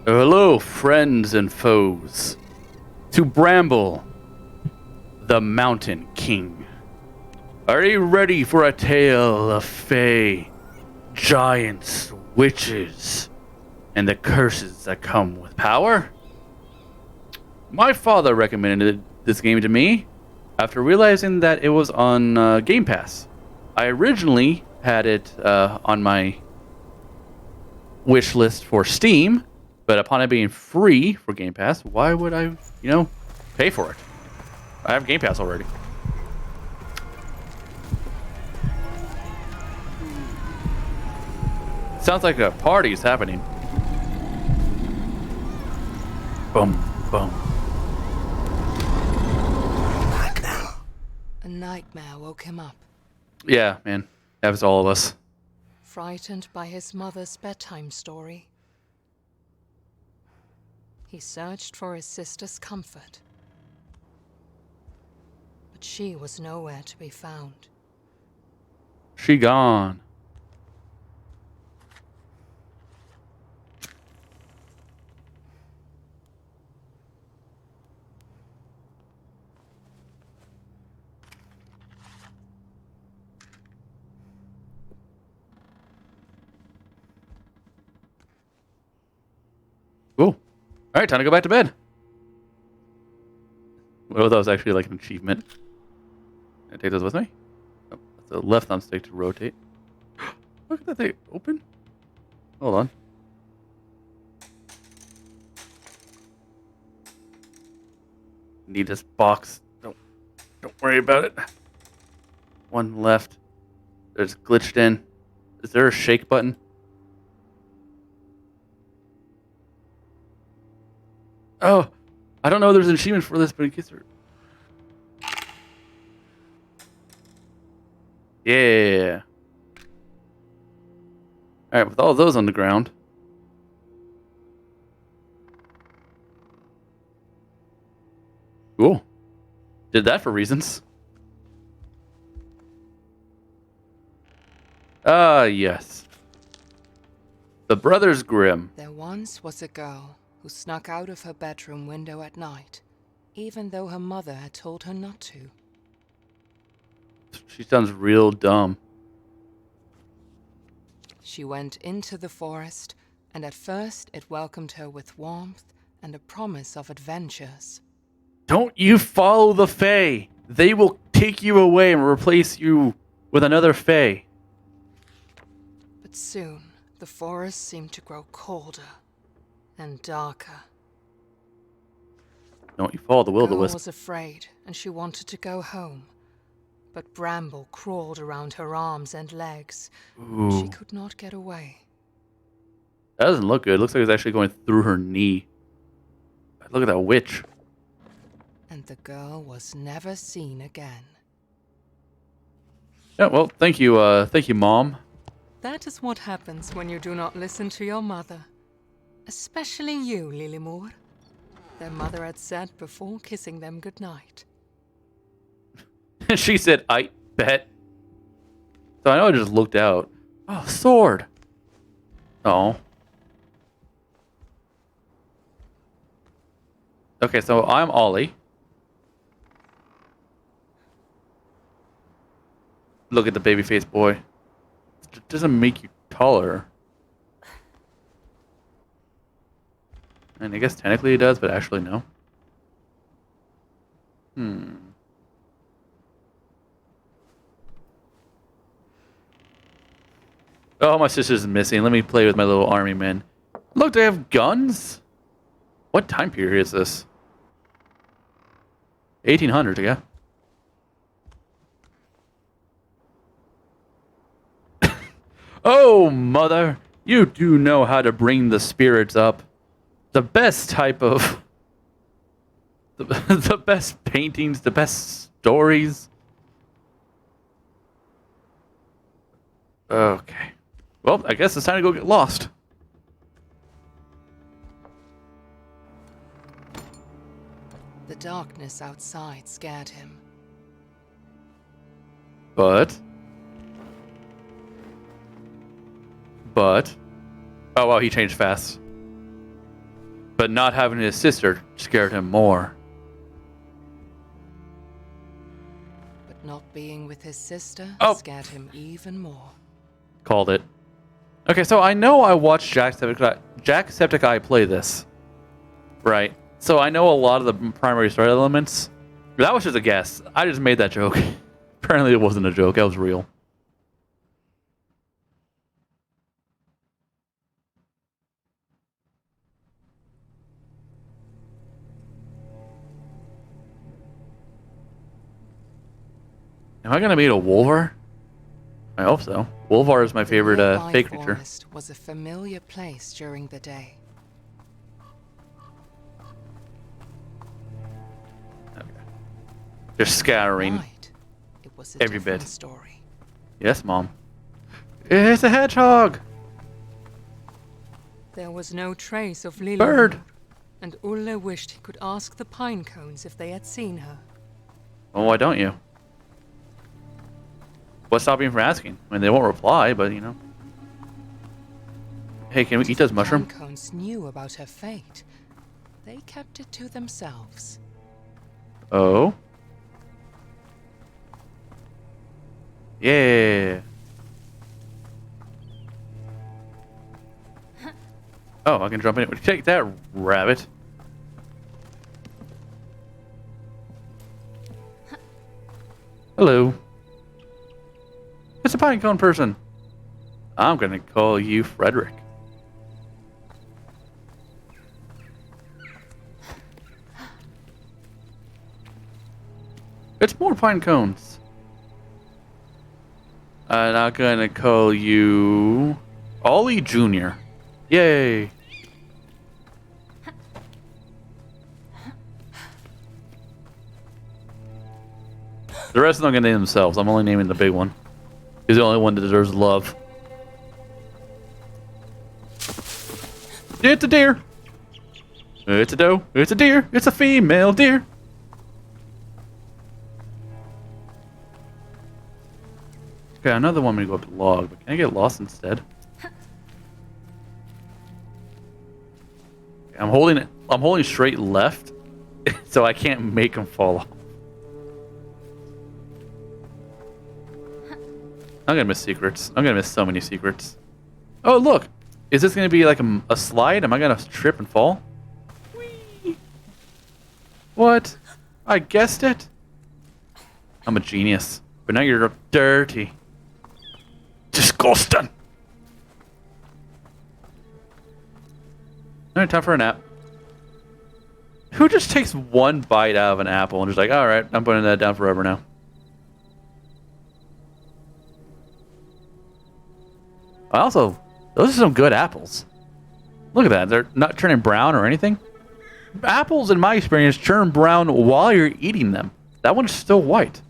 Hello, friends and foes, to Bramble, the Mountain King. Are you ready for a tale of fae, giants, witches, and the curses that come with power? My father recommended this game to me after realizing that it was on Game Pass. I originally had it on my wish list for Steam, but upon it being free for Game Pass, why would I, pay for it? I have Game Pass already. Sounds like a party is happening. Boom, boom. A nightmare woke him up. Yeah, man. That was all of us. Frightened by his mother's bedtime story, he searched for his sister's comfort. But she was nowhere to be found. She gone. Cool. All right, time to go back to bed. Well, that was actually like an achievement. Can I take those with me? Oh, that's the left thumbstick to rotate. Look at that thing open. Hold on. Need this box. Don't worry about it. One left. There's glitched in. Is there a shake button? Oh, I don't know if there's an achievement for this, but in case there... Yeah. Alright, with all those on the ground. Cool. Did that for reasons. Ah, yes. The Brothers Grimm. There once was a girl who snuck out of her bedroom window at night, even though her mother had told her not to. She sounds real dumb. She went into the forest, and at first it welcomed her with warmth and a promise of adventures. Don't you follow the Fae. They will take you away and replace you with another Fae. But soon, the forest seemed to grow colder and darker. Don't you follow the The girl will-o-wisp. was afraid, and she wanted to go home. But Bramble crawled around her arms and legs. Ooh. She could not get away. That doesn't look good. It looks like it's actually going through her knee. Look at that witch. And the girl was never seen again. Yeah, well, thank you, Mom. That is what happens when you do not listen to your mother. Especially you, Lilymoor. Their mother had said before kissing them goodnight. She said, I bet. So I know I just looked out. Oh, sword. Oh. Okay, so I'm Ollie. Look at the baby-faced boy. It doesn't make you taller. And I guess technically it does, but actually no. Oh, my sister's missing. Let me play with my little army men. Look, they have guns? What time period is this? 1800s, yeah. Oh, mother, you do know how to bring the spirits up. The best type of... The best paintings, the best stories. Okay. Well, I guess it's time to go get lost. The darkness outside scared him. But... Oh, wow, he changed fast. But not having his sister scared him more. But not being with his sister scared him even more. Called it. Okay, so I know I watched Jacksepticeye play this. Right. So I know a lot of the primary story elements. That was just a guess. I just made that joke. Apparently it wasn't a joke. That was real. Am I gonna meet a Wolvar? I hope so. Wolvar is my favorite fake creature. The forest was a familiar place during the day. Okay. Just scattering It was a every bit. Story. Yes, Mom. It's a hedgehog! There was no trace of Lily. Bird! And Ulle wished he could ask the pine cones if they had seen her. Well, why don't you? What's stopping you from asking? I mean, they won't reply, but you know. Hey, can we eat this mushroom? The pine cones knew about her fate. They kept it to themselves. Oh? Yeah. Oh, I can jump in. Take that, rabbit. Hello. It's a pinecone person. I'm gonna call you Frederick. It's more pine cones. And I'm gonna call you Ollie Jr. Yay. The rest of them are gonna name themselves. I'm only naming the big one. He's the only one that deserves love. It's a deer. It's a doe. It's a deer. It's a female deer. Okay, another one. I'm gonna go up to log, but can I get lost instead? I'm holding straight left, so I can't make him fall off. I'm gonna miss secrets. I'm gonna miss so many secrets. Oh, look! Is this gonna be like a slide? Am I gonna trip and fall? Whee! What? I guessed it? I'm a genius. But now you're dirty. Disgusting! Alright, time for a nap. Who just takes one bite out of an apple and just like, alright, I'm putting that down forever now. Also, those are some good apples. Look at that. They're not turning brown or anything. Apples, in my experience, turn brown while you're eating them. That one's still white.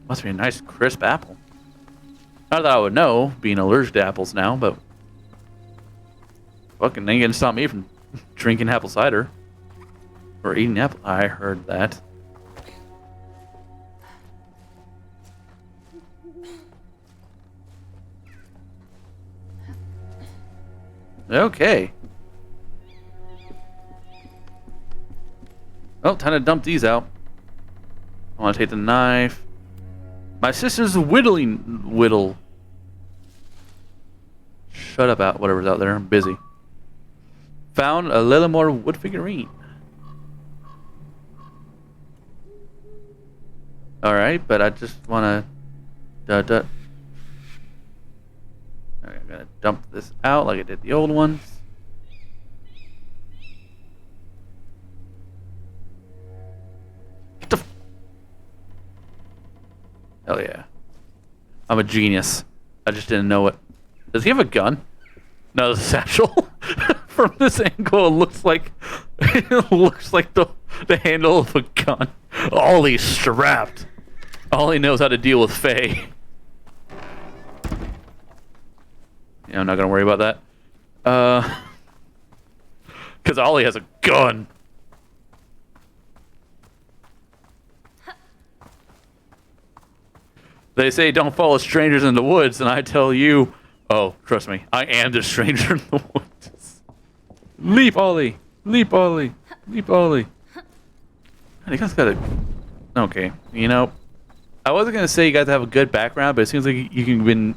Must be a nice, crisp apple. Not that I would know, being allergic to apples now, but... Fucking ain't gonna stop me from drinking apple cider. Or eating apple. I heard that. Okay. Well, time to dump these out. I want to take the knife. My sister's whittle. Shut up, out whatever's out there. I'm busy. Found a Lillimore wood figurine. Alright, but I just want to... I'm gonna dump this out like I did the old ones. Get the... Hell yeah. I'm a genius. I just didn't know it. Does he have a gun? No, it's a satchel. From this angle, it looks like the handle of a gun. Ollie's strapped. Ollie knows how to deal with Fae. Yeah, I'm not gonna worry about that. Because Ollie has a gun. They say don't follow strangers in the woods, and I tell you, oh, trust me, I am the stranger in the woods. Leap, Ollie! Leap, Ollie! Leap, Ollie! I guys gotta... Okay, you know... I wasn't gonna say you guys have a good background, but it seems like you can win...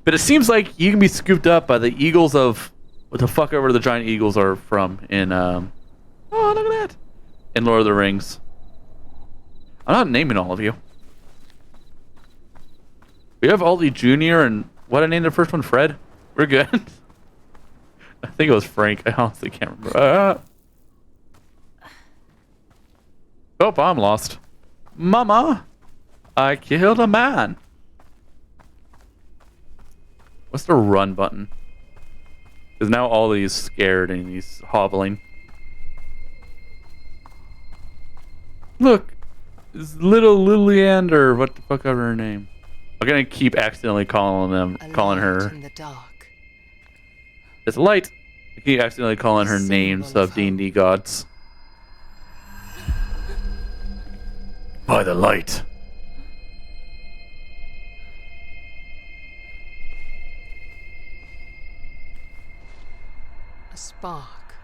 But it seems like you can be scooped up by the eagles of... What the fuck ever the giant eagles are from in, Oh, look at that! In Lord of the Rings. I'm not naming all of you. We have Ollie Jr. and... What I named the first one? Fred? We're good. I think it was Frank. I honestly can't remember. Oh, I'm lost. Mama! I killed a man. What's the run button? Because now Ollie's scared and he's hobbling. Look! This little Liliander, what the fuck ever her name. I'm gonna keep accidentally calling her. In the dark. It's light. I keep accidentally calling her names of D&D gods. By the light. A spark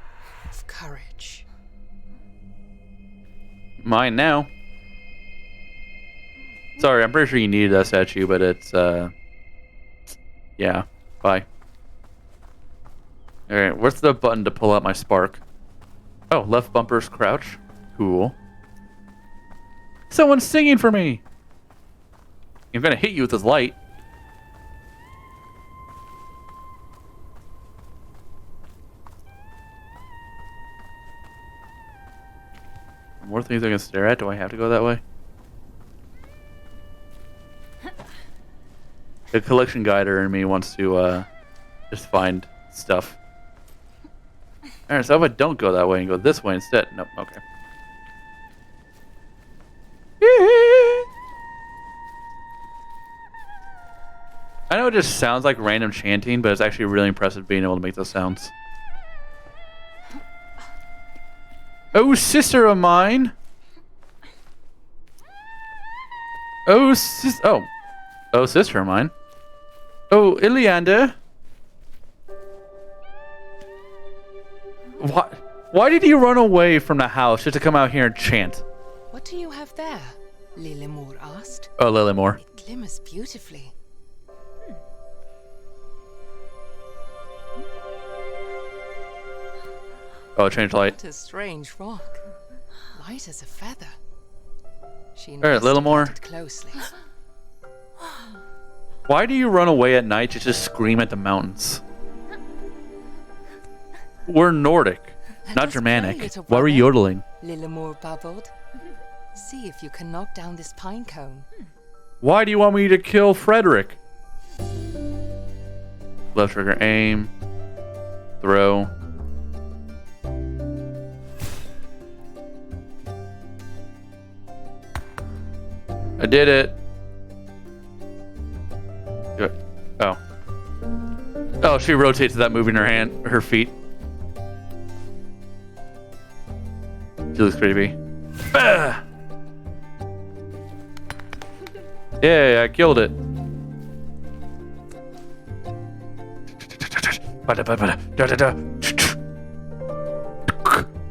of courage. Mine now. Sorry, I'm pretty sure you needed that statue, but it's, yeah. Bye. Alright, where's the button to pull out my spark? Oh, left bumper's crouch. Cool. Someone's singing for me! I'm gonna hit you with this light. More things I can stare at? Do I have to go that way? The collection guider in me wants to just find stuff. Alright, so if I don't go that way and go this way instead. Nope, okay. I know it just sounds like random chanting, but it's actually really impressive being able to make those sounds. Oh, sister of mine! Oh, Oh, sister of mine. Oh, Iliander. Why did you run away from the house just to come out here and chant? What do you have there? Lilimor asked. Oh, Lilimor. It glimmers beautifully. Oh, change light. What a strange rock. Light as a feather. She Alright, Lilimor. investigated closely. Why do you run away at night to just scream at the mountains? We're Nordic, not us Germanic. play, little Why were you brother. yodeling? Lilimor babbled. See if you can knock down this pine cone. Why do you want me to kill Frederick? Left trigger aim. Throw. I did it. Good. Oh. Oh, she rotates without moving her feet. She looks creepy. Ah! Yeah, I killed it.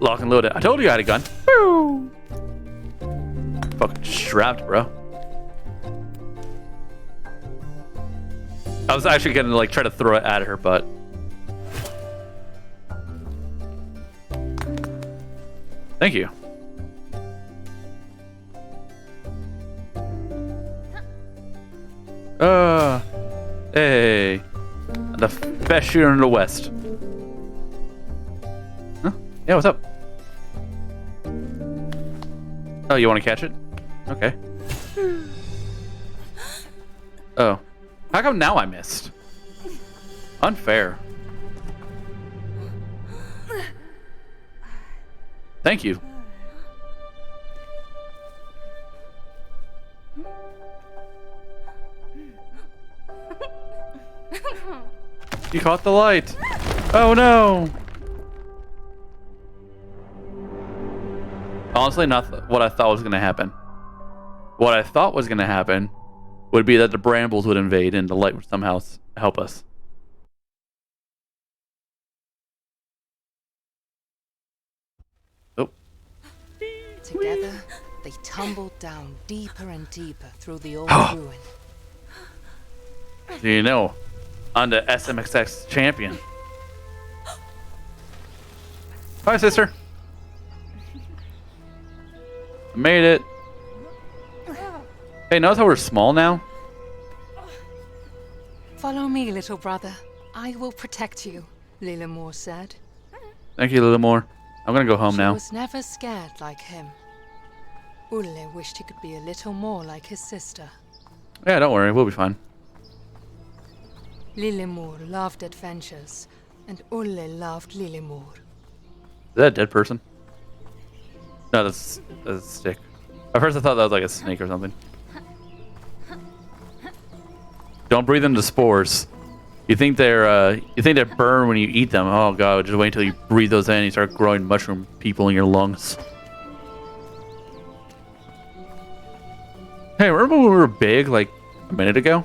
Lock and load it. I told you I had a gun. Woo! Fucking strapped, bro. I was actually gonna like try to throw it at her, but thank you. Hey, the best shooter in the West. Huh? Yeah, what's up? Oh, you want to catch it? Okay. Oh. How come now I missed? Unfair. Thank you. You caught the light. Oh no. Honestly, not what I thought was going to happen. What I thought was going to happen would be that the Brambles would invade and the light would somehow help us. Together, they tumbled down deeper and deeper through the old ruin. Do you know, I'm the SMXX champion. Hi, sister. I made it. Hey, notice how we're small now? Follow me, little brother. I will protect you, Lilimor said. Thank you, Lilimor. I'm gonna go home She now. was never scared like him. Ulle wished he could be a little more like his sister. Yeah, don't worry. We'll be fine. Lilimor loved adventures, and Ulle loved Lilimor. Is that a dead person? No, that's a stick. At first I thought that was like a snake or something. Don't breathe in the spores. You think they burn when you eat them. Oh god, just wait until you breathe those in and you start growing mushroom people in your lungs. Hey, remember when we were big like a minute ago?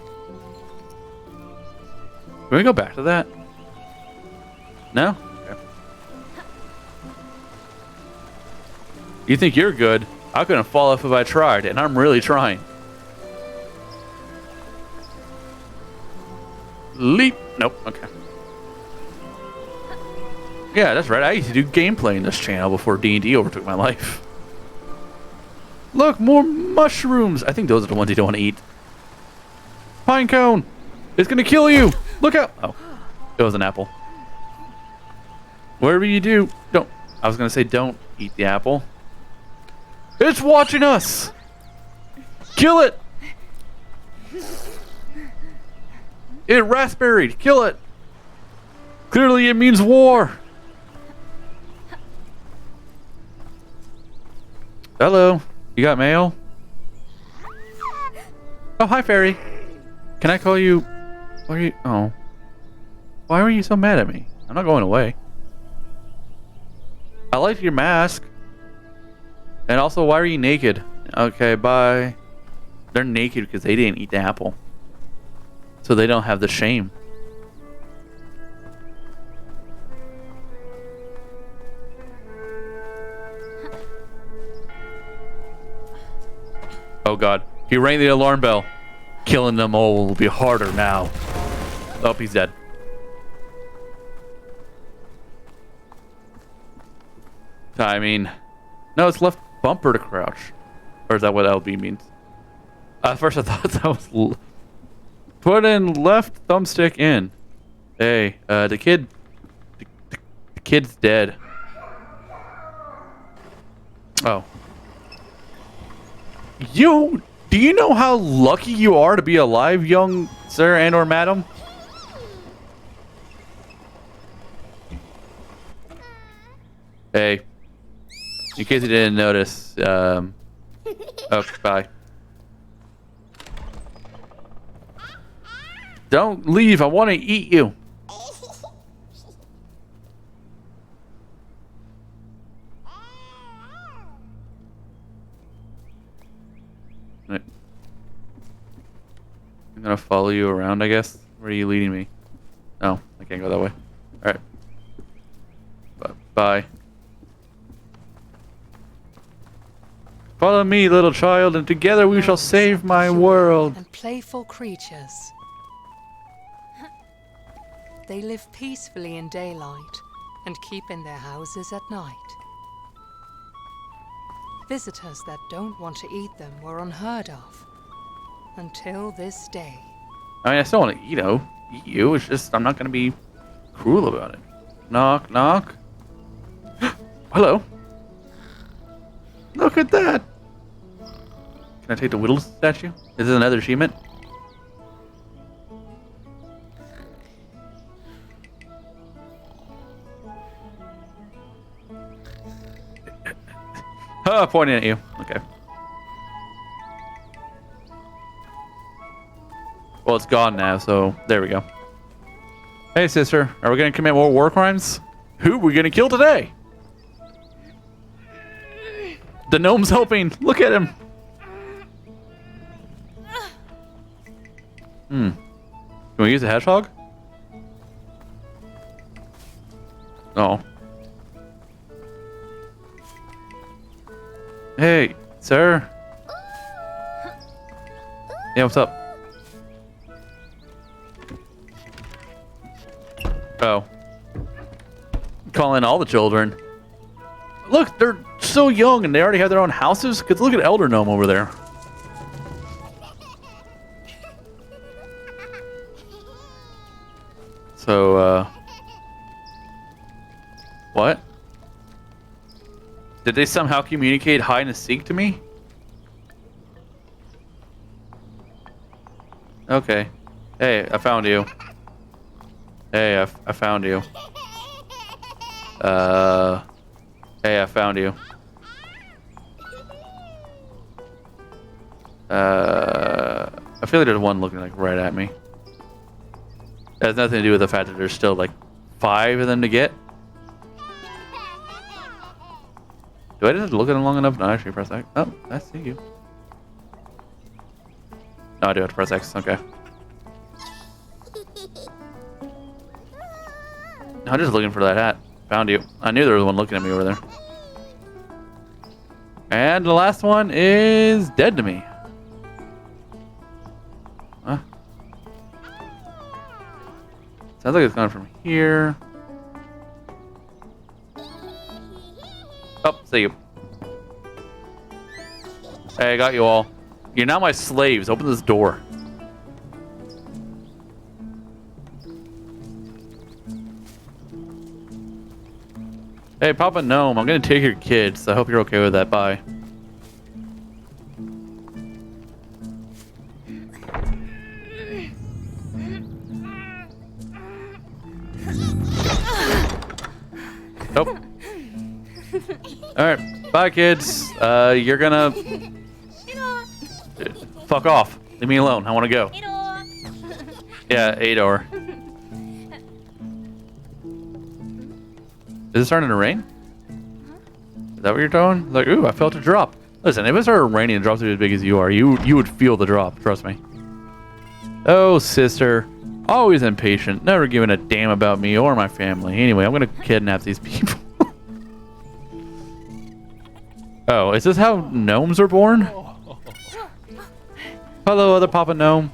Can we go back to that? No? Okay. You think you're good? I couldn't fall off if I tried, and I'm really trying. Leap. Nope. Okay. Yeah, that's right. I used to do gameplay in this channel before D&D overtook my life. Look, more mushrooms. I think those are the ones you don't want to eat. Pine cone. It's gonna kill you. Look out. Oh, it was an apple. Whatever you do, don't. I was gonna say don't eat the apple. It's watching us. Kill it. It raspberried. Kill it. Clearly it means war. Hello. You got mail? Oh, hi, Fairy. Can I call you... Why are you... Oh. Why were you so mad at me? I'm not going away. I like your mask. And also, why are you naked? Okay, bye. They're naked because they didn't eat the apple. So they don't have the shame. Oh god. He rang the alarm bell. Killing them all will be harder now. Oh, he's dead. I mean... No, it's left bumper to crouch. Or is that what LB means? At first I thought that was... Put in left thumbstick in. Hey, the kid's dead. Oh. Do you know how lucky you are to be alive, young sir and or madam? Hey. In case you didn't notice, oh, bye. Don't leave, I want to eat you. I'm gonna follow you around, I guess. Where are you leading me? No, I can't go that way. Alright. Bye. Follow me, little child, and together we shall save my world. And playful creatures. They live peacefully in daylight and keep in their houses at night. Visitors that don't want to eat them were unheard of. Until this day. I mean, I still want to, eat you. It's just, I'm not going to be cruel about it. Knock, knock. Hello. Look at that. Can I take the Whittle statue? Is this another achievement? Oh, pointing at you. Okay. Well, it's gone now, so there we go. Hey, sister. Are we going to commit more war crimes? Who are we going to kill today? The gnome's helping. Look at him. Can we use the hedgehog? Oh. Hey, sir. Yeah, what's up? Oh. Calling all the children. Look, they're so young and they already have their own houses. Cause look at Elder Gnome over there. So, what? Did they somehow communicate hide and seek to me? Okay. Hey, I found you. Hey, I found you. Hey, I found you. I feel like there's one looking like right at me. It has nothing to do with the fact that there's still like 5 of them to get. Do I just look at them long enough? No, actually press X. Oh, I see you. No, I do have to press X. Okay. I'm just looking for that hat. Found you. I knew there was one looking at me over there. And the last one is dead to me. Huh? Sounds like it's coming from here. Oh, see you. Hey, I got you all. You're now my slaves. Open this door. Hey, Papa Gnome, I'm gonna take your kids. I hope you're okay with that. Bye. Nope. Alright, bye kids. You're gonna... Fuck off. Leave me alone. I wanna go. Yeah, Ador. Is it starting to rain? Is that what you're doing? Like, ooh, I felt a drop. Listen, if it started raining and drops as big as you are, you would feel the drop. Trust me. Oh, sister. Always impatient. Never giving a damn about me or my family. Anyway, I'm gonna kidnap these people. Oh, is this how gnomes are born? Hello, other Papa Gnome.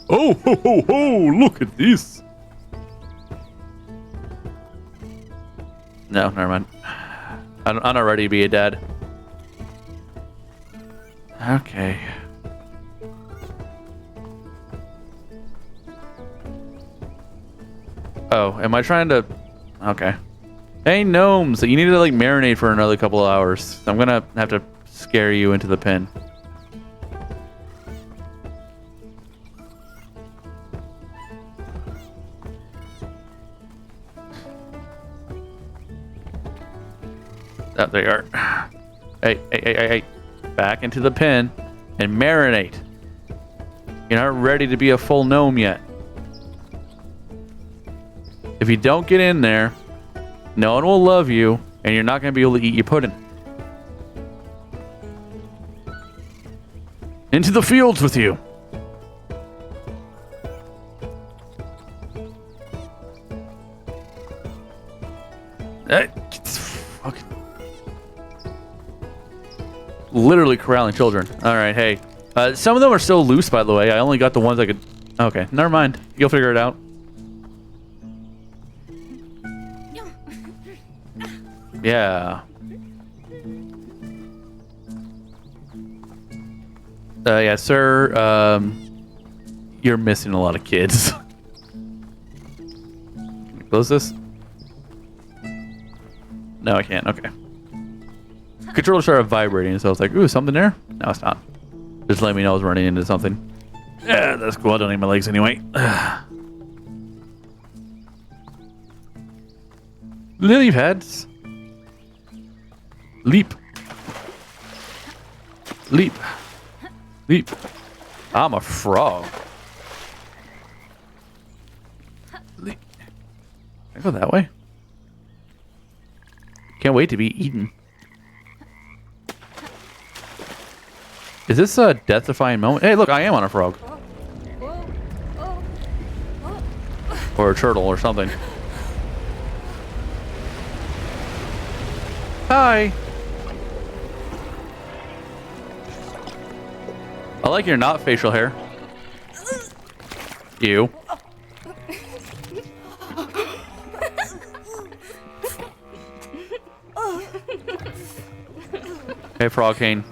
Oh, ho, ho, ho, look at this. No, never mind. I'm not ready to be a dad. Okay. Oh, am I trying to... Okay. Hey, gnomes, you need to, like, marinate for another couple of hours. I'm gonna have to scare you into the pen. Oh, there you are. Hey, hey, hey, hey, hey. Back into the pen and marinate. You're not ready to be a full gnome yet. If you don't get in there, no one will love you, and you're not going to be able to eat your pudding. Into the fields with you. Hey, fucking... Literally corralling children. All right, hey. Some of them are still loose, by the way. I only got the ones I could... Okay, never mind. You'll figure it out. Yeah. Yeah, sir. You're missing a lot of kids. Can we close this? No, I can't. Okay. Controller started vibrating, so I was like, ooh, something there? No, it's not. Just let me know I was running into something. Yeah, that's cool. I don't need my legs anyway. Lily pads. Leap. Leap. Leap. I'm a frog. Leap. Can I go that way? Can't wait to be eaten. Is this a death-defying moment? Hey, look, I am on a frog. Or a turtle or something. Hi. I like your not facial hair. You. Hey, Frog Cane.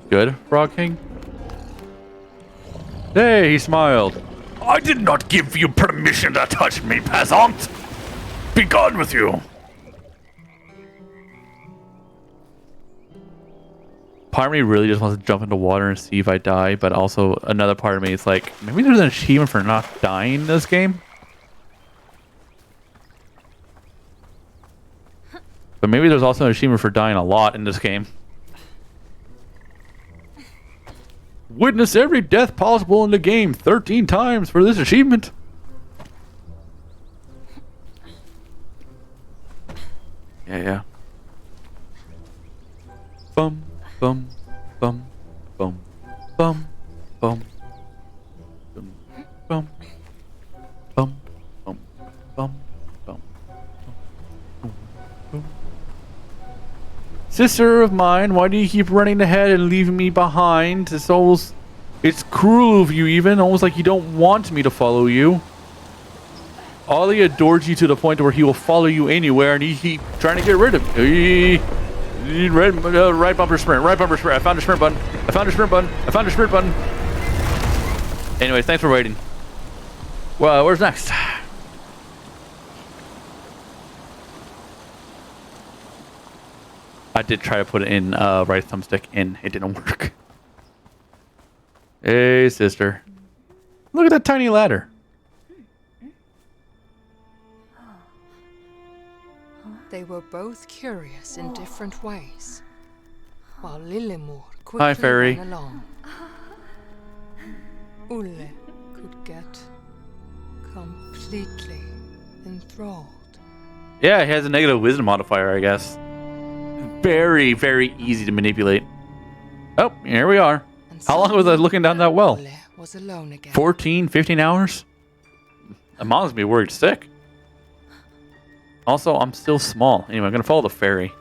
Good, Frog King? Hey, he smiled. I did not give you permission to touch me, peasant! Be gone with you! Part of me really just wants to jump into water and see if I die, but also another part of me is like, maybe there's an achievement for not dying in this game? But maybe there's also an achievement for dying a lot in this game. Witness every death possible in the game 13 times for this achievement. Yeah. Bum, bum, bum, bum, bum, bum, bum, bum, bum, bum, bum, bum. Sister of mine, why do you keep running ahead and leaving me behind? It's cruel of you even, almost like you don't want me to follow you. Ollie adores you to the point where he will follow you anywhere, and he keep trying to get rid of you. Right bumper sprint, right bumper sprint. I found a sprint button. I found a sprint button. I found a sprint button. Anyways, thanks for waiting. Well, where's next? I did try to put it in right thumbstick in. It didn't work. Hey, sister. Look at that tiny ladder. They were both curious in different ways, while Lilimur quickly Faerie. ran along. Ulle could get completely enthralled. Yeah, he has a negative wisdom modifier, I guess. Very, very easy to manipulate. Oh, here we are. And How long was I looking down that well? Ulle was alone again. 14, 15 hours? My mom's gonna be worried sick. Also, I'm still small. Anyway, I'm gonna follow the fairy.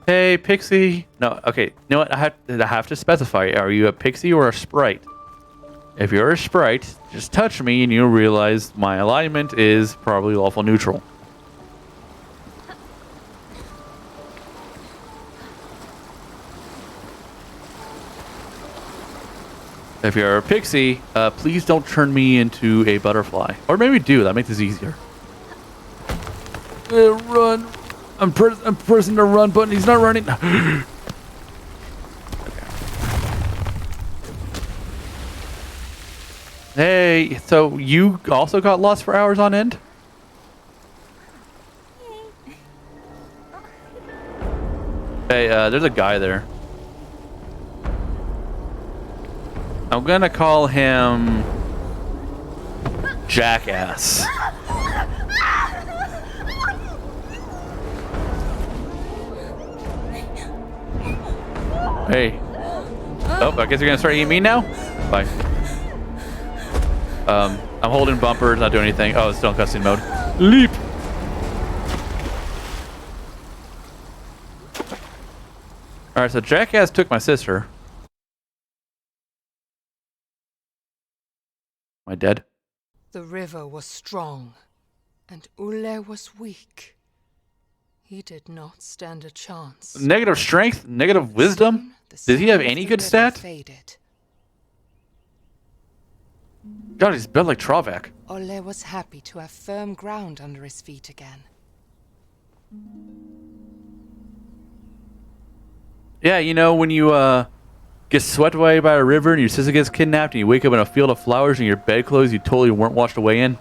Hey, pixie. No, okay. You know what? I have to specify. Are you a pixie or a sprite? If you're a sprite, just touch me and you'll realize my alignment is probably lawful neutral. If you're a pixie, please don't turn me into a butterfly. Or maybe do. That makes this easier. Run. I'm pressing the run button. He's not running. Okay. Hey, so you also got lost for hours on end? Hey, there's a guy there. I'm gonna call him Jackass. Hey. Oh, I guess you're gonna start eating me now? Bye. I'm holding bumpers, not doing anything. Oh, it's still in cutscene mode. Leap! Alright, so Jackass took my sister. Am I dead? The river was strong, and Ulle was weak. He did not stand a chance. Negative strength? Negative wisdom? Soon, Does he have the any good river stat? Faded. God, he's built like Trovek. Ulle was happy to have firm ground under his feet again. Yeah, you know, when you get swept away by a river and your sister gets kidnapped and you wake up in a field of flowers and your bedclothes you totally weren't washed away in?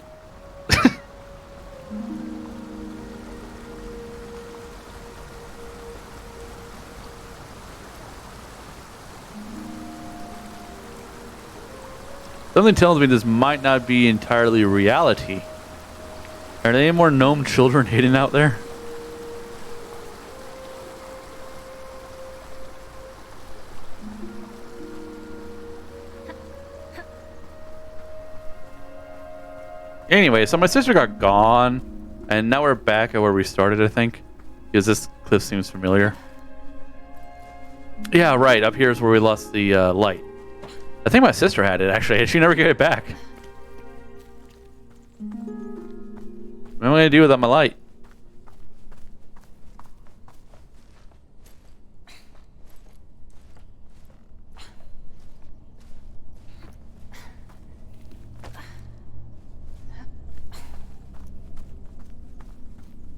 Something tells me this might not be entirely reality. Are there any more gnome children hidden out there? Anyway, so my sister got gone, and now we're back at where we started, I think. Because this cliff seems familiar. Yeah, right. Up here is where we lost the light. I think my sister had it, actually. She never gave it back. What am I going to do without my light?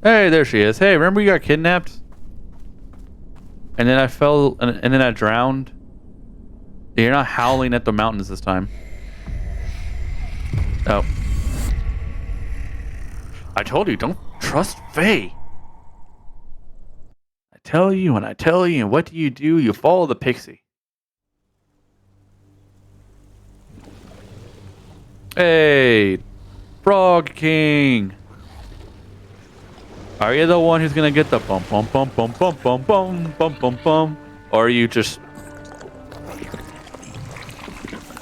Hey, there she is. Hey, remember you got kidnapped? And then I fell, and then I drowned. You're not howling at the mountains this time. Oh. I told you, don't trust Fae. I tell you, and I tell you, and what do? You follow the pixie. Hey, Frog King. Are you the one who's gonna get the bum bum bum bum bum bum bum bum bum bum? Or are you just,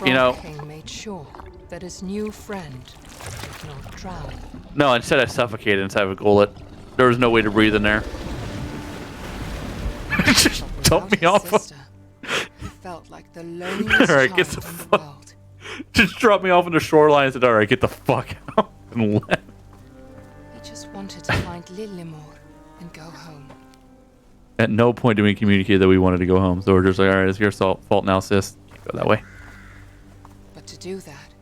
you know? King made sure that his new friend did not drown. No, instead I suffocated inside of a gullet. There was no way to breathe in there. Just dump me off. He felt like the loneliest Alright, get child the in the fuck. world. Just drop me off on the shoreline and said, alright, get the fuck out and left. He just wanted to find Lillimor and go home. At no point did we communicate that we wanted to go home, so we're just like, alright, it's your fault now, sis. Can't go that way. But to do that,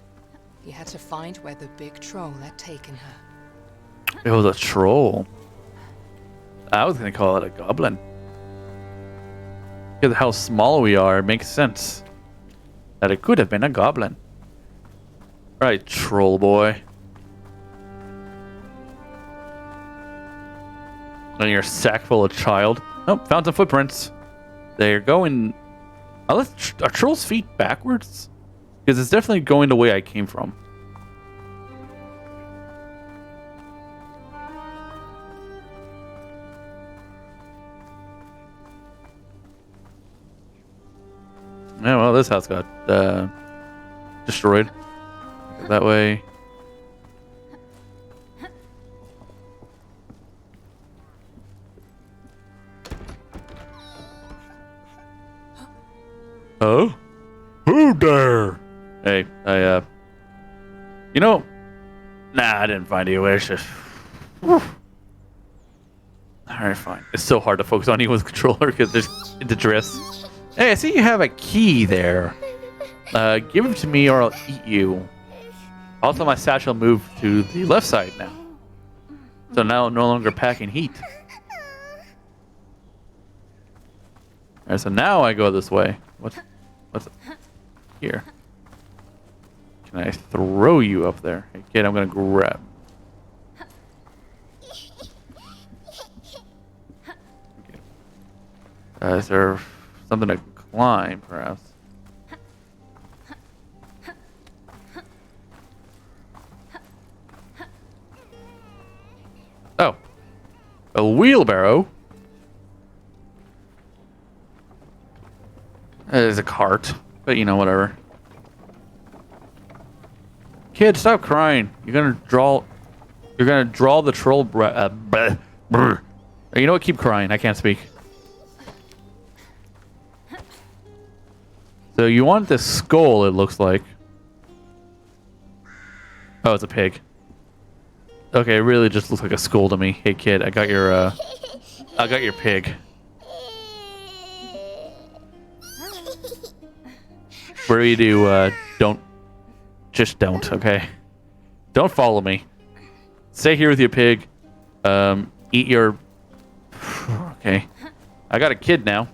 he had to find where the big troll had taken her. It was a troll. I was gonna call it a goblin. Because of how small we are, it makes sense that it could have been a goblin. Right, troll boy. And your sack full of child. Oh, found some footprints. They're going. Are trolls' feet backwards? Because it's definitely going the way I came from. Yeah, well, this house got destroyed. That way. Oh? Who there? Hey, you know, nah, I didn't find you. It's just, whew. All right, fine. It's so hard to focus on you with the controller because there's the dress. Hey, I see you have a key there. Give it to me or I'll eat you. Also, my satchel moved to the left side now. So now I'm no longer packing heat. Alright, so now I go this way. What's here? Can I throw you up there? Hey, kid, I'm gonna grab. Okay. Is there something to climb, perhaps? Oh. A wheelbarrow? There's a cart. But, you know, whatever. Kid, stop crying. You're gonna draw the troll you know what? Keep crying. I can't speak. So you want this skull, it looks like. Oh, it's a pig. Okay, it really just looks like a skull to me. Hey kid, I got your pig. Whatever you do, don't, okay? Don't follow me. Stay here with your pig. Eat your, okay. I got a kid now.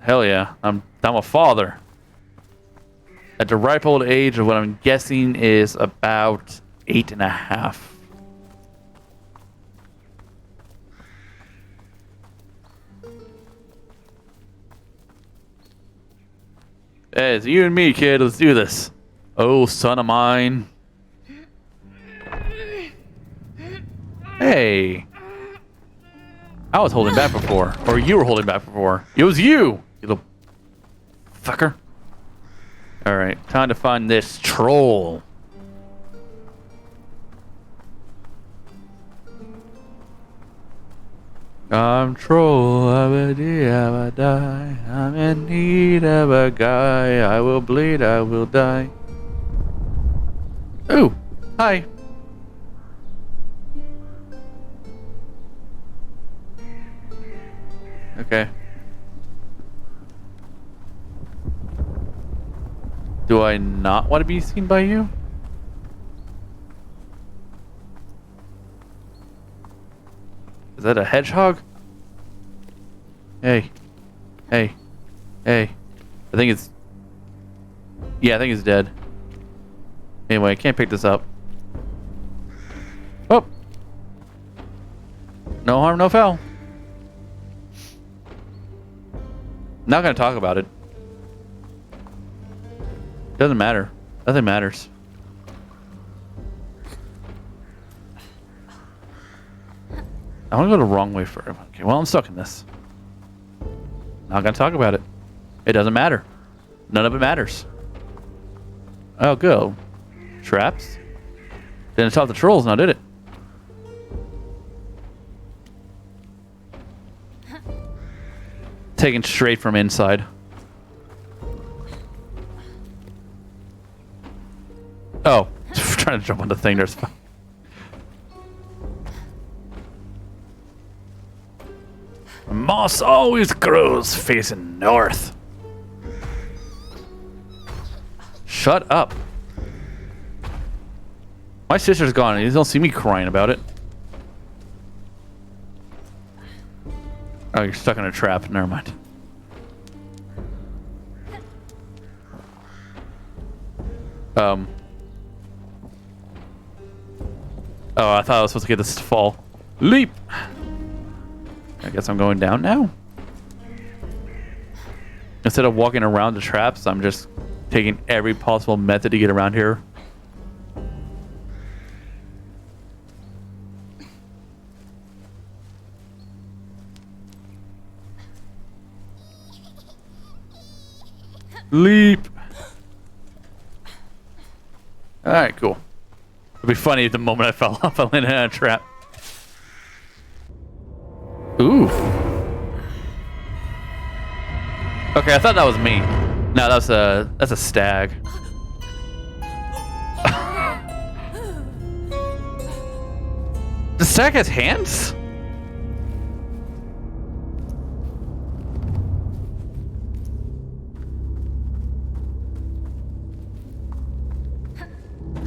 Hell yeah, I'm a father. At the ripe old age of what I'm guessing is about 8.5. Hey, it's you and me, kid. Let's do this. Oh, son of mine. Hey. I was holding back before. Or you were holding back before. It was you, you little fucker. Alright, time to find this troll. I'm troll, I'm a die. I'm in need of a guy. I will bleed, I will die. Ooh, hi. Okay. Do I not want to be seen by you? Is that a hedgehog? Hey. Hey. Hey. I think it's... Yeah, I think it's dead. Anyway, I can't pick this up. Oh! No harm, no foul. Not gonna talk about it. Doesn't matter. Nothing matters. I want to go the wrong way for... Okay, well, I'm stuck in this. Not gonna talk about it. It doesn't matter. None of it matters. Oh, go. Traps? Didn't stop the trolls now, did it? Taken straight from inside. Oh, trying to jump on the thing. There's... Moss always grows facing north. Shut up. My sister's gone and you don't see me crying about it. Oh, you're stuck in a trap. Never mind. Oh, I thought I was supposed to get this to fall. Leap! I guess I'm going down now. Instead of walking around the traps, I'm just taking every possible method to get around here. Leap! Alright, cool. It'd be funny if the moment I fell off, I landed in a trap. Ooh. Okay, I thought that was me. No, that's a stag. The stag has hands?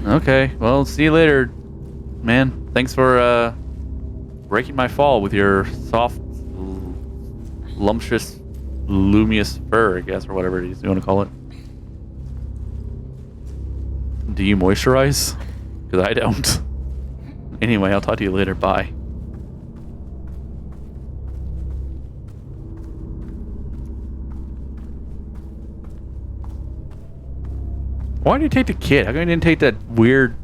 Okay, well, see you later, man. Thanks for breaking my fall with your soft, lumptious, luminous fur, I guess, or whatever it is you want to call it. Do you moisturize? Because I don't. Anyway, I'll talk to you later. Bye. Why did you take the kid? How come you didn't take that weird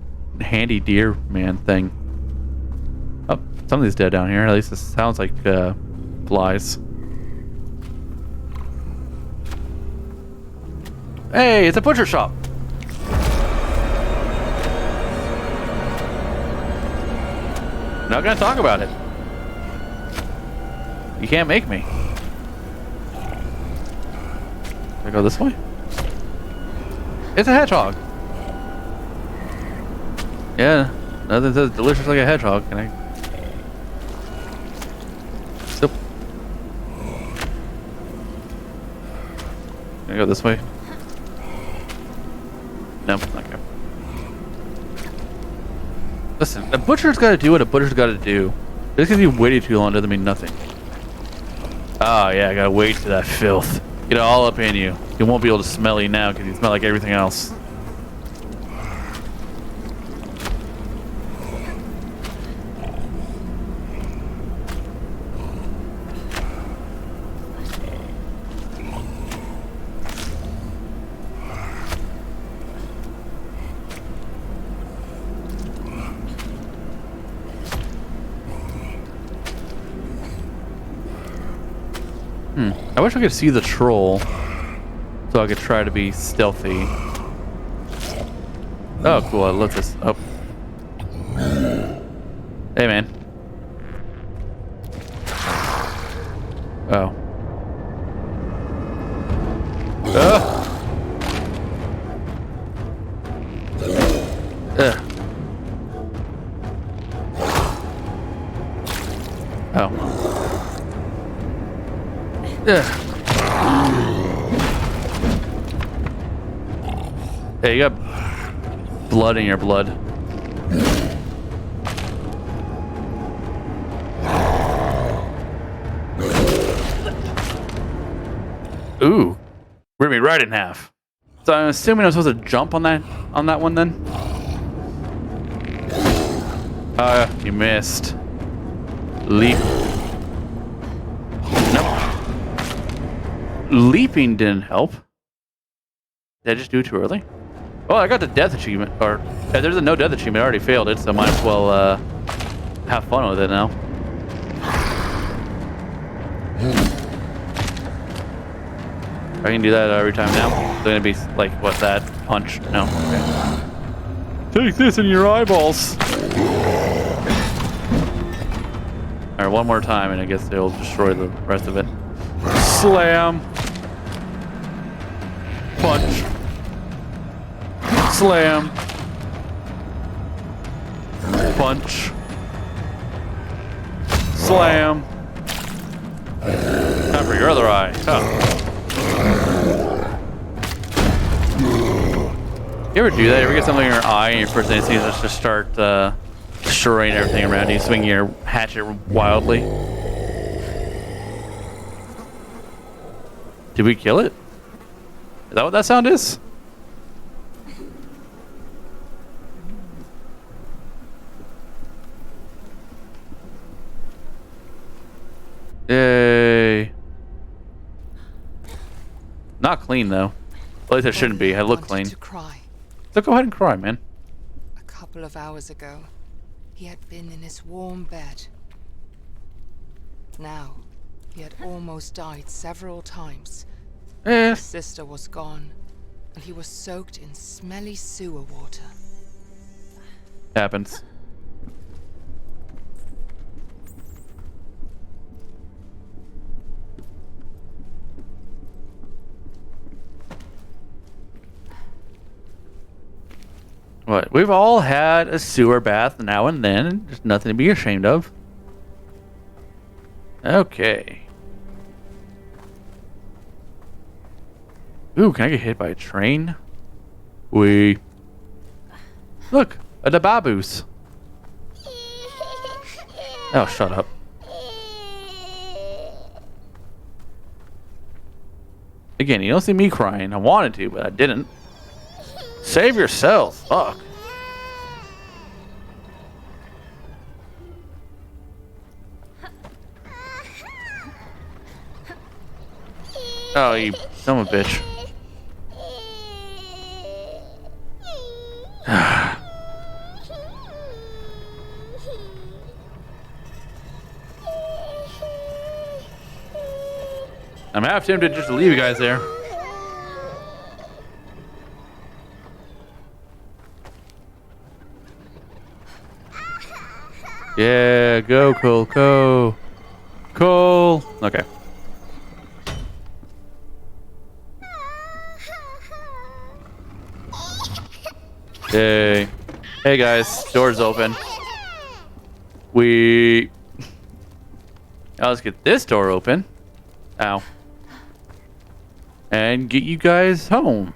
handy deer man thing? Oh, somebody's dead down here. At least it sounds like flies. Hey, it's a butcher shop. Not gonna talk about it. You can't make me. Can I go this way? It's a hedgehog. Yeah, nothing's as delicious like a hedgehog. Can I? Still. Can I go this way? No, not good. Listen, a butcher's got to do what a butcher's got to do. Just because you waited too long doesn't mean nothing. Oh yeah, I gotta wait for that filth. Get it all up in you. You won't be able to smell you now because you smell like everything else. I wish I could see the troll. So So I could try to be stealthy. Oh, cool. I looked this up. Hey, man. Oh. Ugh. Ugh. Oh. Ugh. Hey, you got blood in your blood. Ooh. Rip me right in half. So I'm assuming I'm supposed to jump on that one then? You missed. Leap. Nope. Leaping didn't help. Did I just do it too early? Oh, I got the death achievement. Or there's a no death achievement. I already failed it, so I might as well have fun with it now. I can do that every time now. It's gonna be like, what's that? Punch? No. Okay. Take this in your eyeballs. Alright, one more time, and I guess they'll destroy the rest of it. Slam. Punch. Slam. Punch. Slam. Time for your other eye. Oh. You ever do that? You ever get something in your eye and your first instinct is just to start destroying everything around you, swinging your hatchet wildly? Did we kill it? Is that what that sound is? Yay. Not clean though. At least it shouldn't be. I look clean. To cry. So go ahead and cry, man. A couple of hours ago, he had been in his warm bed. Now, he had almost died several times. His sister was gone, and he was soaked in smelly sewer water. Happens. What? We've all had a sewer bath now and then. There's nothing to be ashamed of. Okay. Ooh, can I get hit by a train? Look, a dababoos. Oh, shut up. Again, you don't see me crying. I wanted to, but I didn't. Save yourself. Fuck. Oh, you son of a bitch. I'm half tempted just to leave you guys there. Yeah, go, Cole, go. Cole. Okay. Hey. Hey, guys. Door's open. Now let's get this door open. Ow. And get you guys home.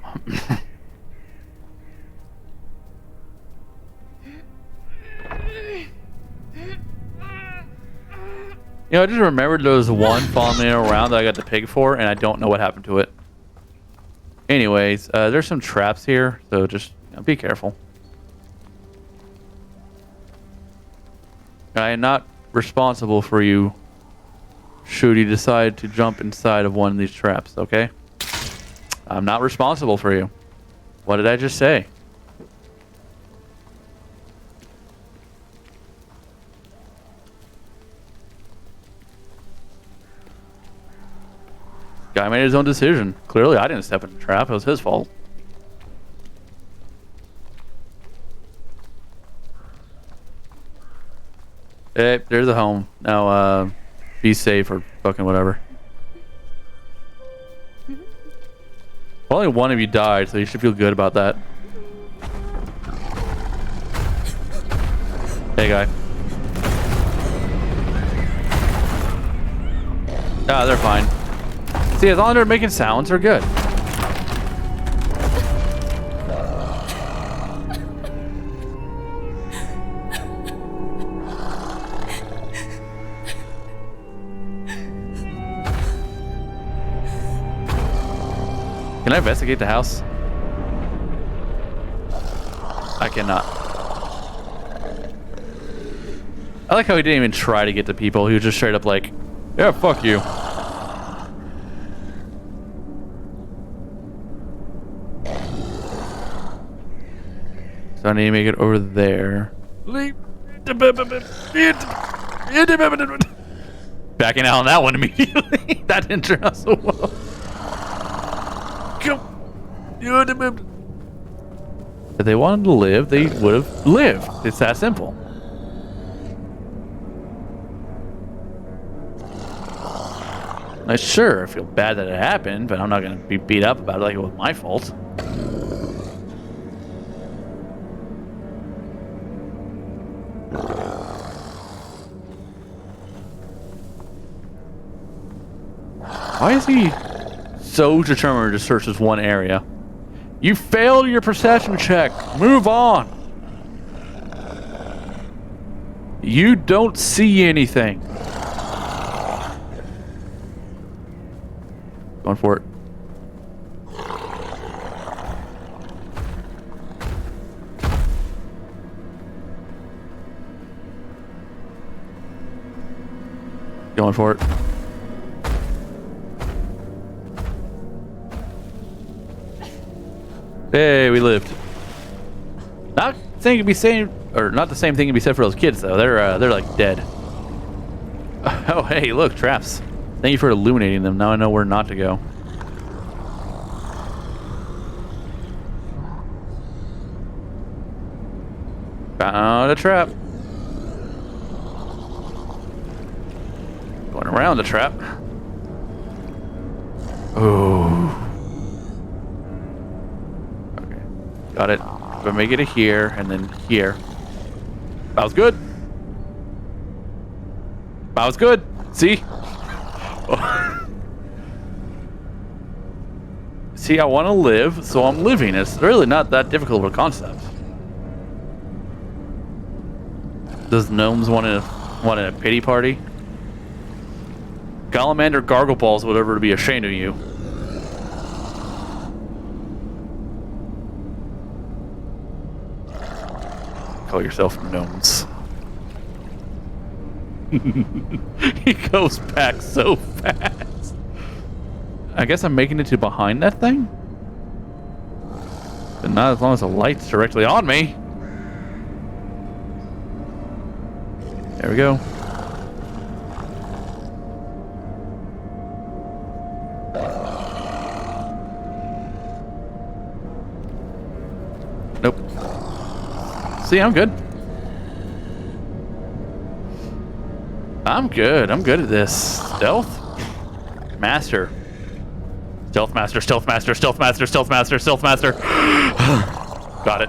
You know, I just remembered there was one following around that I got the pig for, and I don't know what happened to it. Anyways, there's some traps here, so just be careful. I am not responsible for you should you decide to jump inside of one of these traps, okay? I'm not responsible for you. What did I just say? Guy made his own decision. Clearly, I didn't step in the trap. It was his fault. Hey, there's a home. Now, be safe or fucking whatever. Only one of you died, so you should feel good about that. Hey, guy. Ah, they're fine. See, as long as they're making sounds, they're good. Can I investigate the house? I cannot. I like how he didn't even try to get to people. He was just straight up like, yeah, fuck you. So I need to make it over there. Backing out on that one immediately. That didn't turn out so well. If they wanted to live, they would have lived. It's that simple. Sure, I feel bad that it happened, but I'm not going to be beat up about it like it was my fault. Why is he so determined to search this one area? You failed your perception check. Move on. You don't see anything. Going for it. Going for it. Hey, we lived. Not saying it can be same, or not the same thing can be said for those kids though. They're like dead. Oh, hey, look, traps. Thank you for illuminating them. Now I know where not to go. Found a trap. Going around the trap. Oh. Okay. Got it. I'm gonna make it to here and then here. That was good. That was good. See? See, I want to live, so I'm living. It's really not that difficult of a concept. Does gnomes want a pity party? Galamander gargle balls would ever be ashamed of you. Call yourself gnomes. He goes back so fast. I guess I'm making it to behind that thing? But not as long as the light's directly on me. There we go. Nope. See, I'm good. I'm good. I'm good at this. Stealth? Master. Stealth master, stealth master, stealth master, stealth master, stealth master. Got it.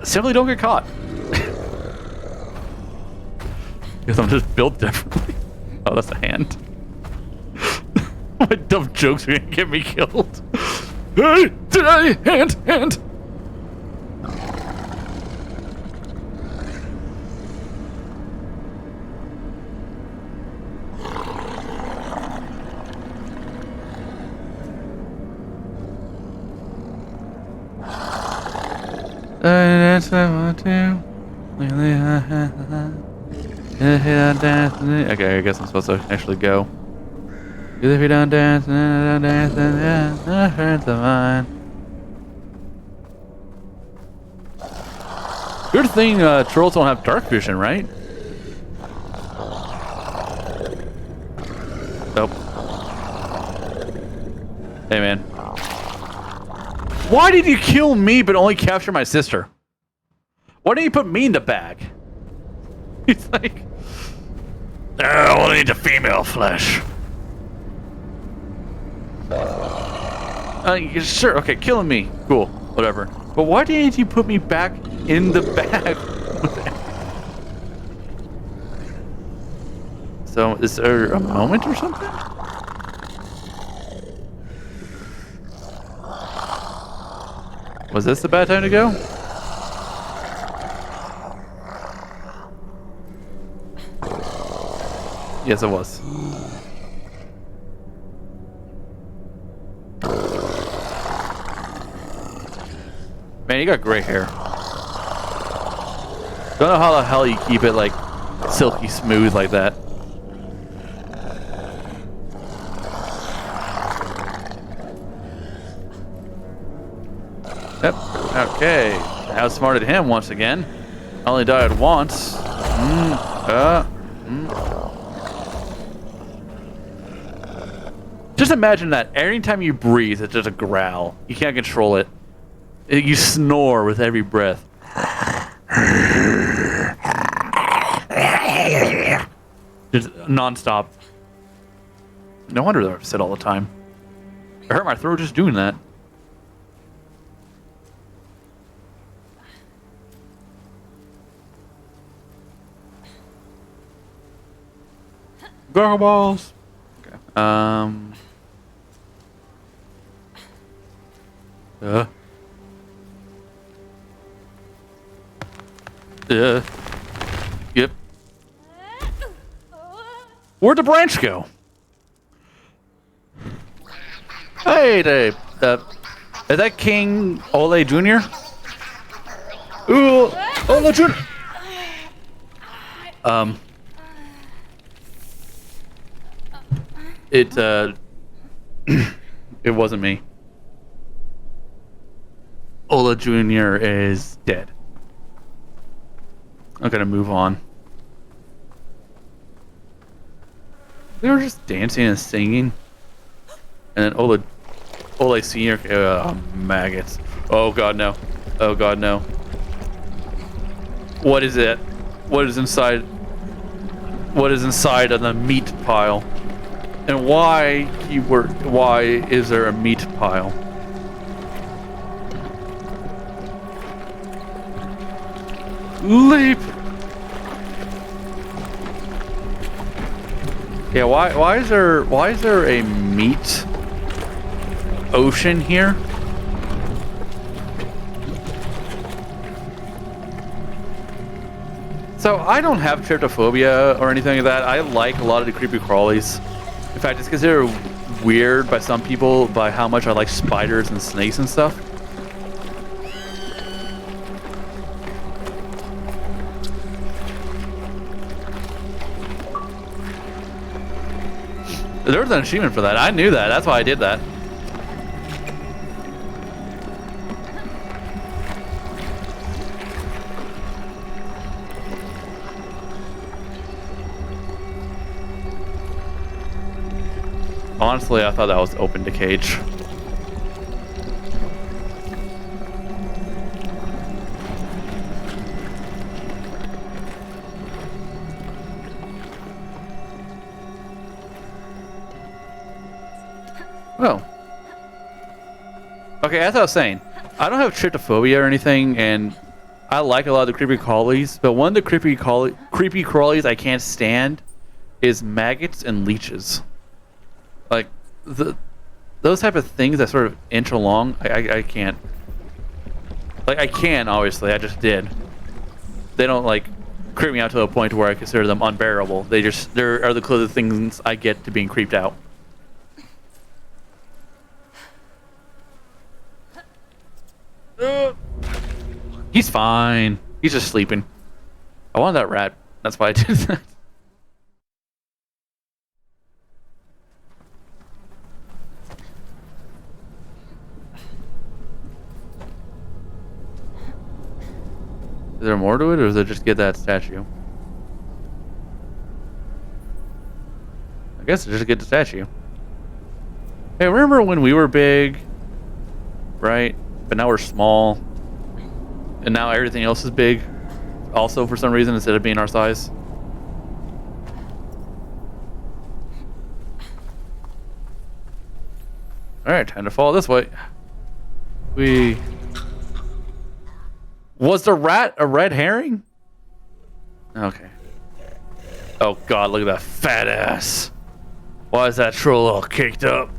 Simply don't get caught. Because I'm just built differently. Oh, that's a hand. My dumb jokes are gonna get me killed. Hey, today, hand. That's what I want to. Okay, I guess I'm supposed to actually go. If you don't dance, don't dance, then friends of mine. Good thing trolls don't have dark vision, right? Nope. Hey, man. Why did you kill me but only capture my sister? Why didn't you put me in the bag? He's like... We'll need the female flesh. Sure, okay, killing me. Cool, whatever. But why didn't you put me back in the bag? So, is there a moment or something? Was this the bad time to go? Yes, it was. Man, you got gray hair. Don't know how the hell you keep it like silky smooth like that. Yep. Okay. I outsmarted him once again. I only died once. Just imagine that every time you breathe, it's just a growl. You can't control it. You snore with every breath. Just non-stop. No wonder they're upset all the time. I hurt my throat just doing that. Gargle balls. Okay. Yep. Where'd the branch go? Hey, Dave. Is that King Ole Jr.? Ooh, Ole Jr. It wasn't me. Ola Jr. is dead. I'm gonna move on. They were just dancing and singing. And then Ole Sr. Maggots. Oh god no. Oh god no. What is it? What is inside? What is inside of the meat pile? And why is there a meat pile? Leap! Yeah, why is there a meat ocean here? So I don't have tryptophobia or anything like that. I like a lot of the creepy crawlies. In fact, it's considered weird by some people by how much I like spiders and snakes and stuff. There was an achievement for that. I knew that. That's why I did that. Honestly, I thought that was open to cage. Oh. Okay, as I was saying, I don't have tryptophobia or anything, and I like a lot of the creepy crawlies, but one of the creepy crawlies I can't stand is maggots and leeches. Like, those type of things that sort of inch along, I can't. Like, I can, obviously, I just did. They don't, like, creep me out to a point where I consider them unbearable. They're the closest things I get to being creeped out. He's fine. He's just sleeping. I wanted that rat. That's why I did that. Is there more to it, or does it just get that statue? I guess just get the statue. Hey, remember when we were big? Right? But now we're small. And now everything else is big. Also, for some reason, instead of being our size. Alright, time to follow this way. Was the rat a red herring? Okay. Oh god, look at that fat ass. Why is that troll all caked up?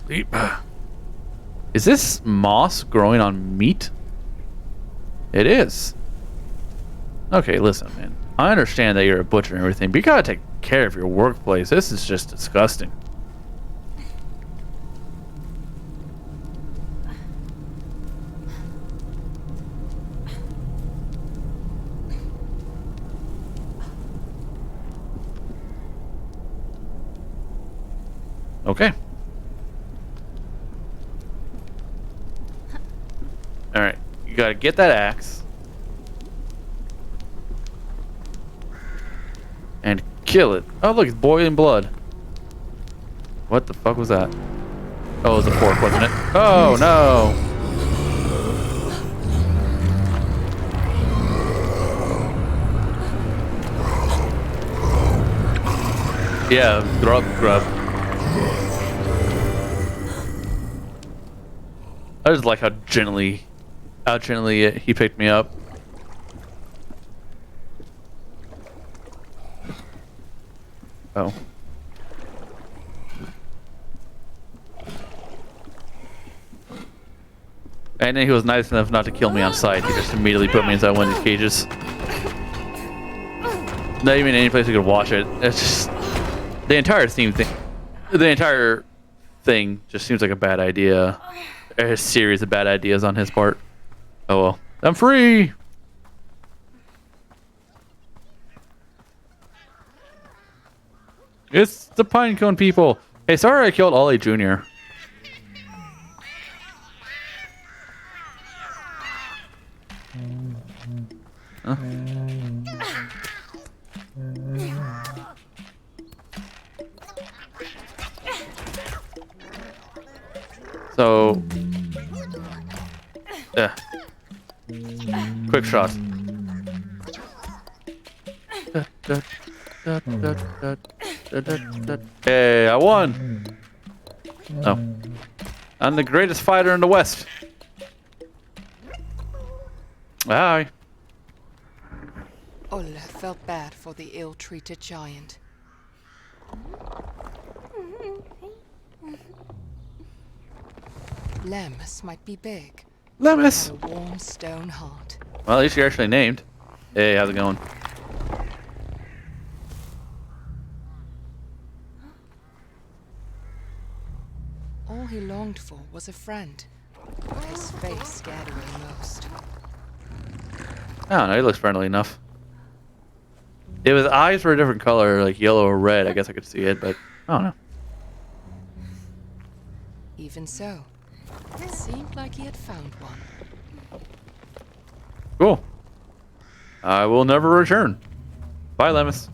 Leap. Is this moss growing on meat? It is. Okay, listen, man. I understand that you're a butcher and everything, but you gotta take care of your workplace. This is just disgusting. Okay. Alright, you gotta get that axe. And kill it. Oh look, it's boiling blood. What the fuck was that? Oh, it was a fork, wasn't it? Oh no! Yeah, grub. I just like how gently he picked me up. Oh. And then he was nice enough not to kill me on sight. He just immediately put me inside one of these cages. Not even any place we could watch it. It's just the entire theme thing. The entire thing just seems like a bad idea. A series of bad ideas on his part. Oh well. I'm free! It's the Pinecone people. Hey, sorry I killed Ollie Jr. Huh? So, yeah. Quick shot. Hey, I won! Oh. I'm the greatest fighter in the West. Aye. Olle felt bad for the ill-treated giant. Lemus might be big. Lemus! A warm stone heart. Well, at least you're actually named. Hey, how's it going? All he longed for was a friend. His face scared away most. I don't know, he looks friendly enough. If his eyes were a different color, like yellow or red, I guess I could see it, but I don't know. Even so, it seemed like he had found one. Cool. I will never return. Bye, Lemus.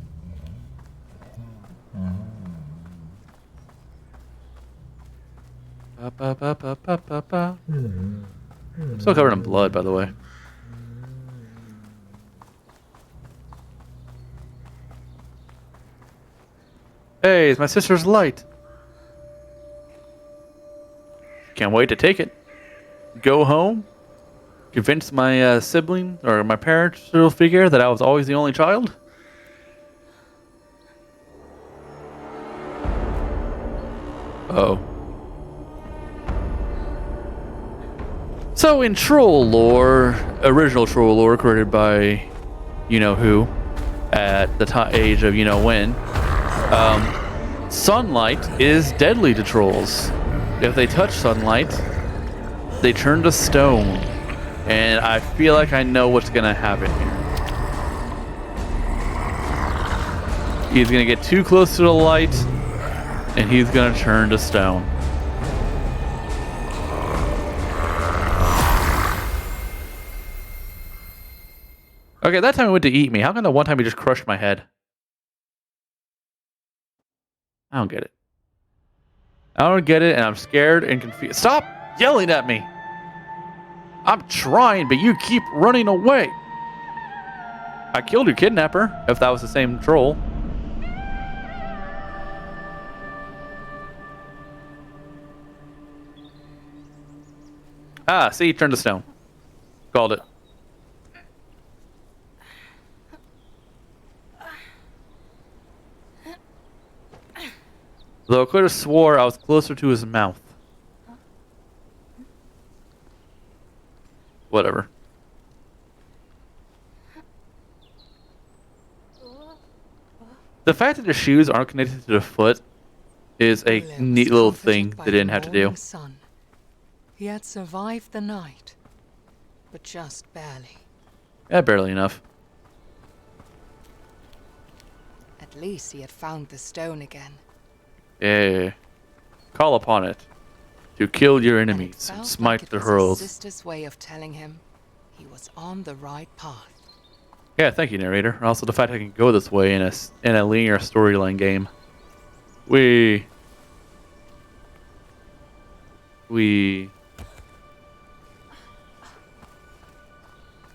I'm still covered in blood, by the way. Hey, it's my sister's light. Can't wait to take it. Go home. Convince my sibling or my parents to figure that I was always the only child. Oh. So in troll lore, original troll lore created by you know who at the age of you know when, sunlight is deadly to trolls. If they touch sunlight, they turn to stone. And I feel like I know what's gonna happen here. He's gonna get too close to the light, and he's gonna turn to stone. Okay, that time he went to eat me. How come the one time he just crushed my head? I don't get it. I don't get it, and I'm scared and confused. Stop yelling at me! I'm trying, but you keep running away. I killed your kidnapper, if that was the same troll. Ah, see, turned to stone. Called it. Though I could have swore I was closer to his mouth. Whatever. The fact that the shoes aren't connected to the foot is a William was neat little comforted thing by they the didn't have to do. morning sun. He had survived the night, but just barely. Yeah, barely enough. At least he had found the stone again. Yeah. Call upon it to kill your And it enemies and felt smite like it the was hurls. his sister's way of telling him he was on the right path. Yeah, thank you, narrator. Also, the fact I can go this way in a linear storyline game. We.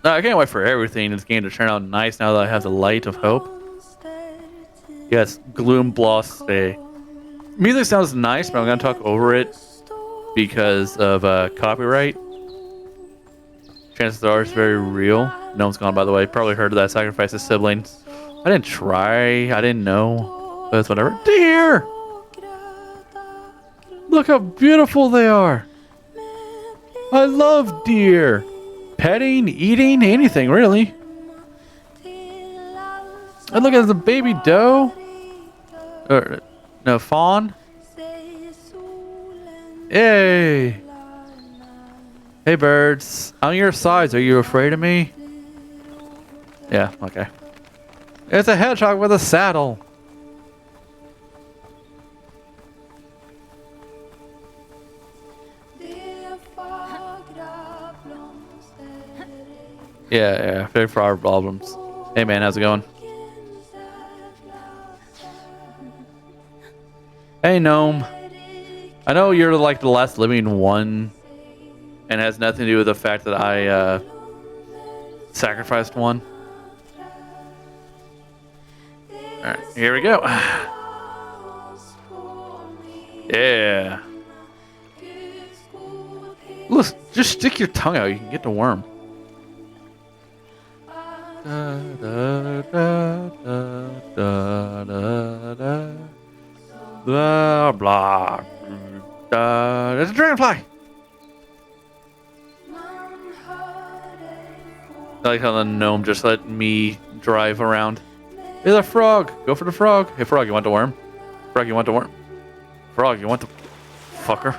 No, I can't wait for everything in this game to turn out nice now that I have the light of hope. Yes, Gloom Bloss Day. Music sounds nice, but I'm gonna talk over it because of copyright. Chances are it's very real. No one's gone, by the way. Probably heard of that. Sacrifice his siblings. I didn't try. I didn't know. But it's whatever. Deer! Look how beautiful they are. I love deer. Petting, eating, anything really. And look at the baby doe. Or, no, fawn. Yay. Hey birds, on your sides, are you afraid of me? Yeah, okay. It's a hedgehog with a saddle. Yeah, big for our problems. Hey man, how's it going? Hey gnome. I know you're like the last living one. And it has nothing to do with the fact that I sacrificed one. Alright, here we go. Yeah. Look, just stick your tongue out, you can get the worm. Da, da, da, da, da, da, blah, blah. There's a dragonfly! I like how the gnome just let me drive around. Hey, the frog! Go for the frog. Hey, frog, you want the worm? Frog, you want the worm? Frog, you want the fucker?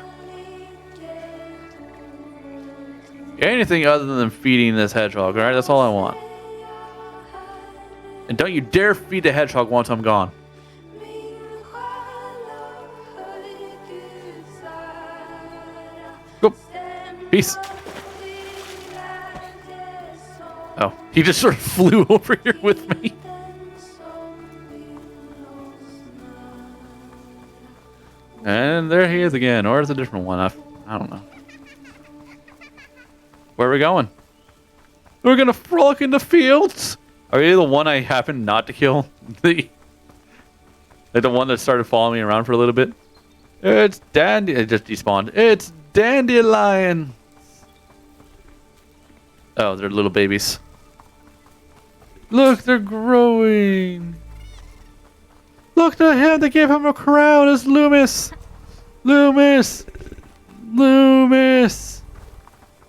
Anything other than feeding this hedgehog, alright? That's all I want. And don't you dare feed the hedgehog once I'm gone. Go. Peace. Oh, he just sort of flew over here with me. And there he is again, or it's a different one. I don't know. Where are we going? We're gonna frolic in the fields. Are you the one I happened not to kill? Like the one that started following me around for a little bit? It's dandy. It just despawned. It's dandelion. Oh, they're little babies. Look, they're growing. Look at him. They gave him a crown as Loomis. Loomis. Loomis.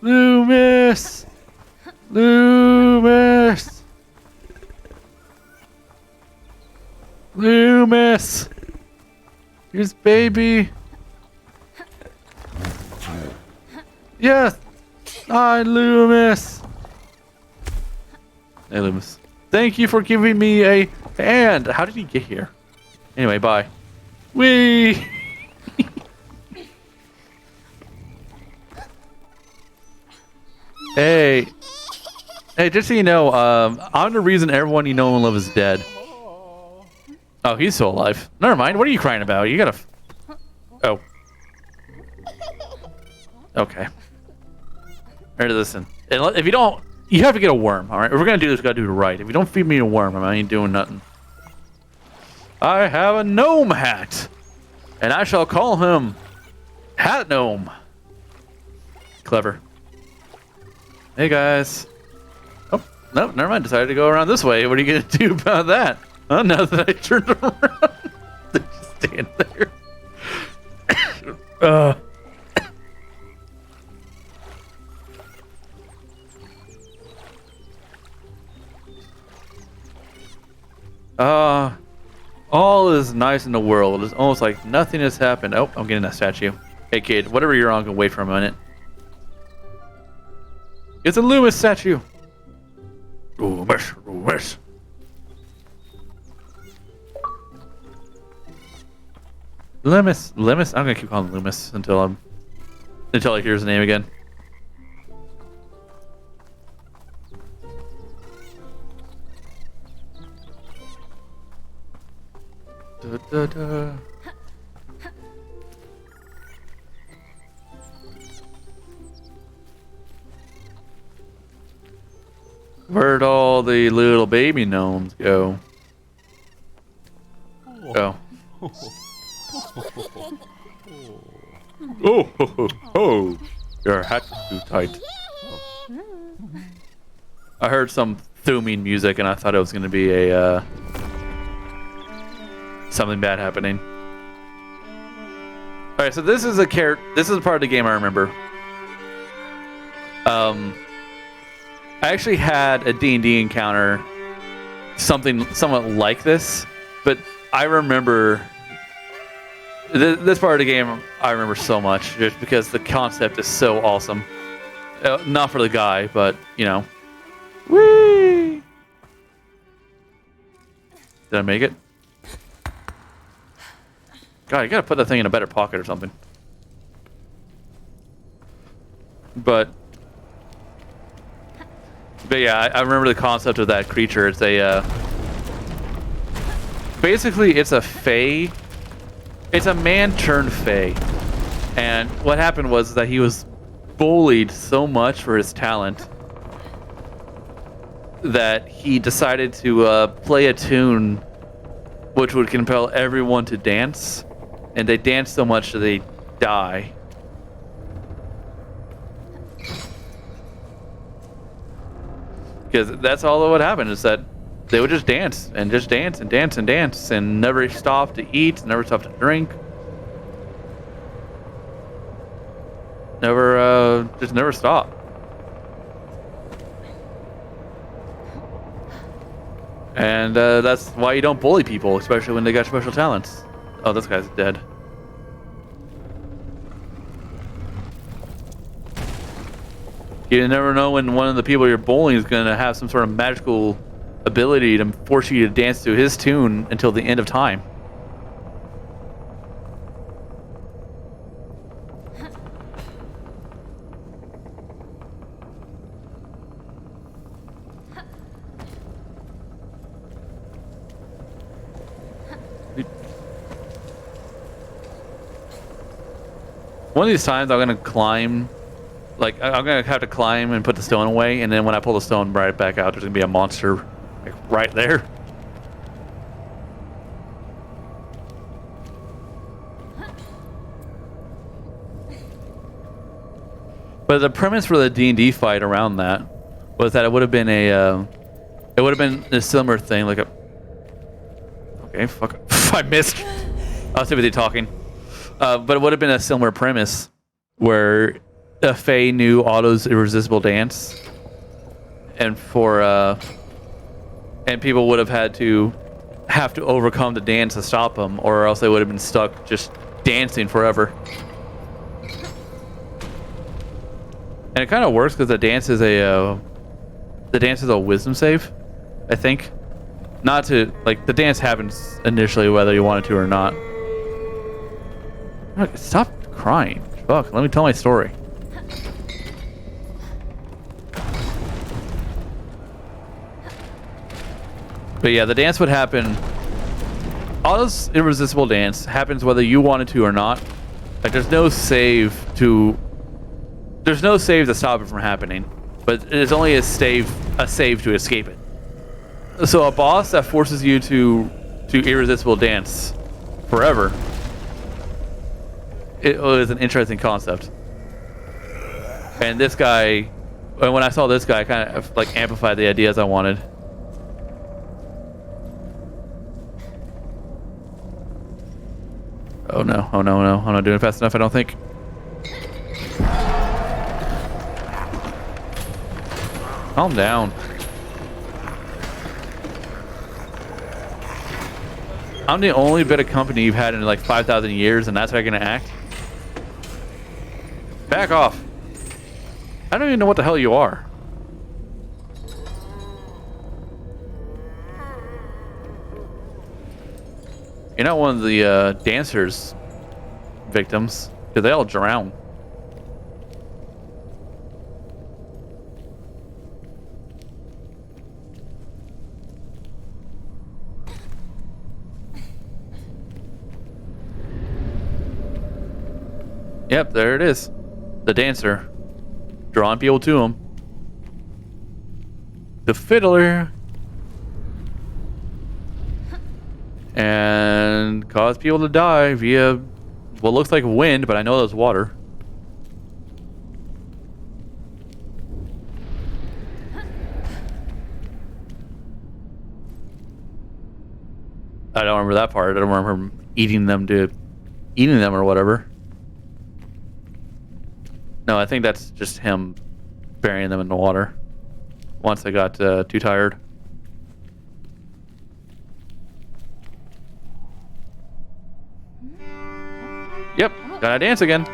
Loomis. Loomis. Loomis. Here's baby. Yes. Hi, Loomis. Hey, Loomis. Thank you for giving me a hand. How did he get here? Anyway, bye. Whee! Hey. Hey, just so you know, I'm the reason everyone you know and love is dead. Oh, he's still alive. Never mind. What are you crying about? You gotta. Oh. Okay. Alright, listen. If you don't, you have to get a worm. All right. If we're gonna do this, we gotta do it right. If you don't feed me a worm, I ain't doing nothing. I have a gnome hat, and I shall call him Hat Gnome. Clever. Hey guys. Oh, no, never mind. Decided to go around this way. What are you gonna do about that? Oh, now that I turned around, they just stand there. All is nice in the world. It's almost like nothing has happened. Oh, I'm getting that statue. Hey kid, whatever you're on, can wait for a minute. It's a Loomis statue. Loomis, Loomis. Loomis? I'm gonna keep calling him Loomis until I hear his name again. Da, da, da. Where'd all the little baby gnomes go? Oh. Oh, ho, ho, ho. Your hat's too tight. I heard some thumbing music and I thought it was going to be a something bad happening. All right, so this is a This is a part of the game I remember. I actually had a D&D encounter, something somewhat like this, but I remember this part of the game. I remember so much just because the concept is so awesome. Not for the guy, but you know. Whee! Did I make it? God, you gotta put that thing in a better pocket or something. But yeah, I remember the concept of that creature. It's a basically it's a fae. It's a man turned fae, and what happened was that he was bullied so much for his talent that he decided to play a tune which would compel everyone to dance, and they dance so much that they die. Because that's all that would happen, is that they would just dance and just dance and dance and dance and never stop to eat, never stop to drink. Just never stop. And that's why you don't bully people, especially when they got special talents. Oh, this guy's dead. You never know when one of the people you're bullying is going to have some sort of magical ability to force you to dance to his tune until the end of time. One of these times I'm going to climb. Like, I'm going to have to climb and put the stone away, and then when I pull the stone right back out, there's going to be a monster like, right there. But the premise for the D&D fight around that was that it would have been a similar thing, like a... Okay, fuck. I missed. I was too busy talking. But it would have been a similar premise where a Fae knew Otto's irresistible dance, and and people would have to overcome the dance to stop him, or else they would have been stuck just dancing forever. And it kind of works because the dance is a wisdom save, I think. Not to like the dance happens initially whether you want it to or not. Stop crying. Fuck, let me tell my story. But yeah, the dance would happen. All this irresistible dance happens whether you wanted to or not. Like there's no save to stop it from happening. But it is only a save to escape it. So a boss that forces you to irresistible dance forever. It was an interesting concept. And this guy, when I saw this guy, kind of like amplified the ideas I wanted. Oh no, oh no, no. I'm not doing it fast enough, I don't think. Calm down. I'm the only bit of company you've had in like 5,000 years, and that's how you're gonna act? Back off. I don't even know what the hell you are. You're not one of the dancers' victims, because they all drown. Yep, there it is. The dancer. Drawing people to him. The fiddler. And cause people to die via what looks like wind, but I know there's water. I don't remember that part. I don't remember eating them or whatever. No, I think that's just him burying them in the water once I got too tired. Yep, gotta dance again.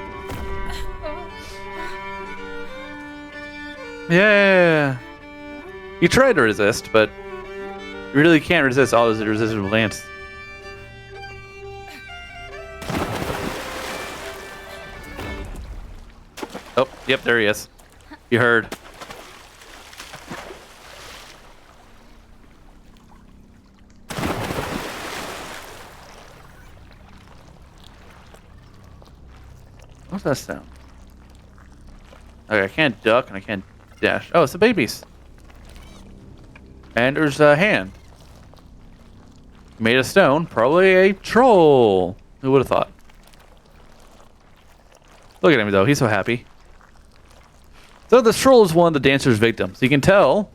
Yeah. You tried to resist, but you really can't resist all those irresistible dance. Oh, yep, there he is. You heard. What's that sound? Okay, I can't duck and I can't dash. Oh, it's the babies. And there's a hand. Made of stone. Probably a troll. Who would have thought? Look at him though, he's so happy. So this troll is one of the dancer's victims. You can tell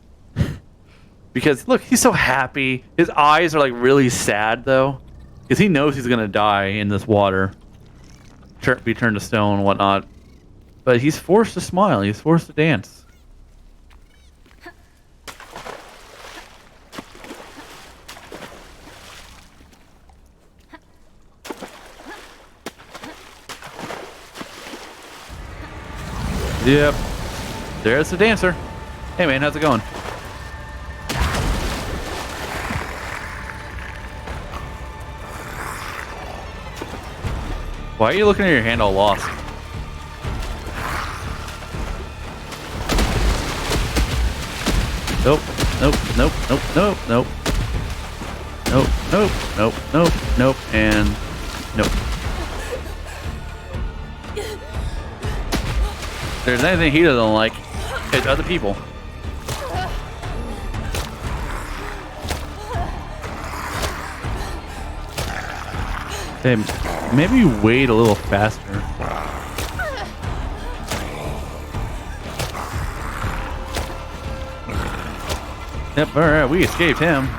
because look, he's so happy. His eyes are like really sad though, because he knows he's gonna die in this water, be turned to stone and whatnot. But he's forced to smile. He's forced to dance. Yep. There's the dancer. Hey man, how's it going? Why are you looking at your hand all lost? Nope, nope, nope, nope, nope, nope. Nope, nope, nope, nope, nope, and nope. If there's anything he doesn't like, it's other people. Hey, maybe wait a little faster. Yep, alright, we escaped him.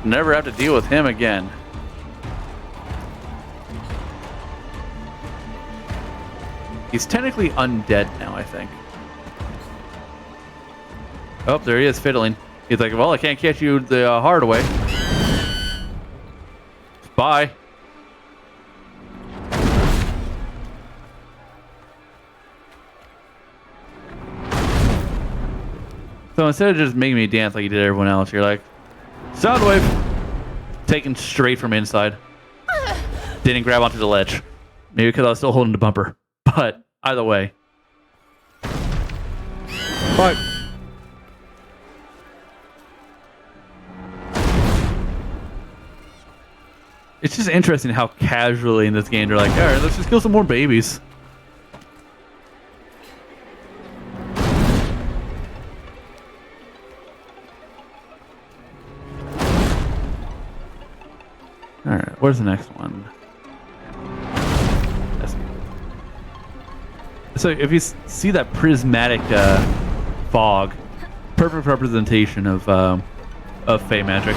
Never have to deal with him again. He's technically undead now, I think. Oh, there he is fiddling. He's like, well, I can't catch you the hard way. Bye. So instead of just making me dance like you did everyone else, you're like, sound wave. Taken straight from inside. Didn't grab onto the ledge. Maybe because I was still holding the bumper. But either way. Bye. It's just interesting how casually in this game they're like, all right, let's just kill some more babies. All right, where's the next one? So if you see that prismatic fog, perfect representation of Fey magic.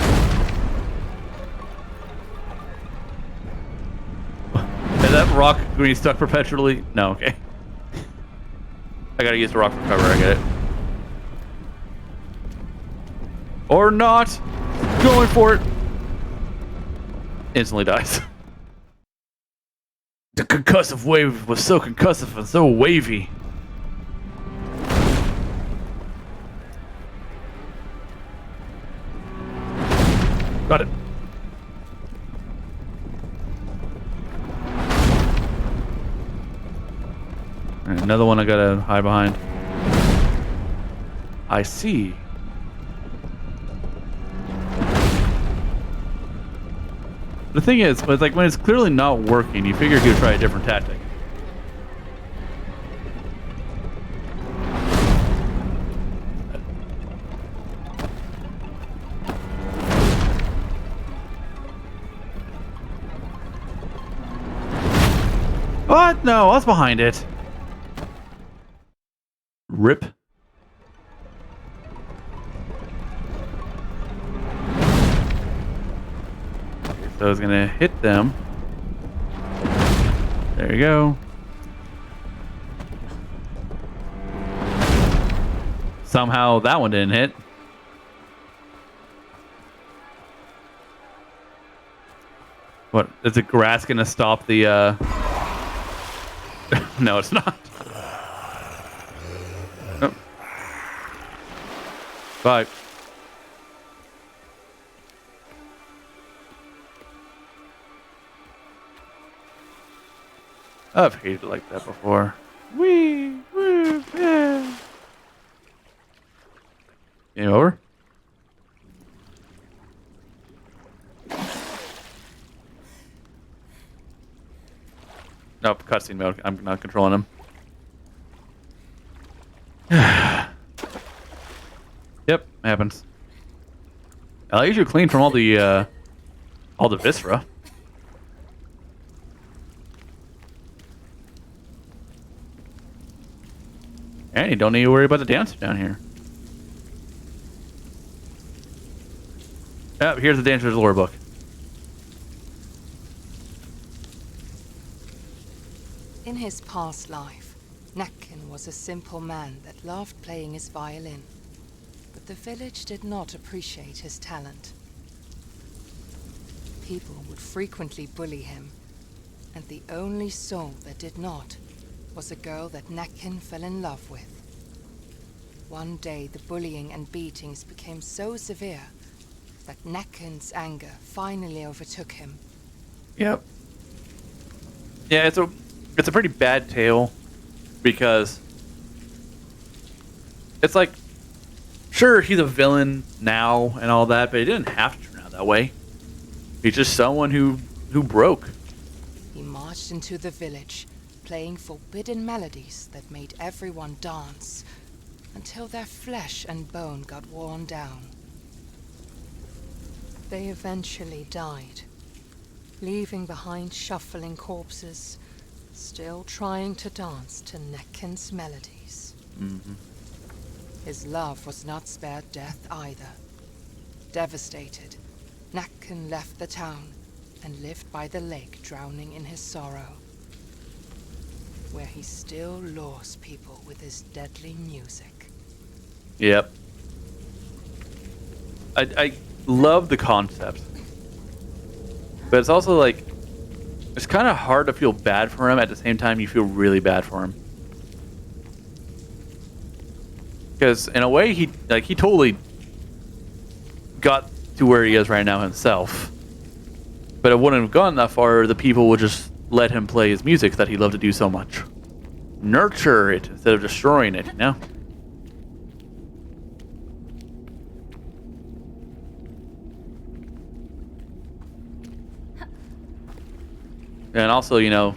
Is that rock going to be stuck perpetually? No, okay. I gotta use the rock for cover, I get it. Or not! Going for it! Instantly dies. The concussive wave was so concussive and so wavy. Got it. Alright, another one I gotta hide behind. I see. The thing is, it's like when it's clearly not working, you figure you could try a different tactic. What? No, I was behind it. Rip. So I was gonna hit them. There you go. Somehow that one didn't hit. What? Is the grass gonna stop the No, it's not. Oh. Bye. I've hated it like that before. Wee! Woo! Yeah! Game over? Nope, cutscene mode. I'm not controlling him. Yep, happens. I usually clean from all the viscera. And you don't need to worry about the dancer down here. Oh, here's the dancer's lore book. In his past life, Nakken was a simple man that loved playing his violin. But the village did not appreciate his talent. People would frequently bully him, and the only soul that did not was a girl that Nakken fell in love with. One day, the bullying and beatings became so severe that Nakken's anger finally overtook him. Yep. Yeah, it's a pretty bad tale because it's like, sure, he's a villain now and all that, but he didn't have to turn out that way. He's just someone who broke. He marched into the village, playing forbidden melodies that made everyone dance, until their flesh and bone got worn down. They eventually died, leaving behind shuffling corpses, still trying to dance to Nekken's melodies. Mm-hmm. His love was not spared death either. Devastated, Nakken left the town and lived by the lake, drowning in his sorrow, where he still lures people with his deadly music. Yep. I love the concept, but it's also like, it's kind of hard to feel bad for him. At the same time, you feel really bad for him. Because in a way, he totally got to where he is right now himself. But it wouldn't have gone that far. The people would just let him play his music that he loved to do so much. Nurture it instead of destroying it, you know? And also, you know,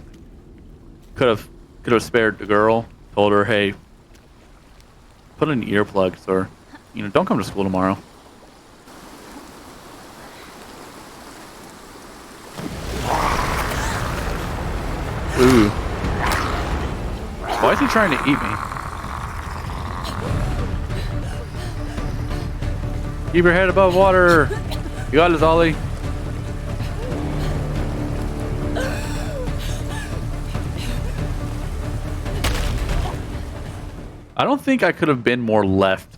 could have spared the girl. Told her, hey, put in earplugs, or, you know, don't come to school tomorrow. Ooh. Why is he trying to eat me? Keep your head above water. You got it, Ollie. I don't think I could have been more left.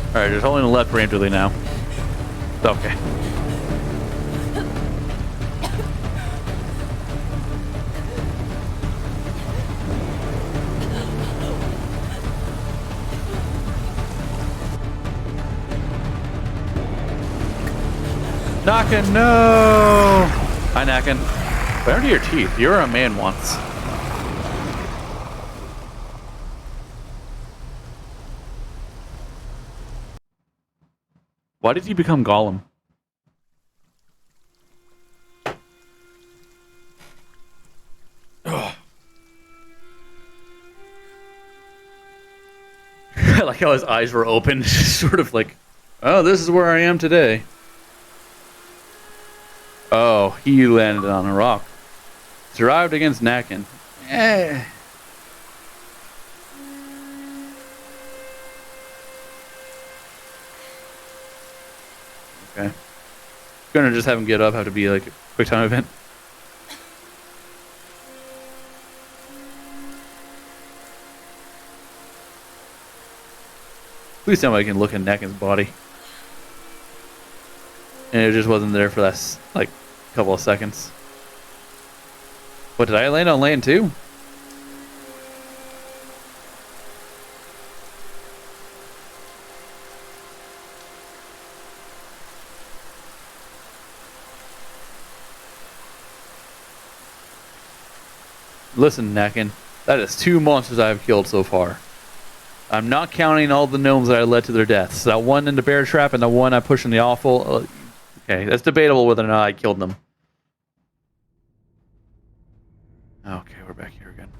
Alright, there's only the left preemptively now. Okay. Knockin', no! Hi, Knockin'. Where are your teeth? You were a man once. Why did you become Gollum? Ugh. I like how his eyes were open, sort of like, oh, this is where I am today. Oh, he landed on a rock. Survived against Nakin. Eh. Okay. Gonna just have him get up, have to be like a quick time event. Please tell me I can look at Nakin's body. And it just wasn't there for that, like, couple of seconds. What, did I land on land too? Listen, Nakin, that is 2 monsters I have killed so far. I'm not counting all the gnomes that I led to their deaths. That one in the bear trap and the one I pushed in the awful. Okay, that's debatable whether or not I killed them. Okay, we're back here again.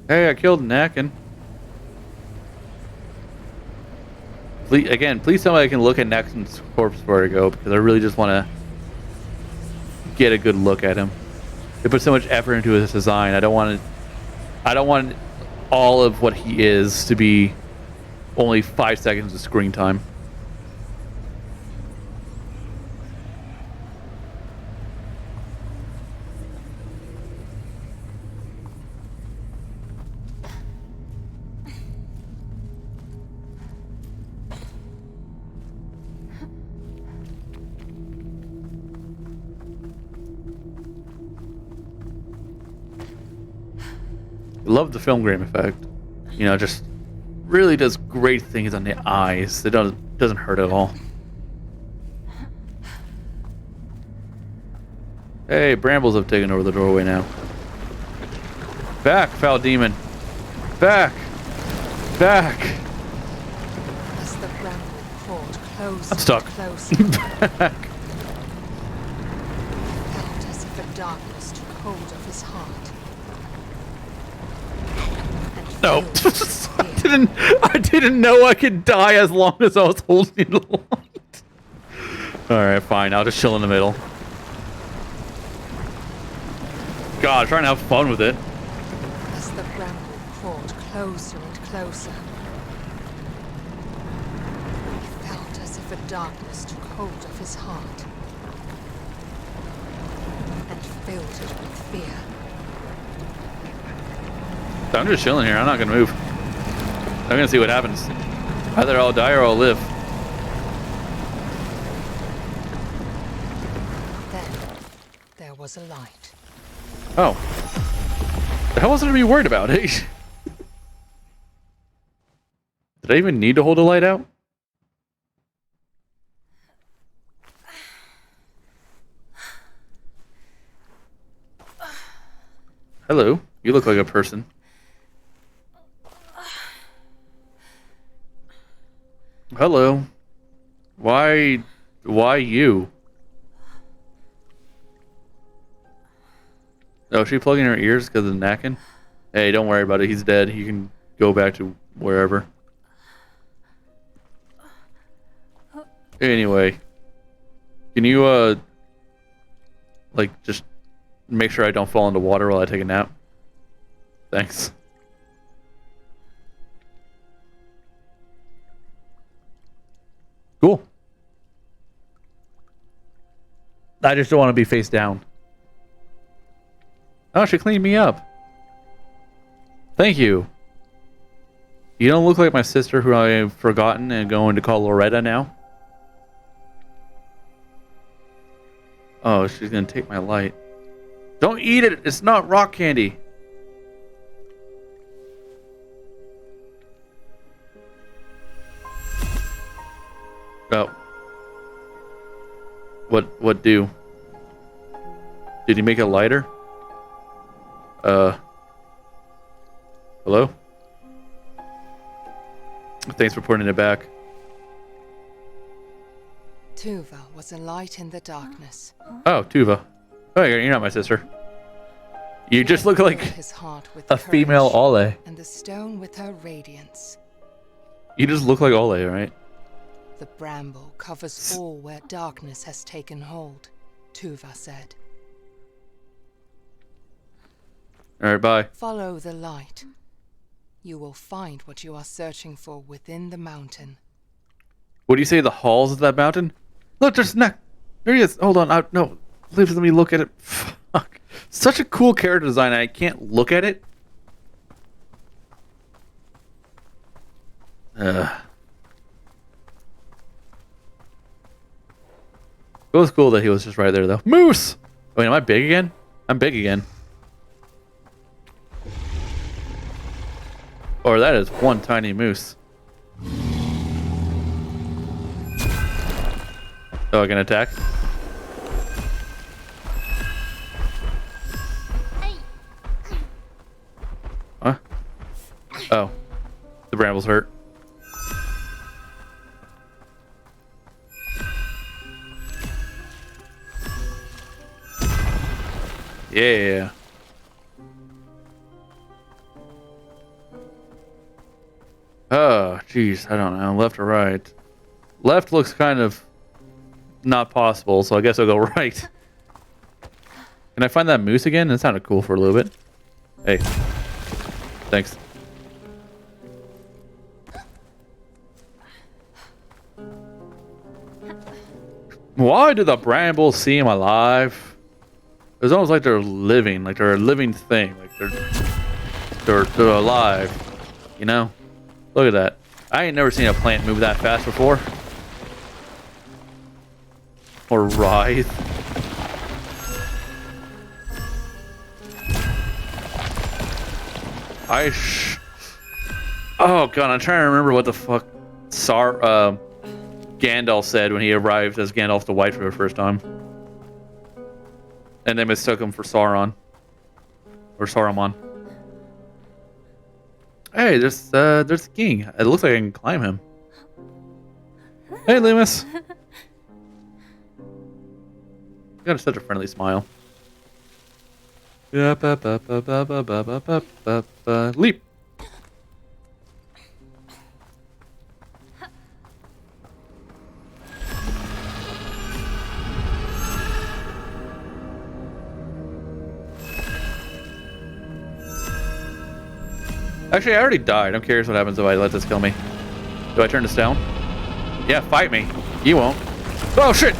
Hey, I killed Nakin. Please tell me I can look at Nakin's corpse before I go, because I really just want to get a good look at him. They put so much effort into his design. I don't want all of what he is to be only 5 seconds of screen time. Love the film grain effect. You know, just really does great things on the eyes. It doesn't hurt at all. Hey, brambles have taken over the doorway now. Back, foul demon. Back. Back. As the bramble crawled closer, I'm stuck. Closer, Back. felt as if a darkness took hold of his heart. No. I didn't know I could die as long as I was holding the light. Alright, fine. I'll just chill in the middle. God, trying to have fun with it. As the bramble crawled closer and closer, he felt as if a darkness took hold of his heart and filled it with fear. I'm just chilling here. I'm not gonna move. I'm gonna see what happens. Either I'll die or I'll live. Then there was a light. Oh. The hell was there to be worried about? Did I even need to hold the light out? Hello. You look like a person. hello. Why you? Oh, is she plugging her ears because of the knacking? Hey, don't worry about it. He's dead. You can go back to wherever. Anyway. Can you, like, just make sure I don't fall into water while I take a nap? Thanks. Cool. I just don't want to be face down. Oh, she cleaned me up. Thank you. You don't look like my sister who I've forgotten and going to call Loretta now. Oh, she's gonna take my light. Don't eat it! It's not rock candy! Oh. What do? Did he make a lighter? Hello? Thanks for putting it back. Tuva was a light in the darkness. Oh, Tuva. Oh, you're not my sister. You just look like His heart with a female courage, Ole. and the stone with her radiance. You just look like Ole, right? The bramble covers all where darkness has taken hold, Tuva said. Alright, bye. Follow the light. You will find what you are searching for within the mountain. What do you say, the halls of that mountain? Look, there's neck. There he is. Hold on. No. Please let me look at it. Fuck. Such a cool character design. I can't look at it. It was cool that he was just right there, though. Moose! Wait, am I big again? I'm big again. Or that is one tiny moose. Oh, I can attack? Huh? Oh. The bramble's hurt. Yeah. Oh, jeez. I don't know. Left or right? Left looks kind of not possible, so I guess I'll go right. Can I find that moose again? That sounded cool for a little bit. Hey. Thanks. Why do the brambles seem alive? It's almost like they're living, like they're a living thing, like they're alive, you know? Look at that. I ain't never seen a plant move that fast before. Or writhe. Oh god, I'm trying to remember what the fuck Gandalf said when he arrived as Gandalf the White for the first time. And they mistook him for Sauron. Or Saruman. Hey, there's the king. It looks like I can climb him. Hey, Loomis. You got such a friendly smile. Leap. Actually, I already died. I'm curious what happens if I let this kill me. Do I turn this down? Yeah, fight me. You won't. Oh, shit!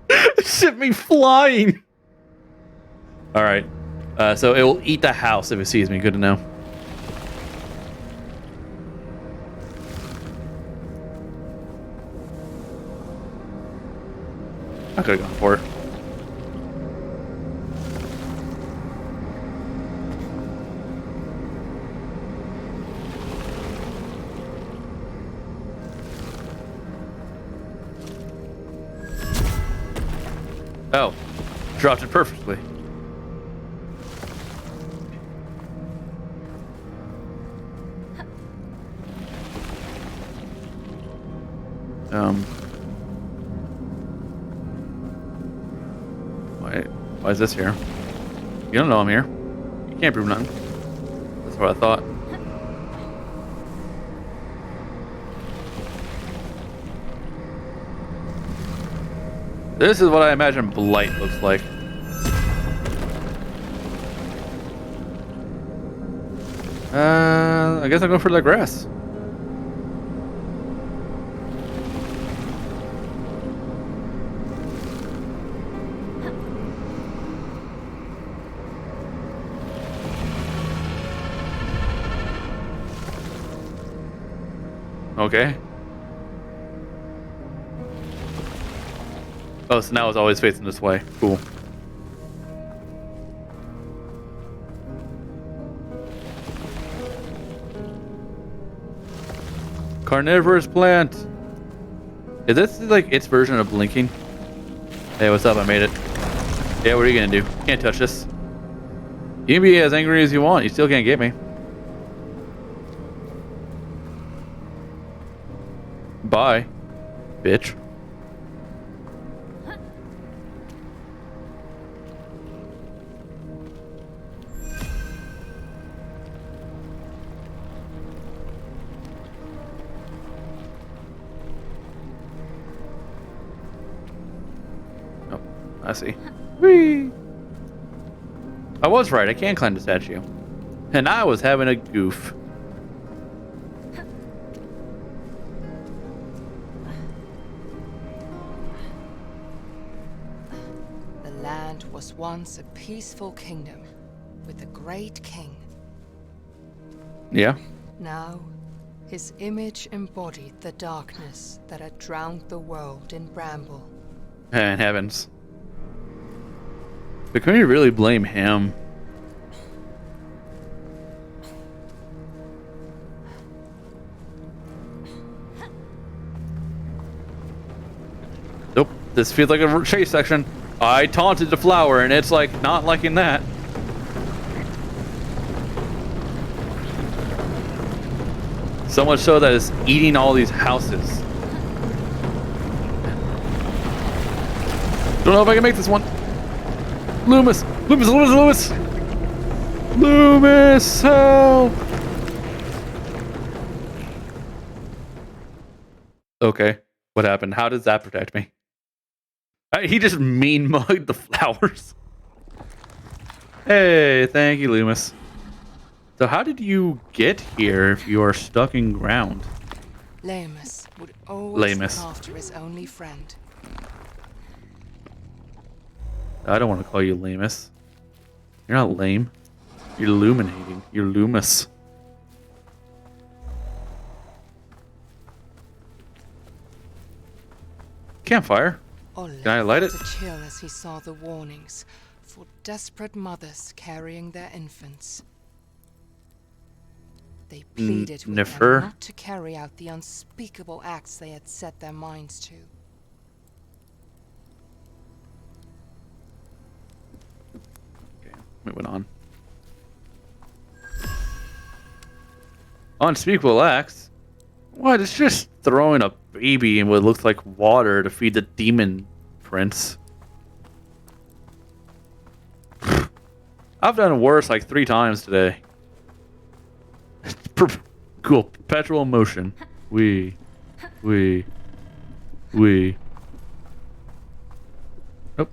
It sent me flying! Alright. So it will eat the house if it sees me. Good to know. I could have gone for it. Oh, dropped it perfectly. Why is this here? You don't know I'm here. You can't prove nothing. That's what I thought. This is what I imagine blight looks like. I guess I'll go for the grass. Okay. Oh, so now it's always facing this way. Cool. Carnivorous plant. Is this like its version of blinking? Hey, what's up? I made it. Yeah, what are you gonna do? Can't touch this. You can be as angry as you want. You still can't get me. Bye, bitch. Oh, I see. Whee! I was right. I can climb the statue. And I was having a goof. Was once a peaceful kingdom with a great king. Yeah. Now, his image embodied the darkness that had drowned the world in Bramble. And heavens. But can we really blame him? Nope. This feels like a chase section. I taunted the flower, and it's like not liking that. So much so that it's eating all these houses. Don't know if I can make this one. Loomis! Loomis! Loomis! Loomis! Loomis! Help! Okay. What happened? How does that protect me? He just mean mugged the flowers. Hey, thank you, Loomis. So how did you get here if you are stuck in ground? Loomis would always look after his only friend. I don't want to call you Loomis. You're not lame. You're illuminating. You're Loomis. Campfire. Can I light it? To chill as he saw the warnings for desperate mothers carrying their infants. They pleaded with them not to carry out the unspeakable acts they had set their minds to. Okay, moving on. Unspeakable acts? What? It's just throwing a baby in what looks like water to feed the demon prince. I've done worse like 3 times today. Cool. Perpetual motion. We. Nope.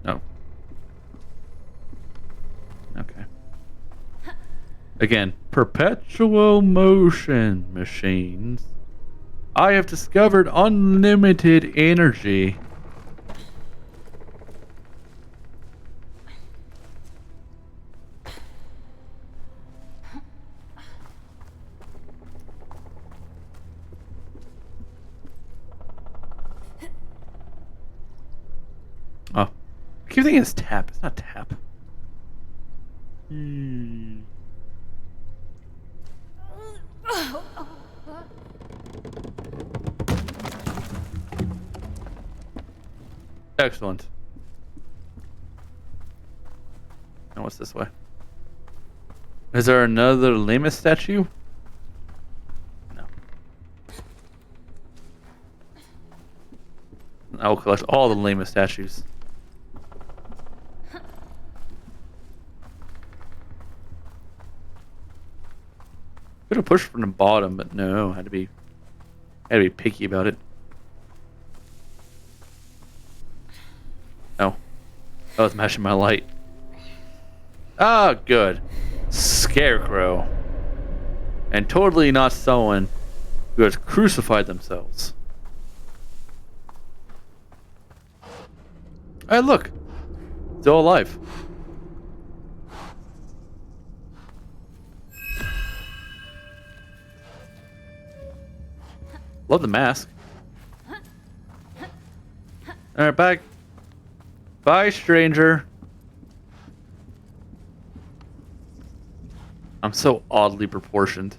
No. Okay. Again, perpetual motion machines. I have discovered unlimited energy. Oh. I keep thinking it's tap. It's not tap. Excellent. And what's this way? Is there another Loomis statue? No. I will collect all the lamest statues. Could have pushed from the bottom, but no, had to be picky about it. No. I was mashing my light. Ah, good. Scarecrow. And totally not someone who has crucified themselves. Hey, look. Still alive. Love the mask. Alright, back. Bye, stranger. I'm so oddly proportioned.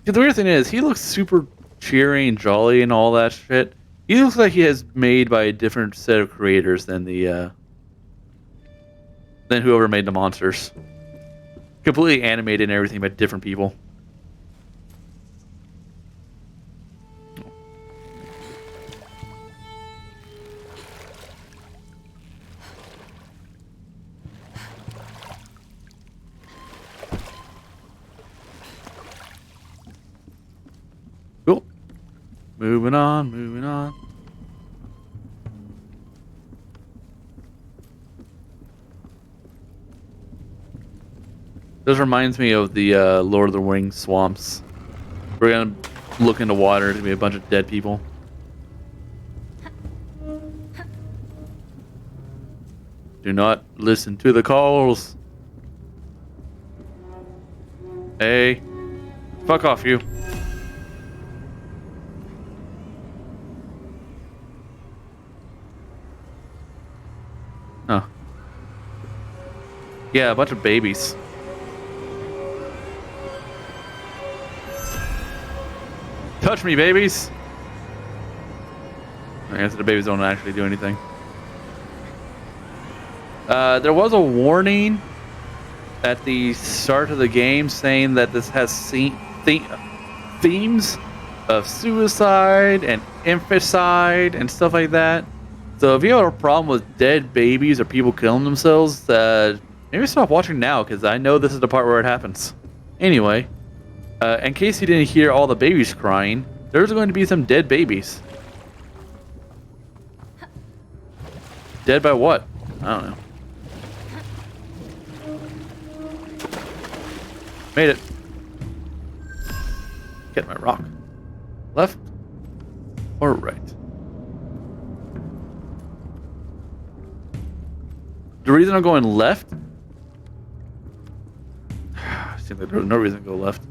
The weird thing is, he looks super cheery and jolly and all that shit. He looks like he is made by a different set of creators than the than whoever made the monsters. Completely animated and everything by different people. Cool. Moving on, moving on. This reminds me of the Lord of the Rings swamps. We're gonna look into water. There's gonna be a bunch of dead people. Do not listen to the calls. Hey, fuck off, you. Huh. Yeah, a bunch of babies. Touch me, babies! I guess the babies don't actually do anything. There was a warning at the start of the game saying that this has themes of suicide and infanticide and stuff like that. So if you have a problem with dead babies or people killing themselves, maybe stop watching now, because I know this is the part where it happens. Anyway, in case you didn't hear all the babies crying, there's going to be some dead babies. Dead by what? I don't know. Made it. Get my rock. Left or right? The reason I'm going left... Seems like there's no reason to go left.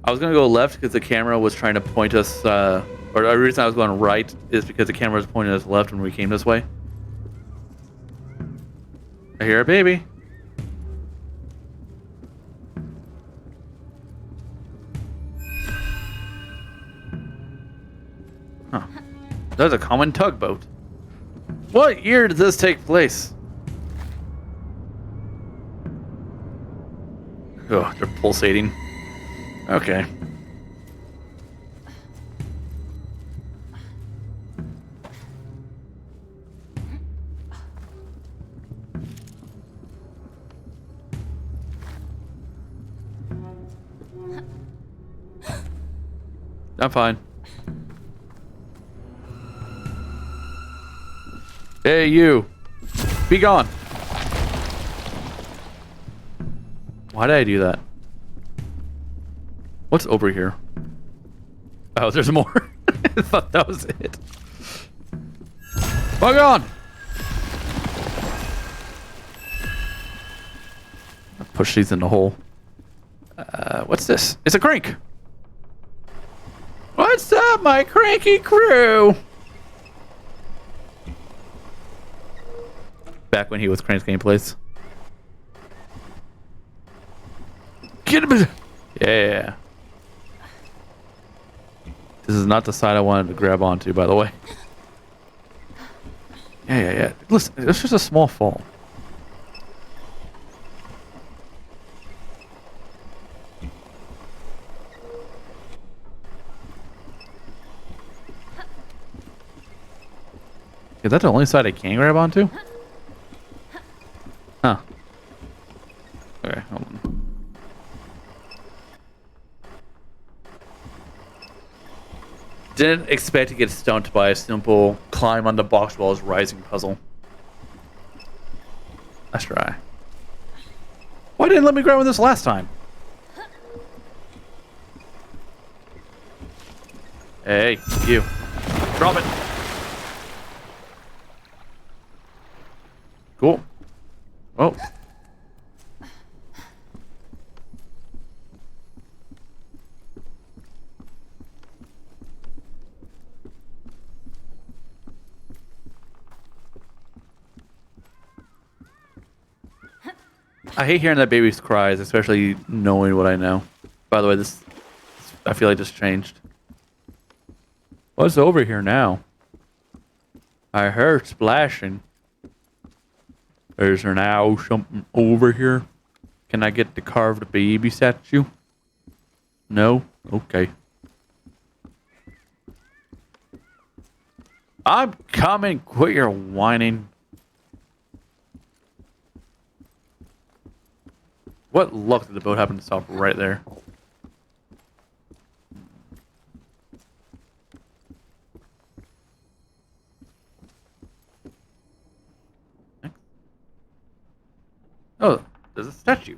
I was going to go left because the camera was trying to point us... or the reason I was going right is because the camera was pointing us left when we came this way. I hear a baby. Huh. There's a common tugboat. What year did this take place? Oh, they're pulsating. Okay. I'm fine. Hey, you. Be gone. Why did I do that? What's over here? Oh, there's more. I thought that was it. Bug on! I'll push these in the hole. What's this? It's a crank! What's up, my cranky crew? Back when he was Crank's Gameplays. Get him! Yeah. This is not the side I wanted to grab onto, by the way. Yeah. Listen, it's just a small fall. Is that the only side I can grab onto? Huh. Okay, hold on. Didn't expect to get stumped by a simple climb on the box walls rising puzzle. Let's try. Why didn't it let me grab with this last time? Hey, you. Drop it. Cool. Oh. I hate hearing that baby's cries, especially knowing what I know. By the way, this I feel like just changed. What's over here now? I heard splashing. Is there now something over here? Can I get the carved baby statue? No? Okay. I'm coming. Quit your whining. What luck did the boat happen to stop right there? Oh, there's a statue.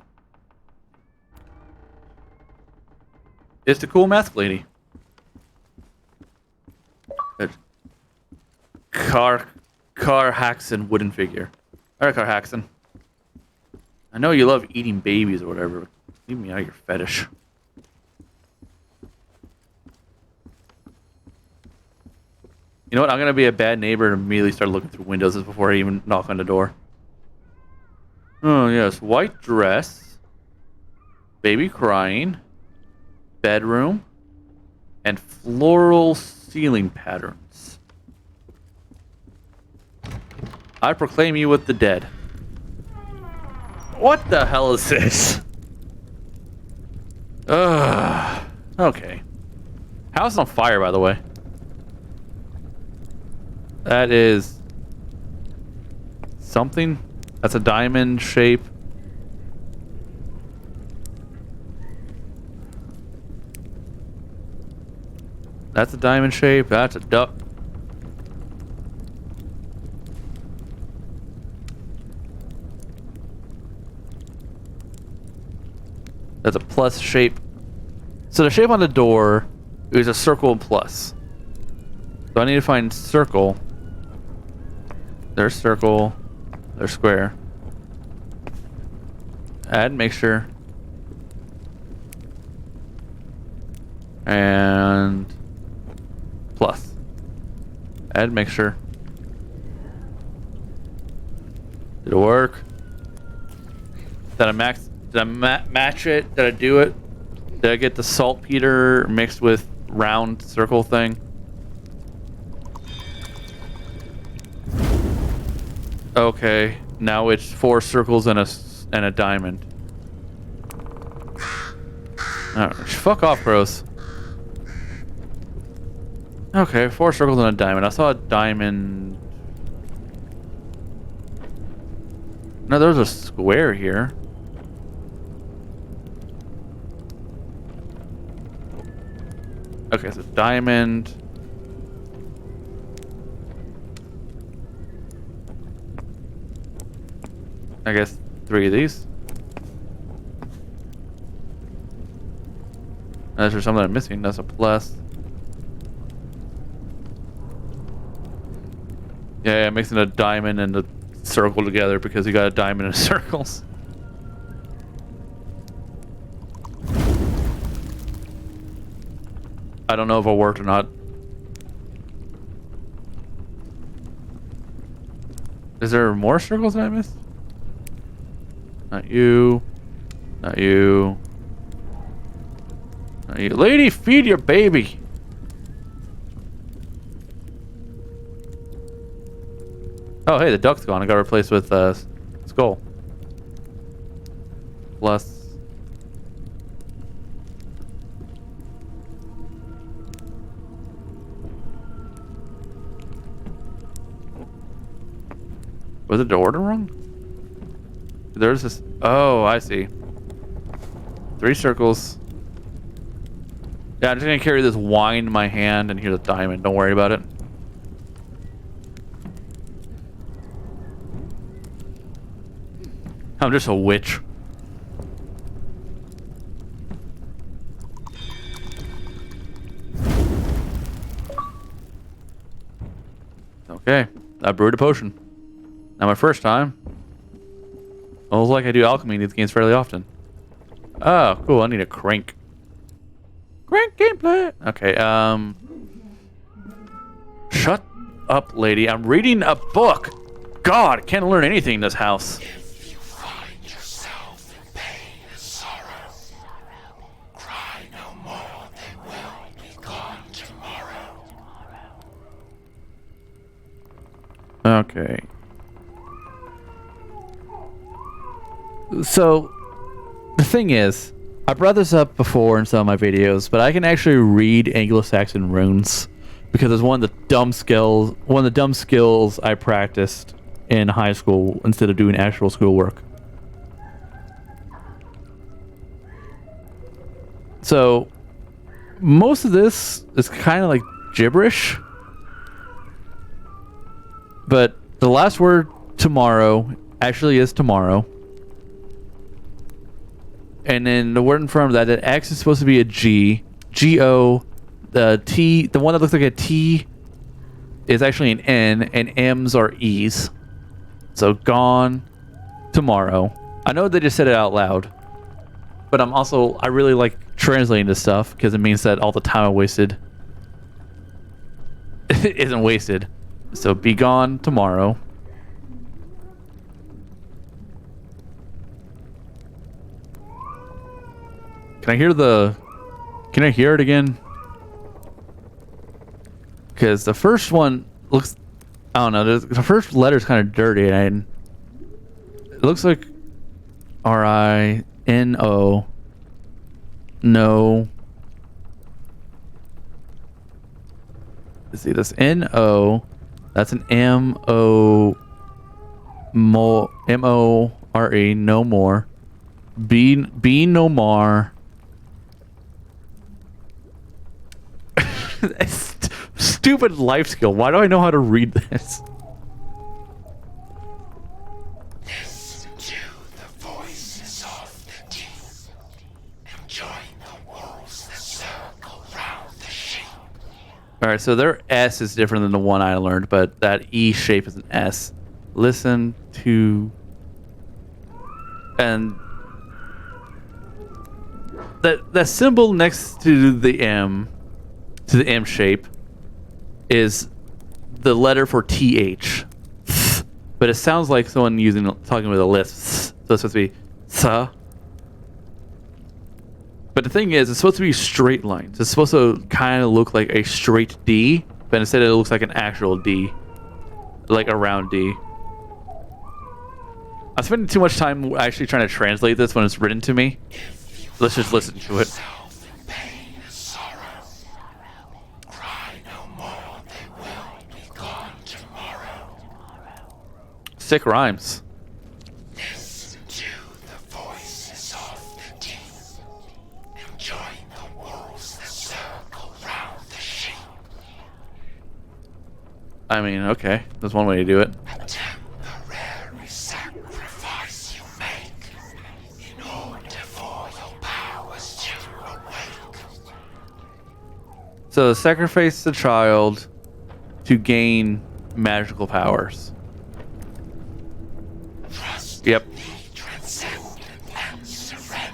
It's the cool mask lady. Car Haxon wooden figure. Alright, Car Haxon. I know you love eating babies or whatever, but leave me out of your fetish. You know what? I'm gonna be a bad neighbor and immediately start looking through windows before I even knock on the door. Oh yes, white dress, baby crying, bedroom, and floral ceiling patterns. I proclaim you with the dead. What the hell is this? Ugh. Okay. House is on fire, by the way. That is something. That's a diamond shape. That's a diamond shape. That's a duck. That's a plus shape. So the shape on the door is a circle and plus. So I need to find circle. There's circle. There's square. Add mixture. And plus. Add mixture. Did it work? Did I match it? Did I do it? Did I get the saltpeter mixed with round circle thing? Okay, now it's 4 circles and a diamond. Alright, fuck off, bros. Okay, 4 circles and a diamond. I saw a diamond. No, there's a square here. Okay, so diamond. I guess 3 of these. Unless there's something I'm missing, that's a plus. Yeah, mixing a diamond and a circle together because you got a diamond and circles. I don't know if it worked or not. Is there more circles that I missed? Not you. Not you. Not you. Lady, feed your baby. Oh, hey, the duck's gone. It got replaced with skull. Plus. Was it the order wrong? There's this. Oh, I see. 3 circles. Yeah, I'm just gonna carry this wine in my hand, and here's a diamond. Don't worry about it. I'm just a witch. Okay, I brewed a potion. Not my first time. Well, it's like I do alchemy in these games fairly often. Oh, cool. I need a crank. Crank gameplay. Okay, shut up, lady. I'm reading a book. God, I can't learn anything in this house. If you find yourself in pain and sorrow, cry no more, they will be gone tomorrow. Okay. So, the thing is, I brought this up before in some of my videos, but I can actually read Anglo-Saxon runes because it's one of the dumb skills I practiced in high school instead of doing actual schoolwork. So, most of this is kind of like gibberish, but the last word tomorrow actually is tomorrow. And then the word in front of that, that X is supposed to be a G. G-O. The T, the one that looks like a T is actually an N, and M's are E's. So gone tomorrow. I know they just said it out loud, but I really like translating this stuff because it means that all the time I wasted isn't wasted. So be gone tomorrow. Can I hear it again? Because the first one looks, I don't know, the first letter's kind of dirty, and it looks like R-I-N-O. No. Let's see, this N-O, that's an M-O, M-O-R-E, no more. Be no more. Stupid life skill. Why do I know how to read this? Listen to the voices of the deep and join the wolves that circle round the sheep. Alright, so their S is different than the one I learned, but that E shape is an S. Listen to... And... that symbol next to the M shape is the letter for TH. But it sounds like someone talking with a lisp. So it's supposed to be th. But the thing is, it's supposed to be straight lines. It's supposed to kind of look like a straight D, but instead it looks like an actual D. Like a round D. I'm spending too much time actually trying to translate this when it's written to me. Let's just listen to it. Sick rhymes. Listen to the voices of the deep and join the wolves that circle round the sheep. I mean, okay. There's one way to do it. A temporary sacrifice you make in order for your powers to awake. So sacrifice the child to gain magical powers. Yep. Transcendent and surrender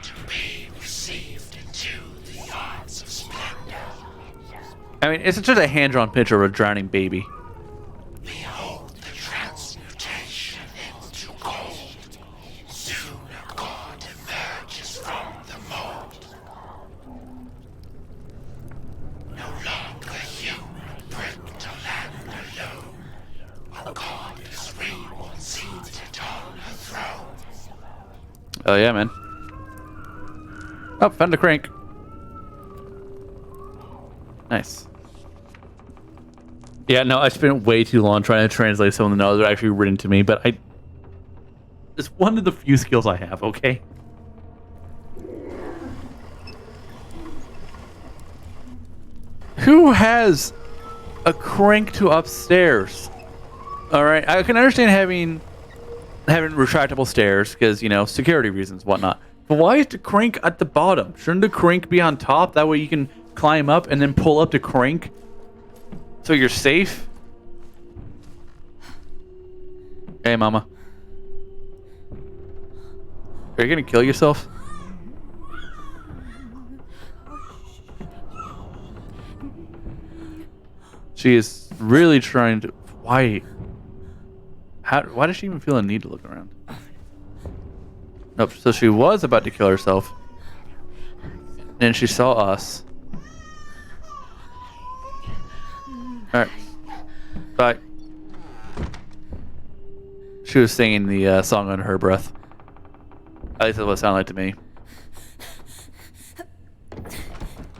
to be received into the arts of splendor. I mean, it's just a hand-drawn picture of a drowning baby. Behold the transmutation into gold. Soon a god emerges from the mold. No longer human, brick to land alone. A god is reborn, seated on her throne. Oh yeah, man. Oh, found a crank. Nice. Yeah, no, I spent way too long trying to translate some of the notes that are actually written to me, but it's one of the few skills I have, okay? Who has a crank to upstairs? Alright, I can understand having retractable stairs, because, you know, security reasons, whatnot. But why is the crank at the bottom? Shouldn't the crank be on top? That way you can climb up and then pull up the crank so you're safe? Hey, mama. Are you gonna kill yourself? She is really trying to... Why does she even feel a need to look around? Nope, so she was about to kill herself. And she saw us. Alright. Bye. She was singing the song under her breath. At least that's what it sounded like to me.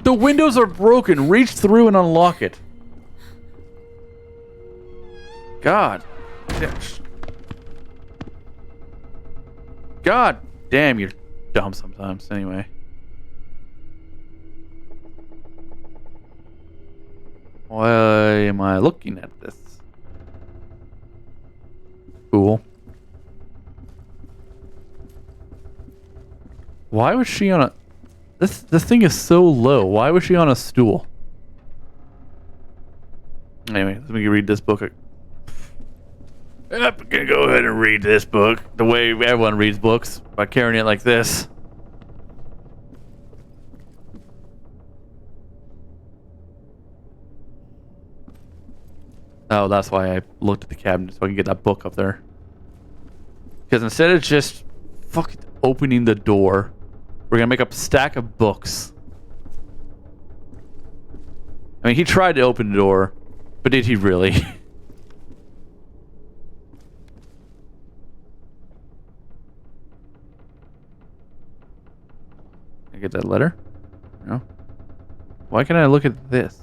The windows are broken. Reach through and unlock it. God. God damn, you're dumb sometimes. Anyway. Why am I looking at this? Cool. Why was she on a... This thing is so low. Why was she on a stool? Anyway, let me read this book. Yep, I'm gonna go ahead and read this book the way everyone reads books, by carrying it like this. Oh, that's why I looked at the cabinet, so I can get that book up there. Because instead of just fucking opening the door, we're gonna make a stack of books. I mean, he tried to open the door, but did he really? I get that letter? No. Why can't I look at this?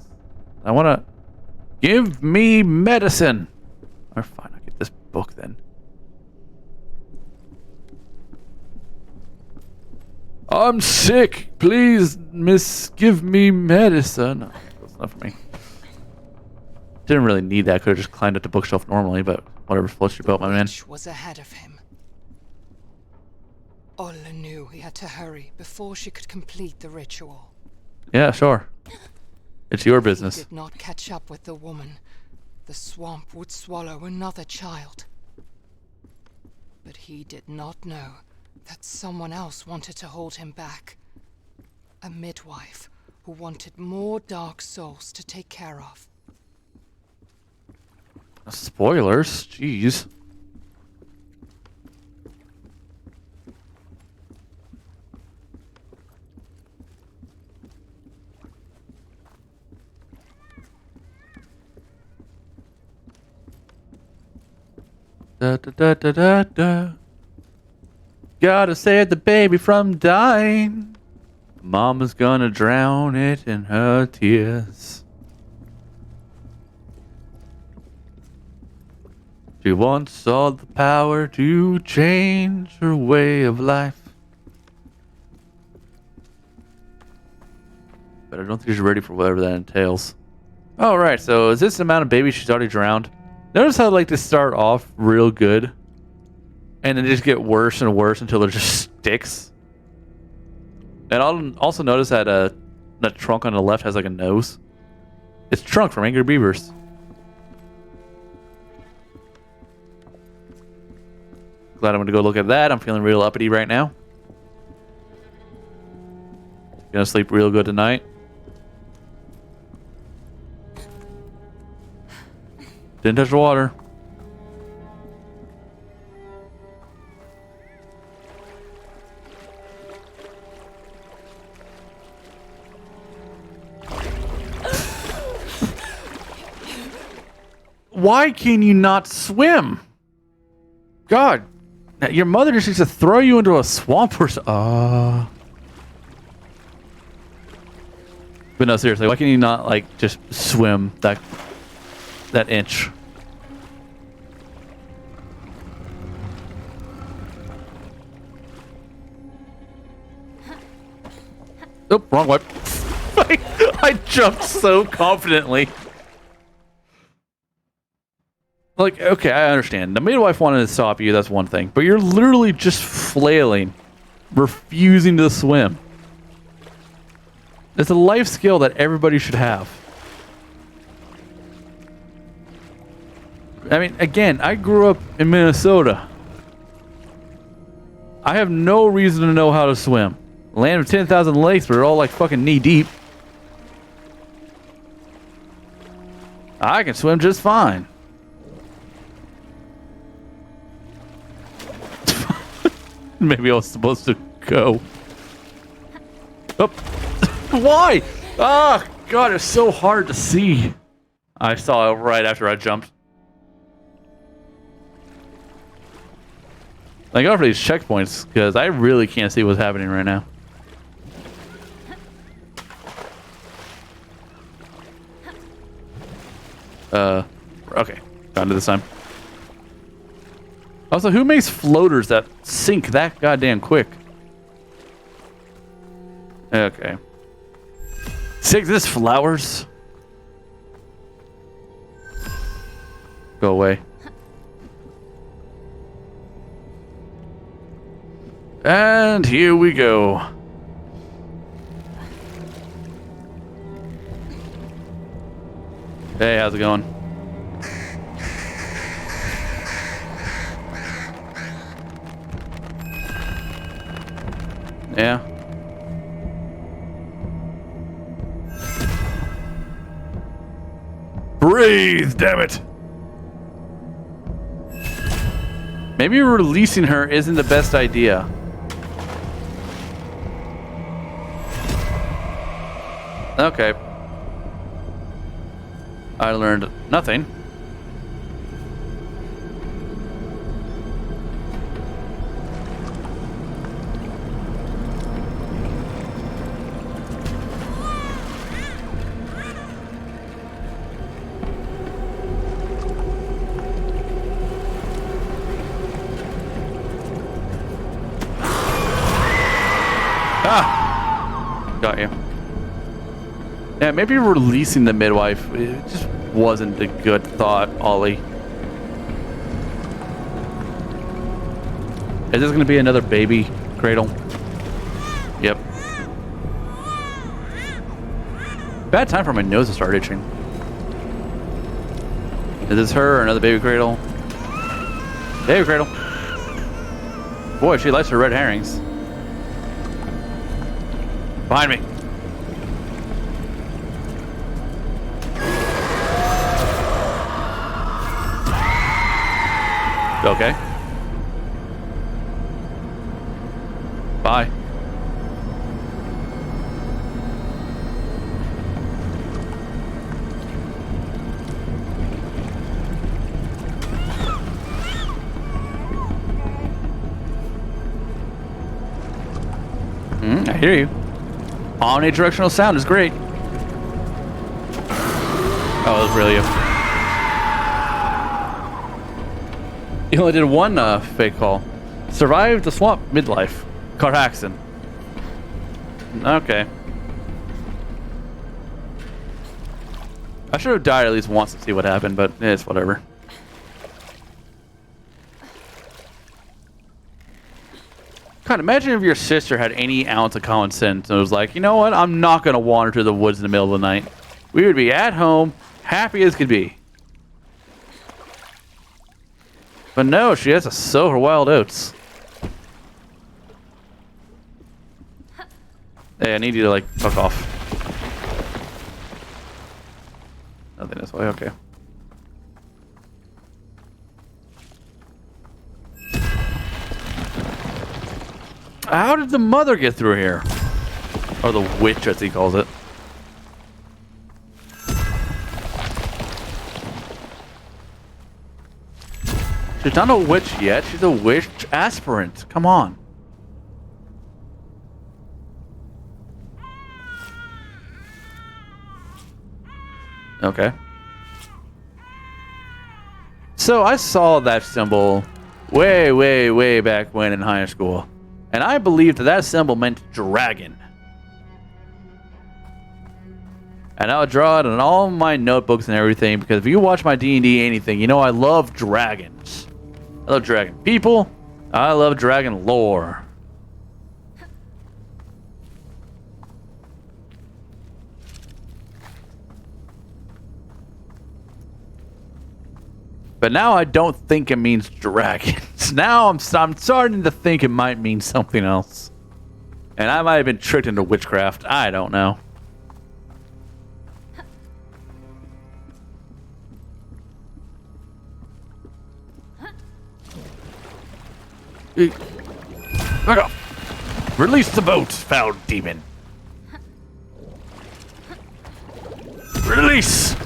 I wanna... Give me medicine! Or fine, I'll get this book then. I'm sick! Please, miss, give me medicine. No, that's not for me. Didn't really need that. Could have just climbed up the bookshelf normally, but whatever floats your boat, my man. Was ahead of him. Ola knew he had to hurry before she could complete the ritual. Yeah, sure. It's your business. He did not catch up with the woman. The swamp would swallow another child. But he did not know that someone else wanted to hold him back. A midwife who wanted more dark souls to take care of. Spoilers? Jeez. Da, da, da, da, da, da. Gotta save the baby from dying. Mama's gonna drown it in her tears. She wants all the power to change her way of life. But I don't think she's ready for whatever that entails. Alright, so is this the amount of babies she's already drowned? Notice how like to start off real good and then just get worse and worse until it just sticks. And I'll also notice that that trunk on the left has like a nose. It's trunk from Angry Beavers. Glad I'm gonna go look at that. I'm feeling real uppity right now. Gonna sleep real good tonight. Didn't touch the water. Why can you not swim? God, your mother just needs to throw you into a swamp or so. But no, seriously, why can you not like just swim that? that inch. Oh, wrong way. I jumped so confidently. Like, okay, I understand. The midwife wanted to stop you, that's one thing. But you're literally just flailing, refusing to swim. It's a life skill that everybody should have. I mean, again, I grew up in Minnesota. I have no reason to know how to swim. Land of 10,000 lakes, but they're all like fucking knee deep. I can swim just fine. Maybe I was supposed to go. Oh. Why? Oh, God, it's so hard to see. I saw it right after I jumped. I go for these checkpoints because I really can't see what's happening right now. Okay. Found it this time. Also, who makes floaters that sink that goddamn quick? Okay. Take this, flowers. Go away. And here we go. Hey, how's it going? Yeah. Breathe, damn it! Maybe releasing her isn't the best idea. Okay. I learned nothing. Ah! Got you. Yeah, maybe releasing the midwife, it just wasn't a good thought, Ollie. Is this going to be another baby cradle? Yep. Bad time for my nose to start itching. Is this her or another baby cradle? Baby cradle. Boy, she likes her red herrings. Behind me. Okay. Bye. I hear you. Omnidirectional sound is great. Oh, that was really you. You only did one fake call. Survived the swamp midlife. Carhaxon. Okay. I should have died at least once to see what happened, but it's whatever. God, imagine if your sister had any ounce of common sense and was like, you know what, I'm not going to wander through the woods in the middle of the night. We would be at home, happy as could be. But no, she has to sow her wild oats. Hey, I need you to, like, fuck off. Nothing this way, okay. How did the mother get through here? Or the witch, as he calls it. She's not a witch yet. She's a witch aspirant. Come on. Okay. So I saw that symbol way back when in high school. And I believed that symbol meant dragon. And I would draw it on all my notebooks and everything, because if you watch my D&D anything, you know I love dragons. I love dragon people. I love dragon lore. But now I don't think it means dragons. Now I'm starting to think it might mean something else. And I might have been tricked into witchcraft. I don't know. Back off. Release the boat, foul demon. Release.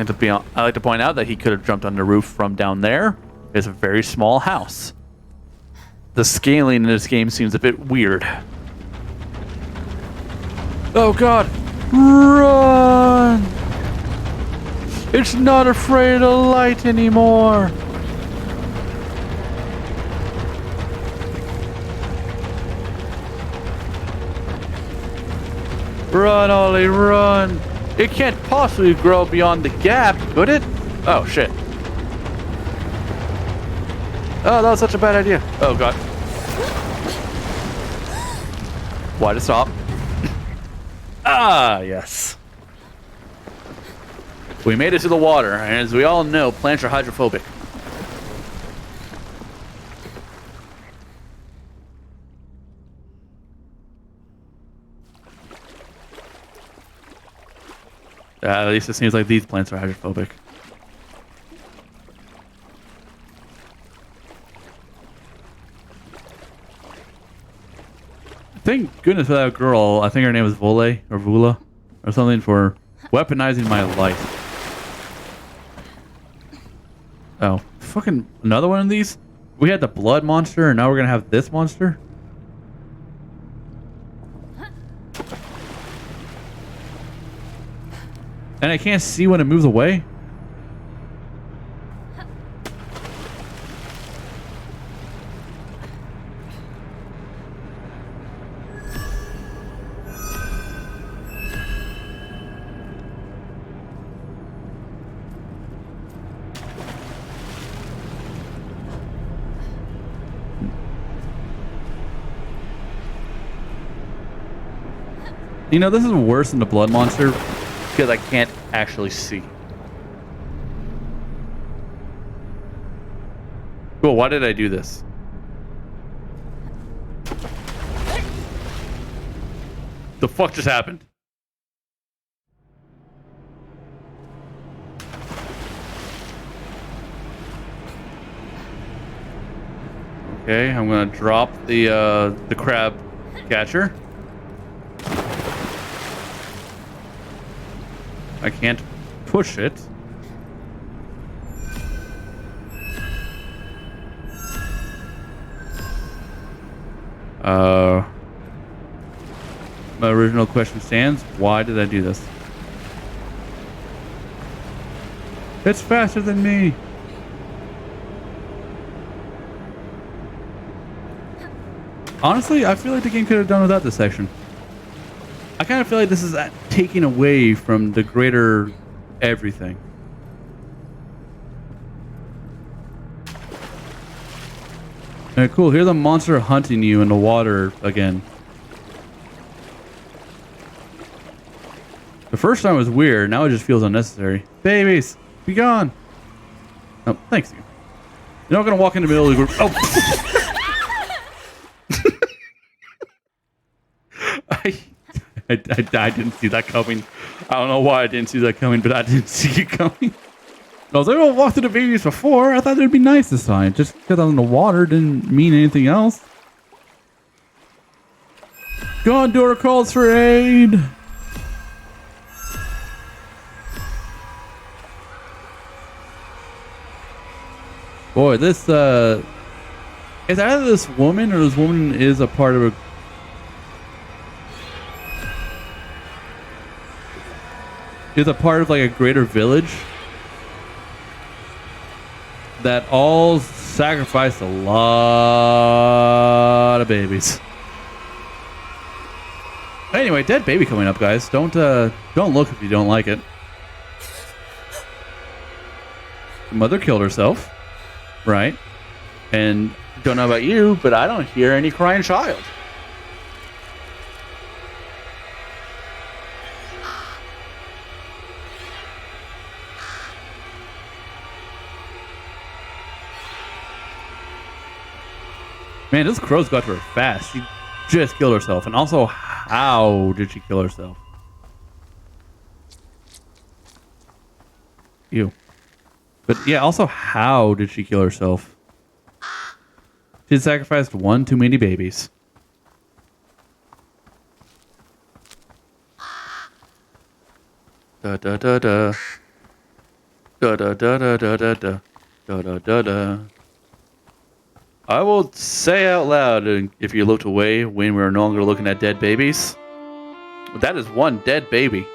I like to point out that he could have jumped on the roof from down there. It's a very small house. The scaling in this game seems a bit weird. Oh god! Run! It's not afraid of light anymore! Run, Ollie, run! It can't possibly grow beyond the gap, could it? Oh, shit. Oh, that was such a bad idea. Oh, God. Why to stop? Ah, yes. We made it to the water, and as we all know, plants are hydrophobic. At least it seems like these plants are hydrophobic. Thank goodness for that girl. I think her name was Vole or Vula or something, for weaponizing my life. Oh, fucking another one of these? We had the blood monster and now we're gonna have this monster? And I can't see when it moves away? You know, this is worse than the blood monster because I can't actually see. Cool, why did I do this? The fuck just happened? Okay, I'm gonna drop the crab catcher. I can't push it. My original question stands. Why did I do this? It's faster than me. Honestly, I feel like the game could have done without this section. I kind of feel like this is taking away from the greater everything. Alright, cool. Here's a monster hunting you in the water again. The first time was weird. Now it just feels unnecessary. Babies, be gone. Oh, thanks. You're not gonna walk in the middle of the group. Oh. I didn't see that coming. I don't know why I didn't see that coming, but I didn't see it coming. I was like, oh, I walked to the babies before. I thought it'd be nice this time. Just because I was in the water didn't mean anything else. Gondor calls for aid. Boy, this, is either this woman or this woman is a part of a... is a part of like a greater village that all sacrificed a lot of babies. Anyway, dead baby coming up, guys. Don't look if you don't like it. The mother killed herself, right? And don't know about you, but I don't hear any crying child. Man, this crow's got to her fast. She just killed herself. And also, how did she kill herself? Ew. But yeah, also, how did she kill herself? She had sacrificed one too many babies. Da da da da. Da da da da da da da. Da da da da. I will say out loud, if you looked away when we were no longer looking at dead babies, that is one dead baby.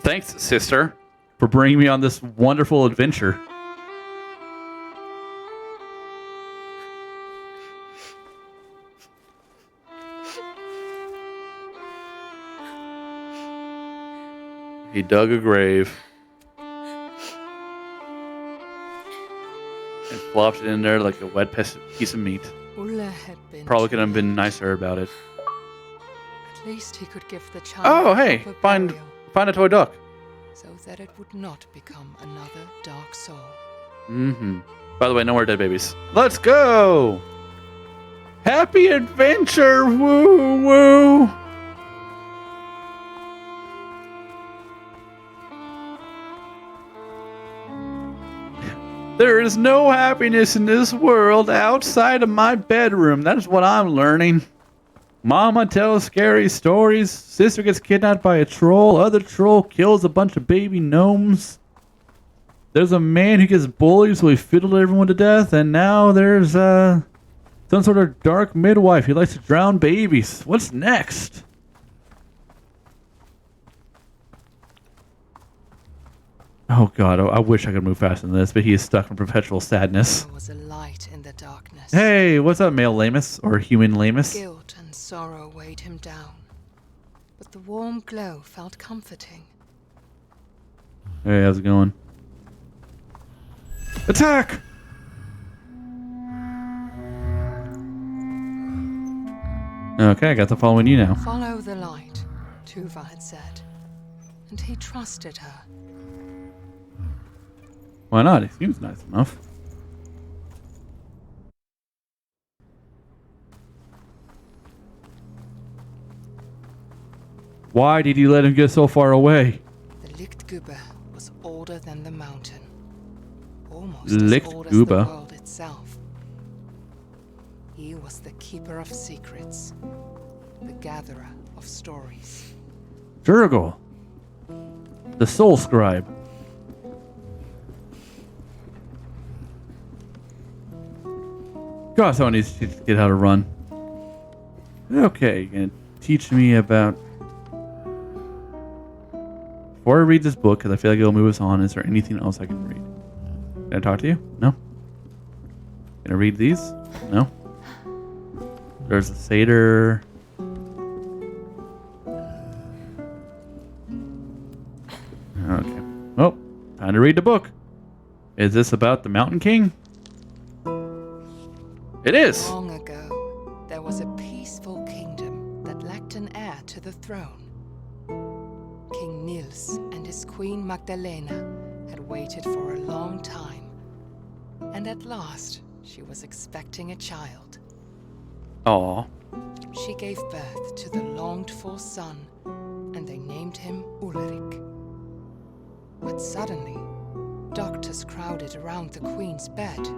Thanks, sister, for bringing me on this wonderful adventure. He dug a grave and flopped it in there like a wet piece of meat. Ulla had been. Probably could have been nicer about it. At least he could give the child. Oh, hey, proper find burial, a toy duck. so that it would not become another dark soul. By the way, no more dead babies. Let's go! Happy adventure! Woo woo! There is no happiness in this world outside of my bedroom. That's what I'm learning. Mama tells scary stories. Sister gets kidnapped by a troll. Other troll kills a bunch of baby gnomes. There's a man who gets bullied, so he fiddled everyone to death. And now there's some sort of dark midwife. He likes to drown babies. What's next? Oh god, I wish I could move faster than this, but he is stuck in perpetual sadness. There was a light in the darkness. Hey, what's up, male Lamus? Or human Lamus? Guilt and sorrow weighed him down, but the warm glow felt comforting. Hey, how's it going? Attack! Okay, I got to following you now. Follow the light, Tuva had said, and he trusted her. Why not? He seems nice enough. Why did you let him get so far away? The Lichtgübe was older than the mountain, almost as old as the Lichtgübe? world itself. He was the keeper of secrets, the gatherer of stories. Jurgle, the soul scribe. God, someone needs to get how to run. Okay, you're gonna teach me about. Before I read this book, because I feel like it'll move us on, is there anything else I can read? Can I talk to you? No? Can I read these? No? There's a satyr. Okay. Oh, time to read the book. Is this about the Mountain King? It is. Long ago, there was a peaceful kingdom that lacked an heir to the throne. King Niels and his queen Magdalena had waited for a long time, and at last she was expecting a child. Aw. She gave birth to the longed-for son, and they named him Ulrich. But suddenly, doctors crowded around the queen's bed.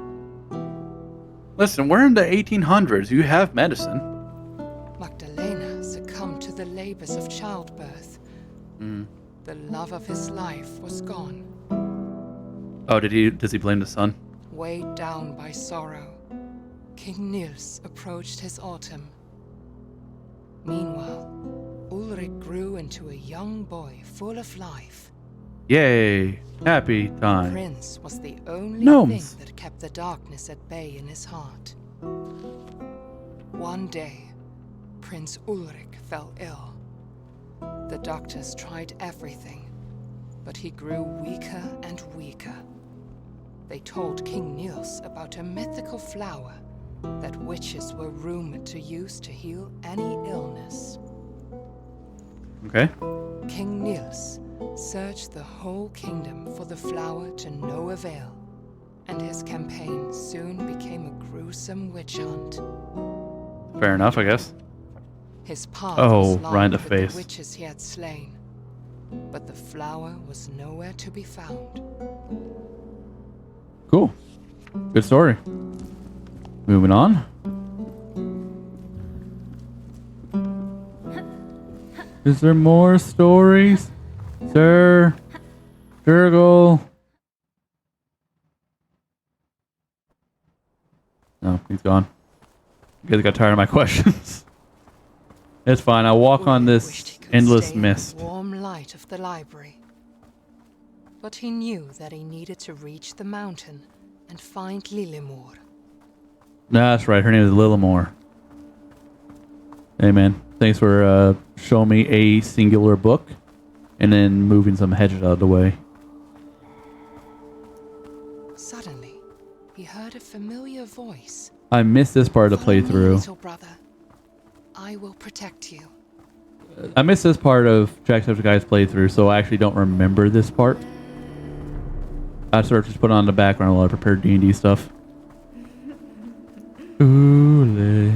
Listen, we're in the 1800s. You have medicine. Magdalena succumbed to the labors of childbirth. The love of his life was gone. Oh, does he blame the sun? Weighed down by sorrow, King Niels approached his autumn. Meanwhile, Ulrich grew into a young boy full of life. Yay! Happy time. Prince was the only Gnomes. thing that kept the darkness at bay in his heart. One day, Prince Ulrich fell ill. The doctors tried everything, but he grew weaker and weaker. They told King Niels about a mythical flower that witches were rumored to use to heal any illness. Okay. King Niels searched the whole kingdom for the flower to no avail, and his campaign soon became a gruesome witch hunt. Fair enough, I guess. His path Oh, was right in lined the with face. the witches he had slain, but the flower was nowhere to be found. Cool. Good story. Moving on. Is there more stories? Sir? Durgle? No, he's gone. You guys got tired of my questions. It's fine. I'll walk on Ulrich wished this he could endless stay in mist. the warm light of the library. But he knew that he needed to reach the mountain and find Lillemor. Nah, that's right. Her name is Lillemor. Hey, man. Thanks for showing me a singular book and then moving some hedges out of the way. Suddenly, he heard a familiar voice. I missed this part of the "Follow me, playthrough. little brother. I will protect you." I missed this part of Jacksepticeye's playthrough, so I actually don't remember this part. I sort of just put it on the background while I prepared D&D stuff. Ooh,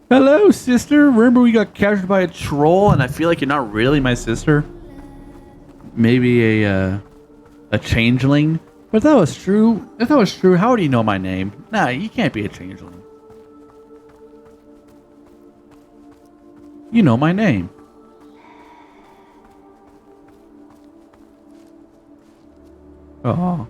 hello, sister. Remember we got captured by a troll, and I feel like you're not really my sister. Maybe a changeling. But if that was true, how would you know my name? Nah, you can't be a changeling. You know my name. Oh.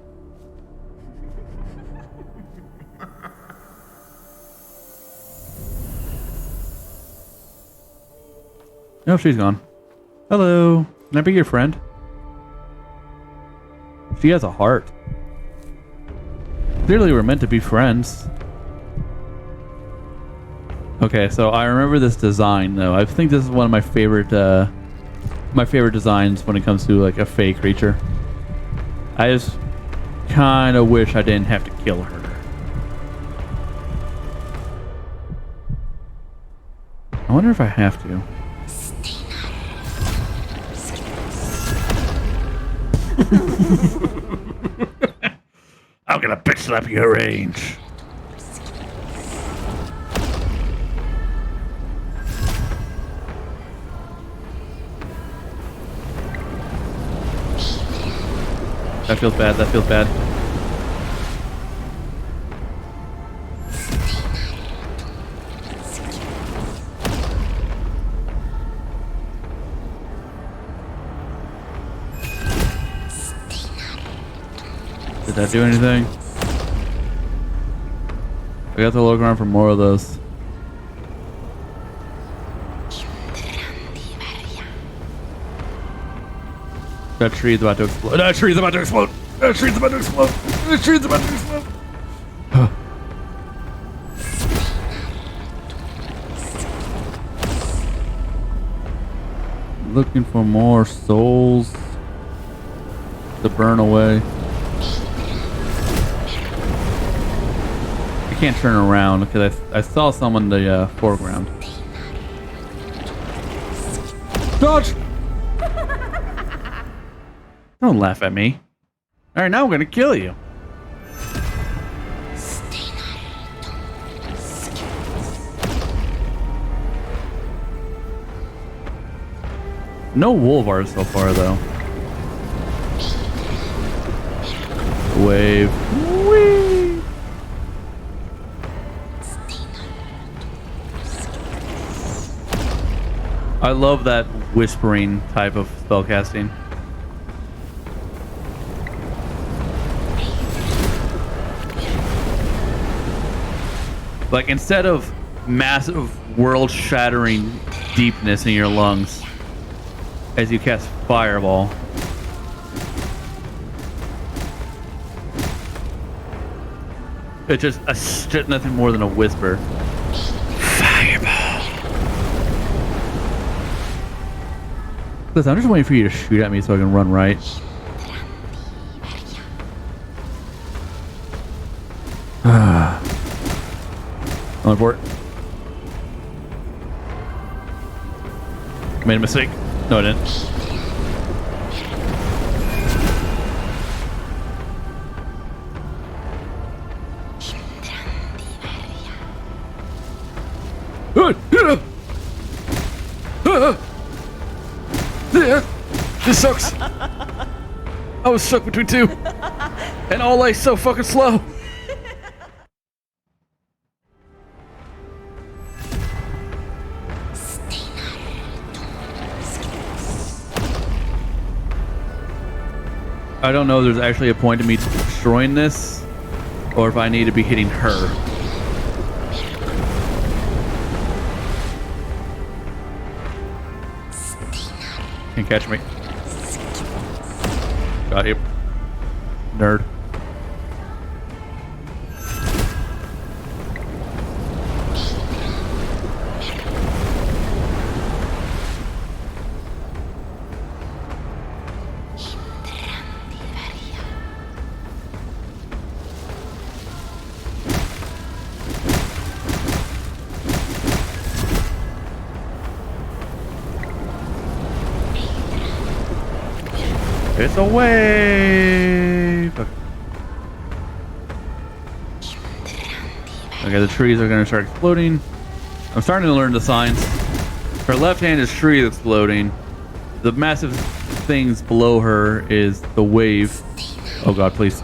No, she's gone. Hello. Can I be your friend? She has a heart. Clearly we're meant to be friends. Okay, so I remember this design though. I think this is one of my favorite designs when it comes to like a Fae creature. I just kind of wish I didn't have to kill her. I wonder if I have to. I'm gonna bitch slap your range. That feels bad. That feels bad. Did that do anything? I got to look around for more of those. That tree's about to explode. That tree's about to explode. That tree's about to explode. That tree's about to explode. Looking for more souls to burn away. I can't turn around because I saw someone in the foreground. Dodge! Don't laugh at me. Alright, now I'm gonna kill you. No Wolvars so far, though. Wave. Whee! I love that whispering type of spellcasting. Like, instead of massive, world-shattering deepness in your lungs as you cast Fireball, it's just nothing more than a whisper. Fireball. Listen, I'm just waiting for you to shoot at me so I can run right. On board. Made a mistake. No, I didn't. This sucks. I was stuck between two, and all lay so fucking slow. I don't know if there's actually a point to me destroying this, or if I need to be hitting her. Can't catch me. Got you. Nerd. It's a wave! Okay, the trees are gonna start exploding. I'm starting to learn the signs. Her left hand is tree exploding. The massive things below her is the wave. Oh god, please.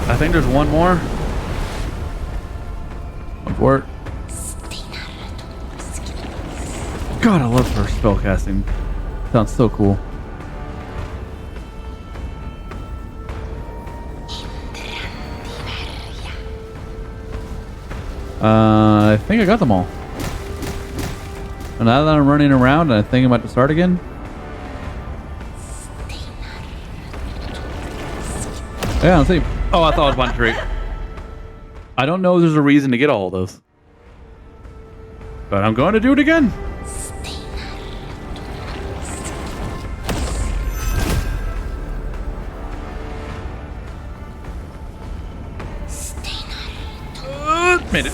I think there's one more. For it. God, I love her spellcasting. Sounds so cool. I think I got them all. And now that I'm running around, I think I'm about to start again. Yeah, let's see. Oh, I thought it was one tree. I don't know if there's a reason to get all of those. But I'm going to do it again. Made it.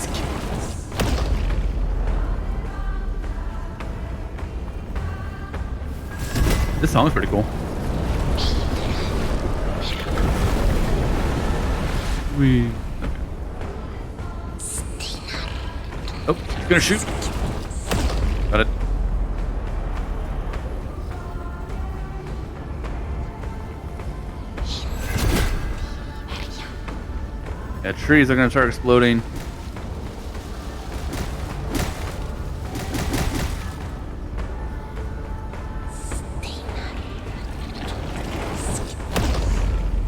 This song's pretty cool. Oh, he's gonna shoot. Got it. Yeah, trees are gonna start exploding.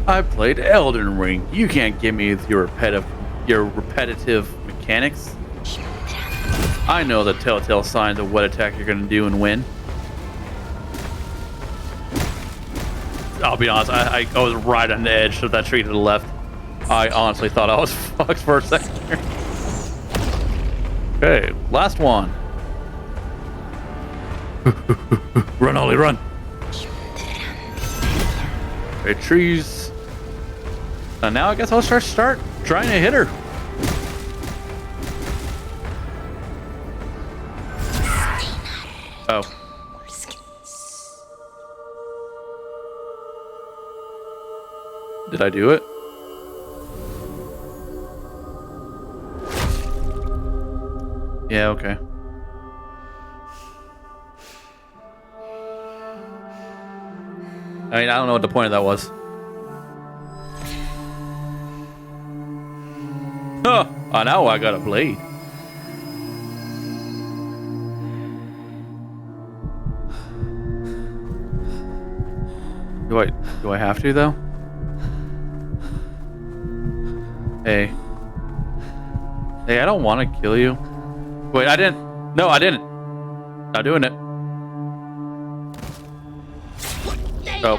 I played Elden Ring. You can't give me your repetitive mechanics. I know the telltale signs of what attack you're gonna do and when. I'll be honest, I was right on the edge of that tree to the left. I honestly thought I was fucked for a second here. Okay, last one. Run, Ollie, run. Okay, trees. Now I guess I'll start trying to hit her. Oh. Did I do it? Yeah, okay. I mean, I don't know what the point of that was. Oh, now I got a blade. Do I have to though? Hey. Hey, I don't want to kill you. Wait, I didn't. No, I didn't. Not doing it. Oh.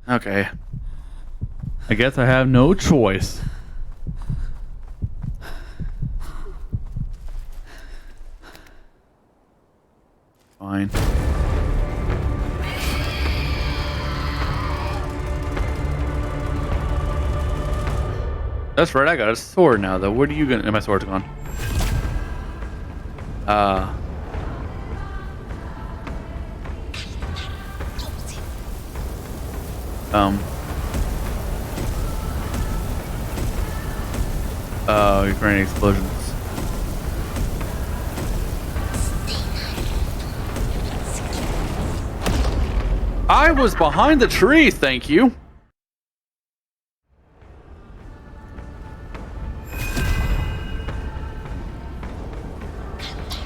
Okay. I guess I have no choice. Fine. That's right, I got a sword now though. What are you gonna... My sword's gone. You're creating explosions. I was behind the tree, thank you.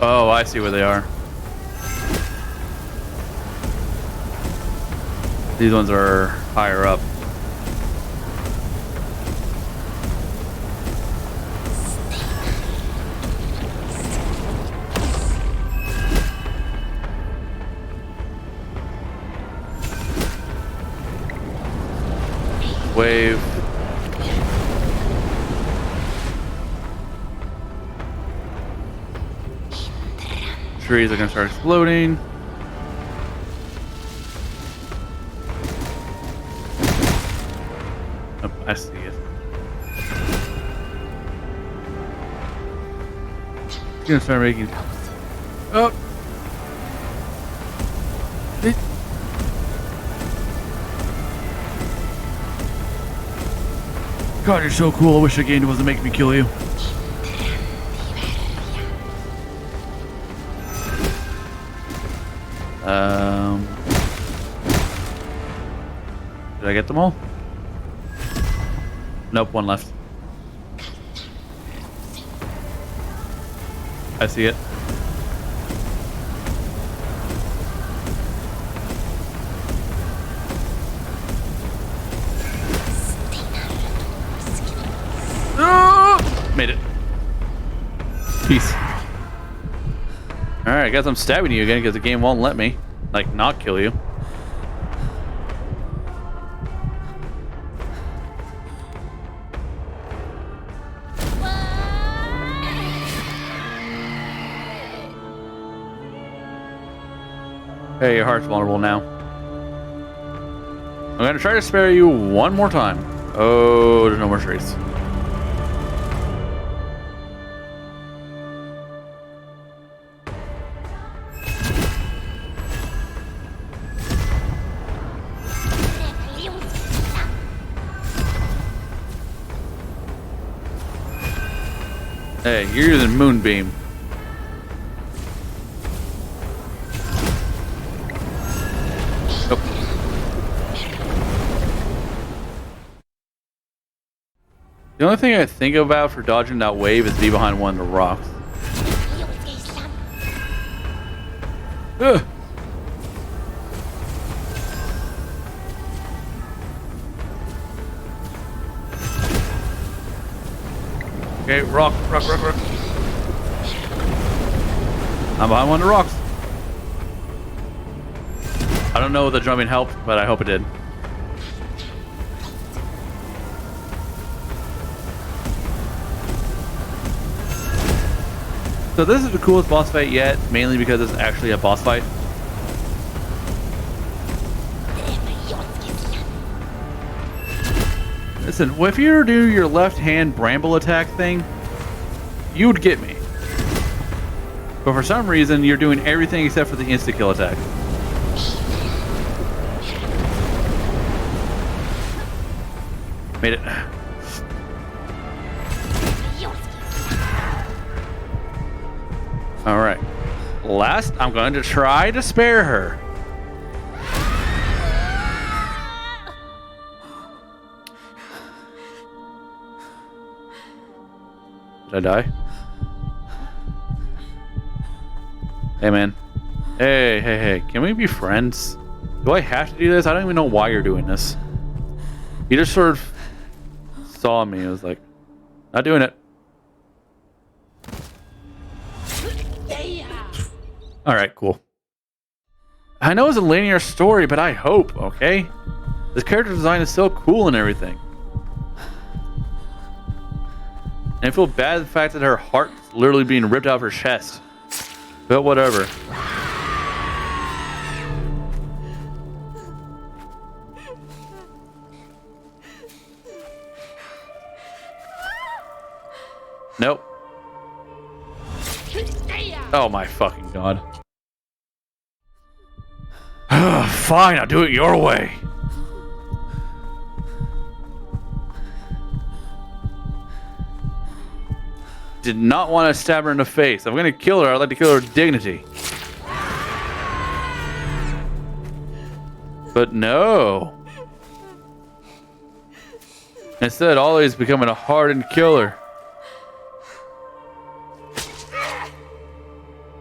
Oh, I see where they are. These ones are higher up. Wave. Trees are gonna start exploding. Oh, I see it. It's gonna start making. Oh. God, you're so cool. I wish the game wasn't making me kill you. Did I get them all? Nope, one left. I see it. Made it. Peace. Alright, I guess I'm stabbing you again because the game won't let me. Like, not kill you. Hey, your heart's vulnerable now. I'm gonna try to spare you one more time. Oh, there's no more trees. Hey, you're using Moonbeam. Nope. The only thing I think about for dodging that wave is be behind one of the rocks. Ugh. Okay, rock. I'm behind one of the rocks. I don't know if the drumming helped, but I hope it did. So this is the coolest boss fight yet, mainly because it's actually a boss fight. Listen, if you do your left-hand Bramble attack thing, you would get me. But for some reason, you're doing everything except for the insta-kill attack. Made it. Alright. Last, I'm going to try to spare her. Did I die? Hey, man. Hey, hey, hey. Can we be friends? Do I have to do this? I don't even know why you're doing this. You just sort of saw me. I was like, not doing it. Alright, cool. I know it's a linear story, but I hope, okay? This character design is so cool and everything. And I feel bad the fact that her heart's literally being ripped out of her chest. But whatever. Nope. Oh my fucking god. Fine, I'll do it your way. Did not want to stab her in the face. If I'm gonna kill her, I'd like to kill her with dignity. But no. Instead, Ollie's becoming a hardened killer.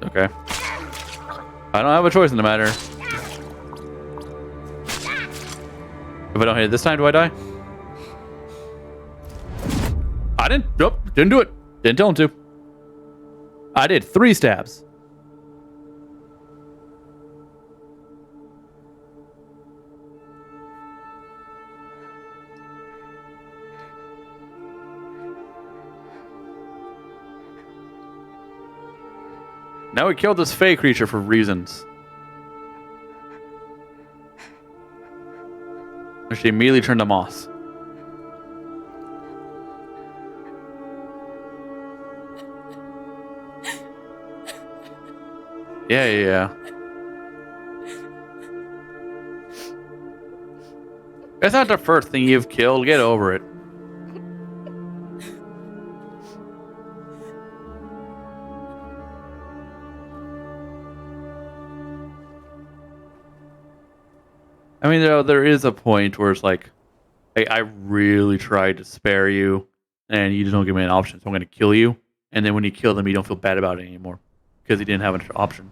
Okay. I don't have a choice in the matter. If I don't hit it this time, do I die? I didn't. Nope. Didn't do it. Didn't tell him to. I did 3 stabs. Now we killed this Fae creature for reasons. She immediately turned to moss. Yeah. That's not the first thing you've killed. Get over it. I mean, there is a point where it's like, I really tried to spare you, and you just don't give me an option, so I'm going to kill you. And then when you kill them, you don't feel bad about it anymore, because you didn't have an option.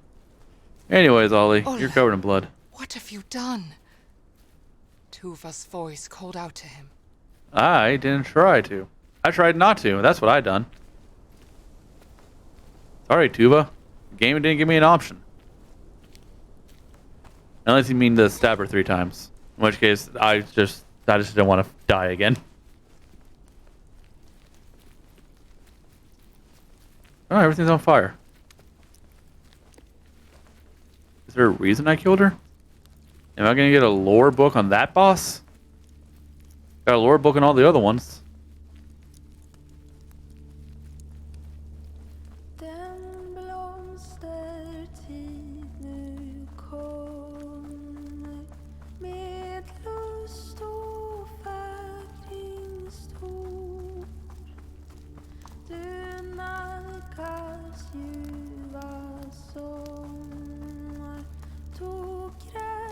Anyways, Ollie, you're covered in blood. What have you done? Tuva's voice called out to him. I didn't try to. I tried not to. That's what I done. Sorry, Tuva. The game didn't give me an option. Unless you mean to stab her 3 times. In which case, I just didn't want to die again. Oh, everything's on fire. Is there a reason I killed her? Am I going to get a lore book on that boss? Got a lore book on all the other ones.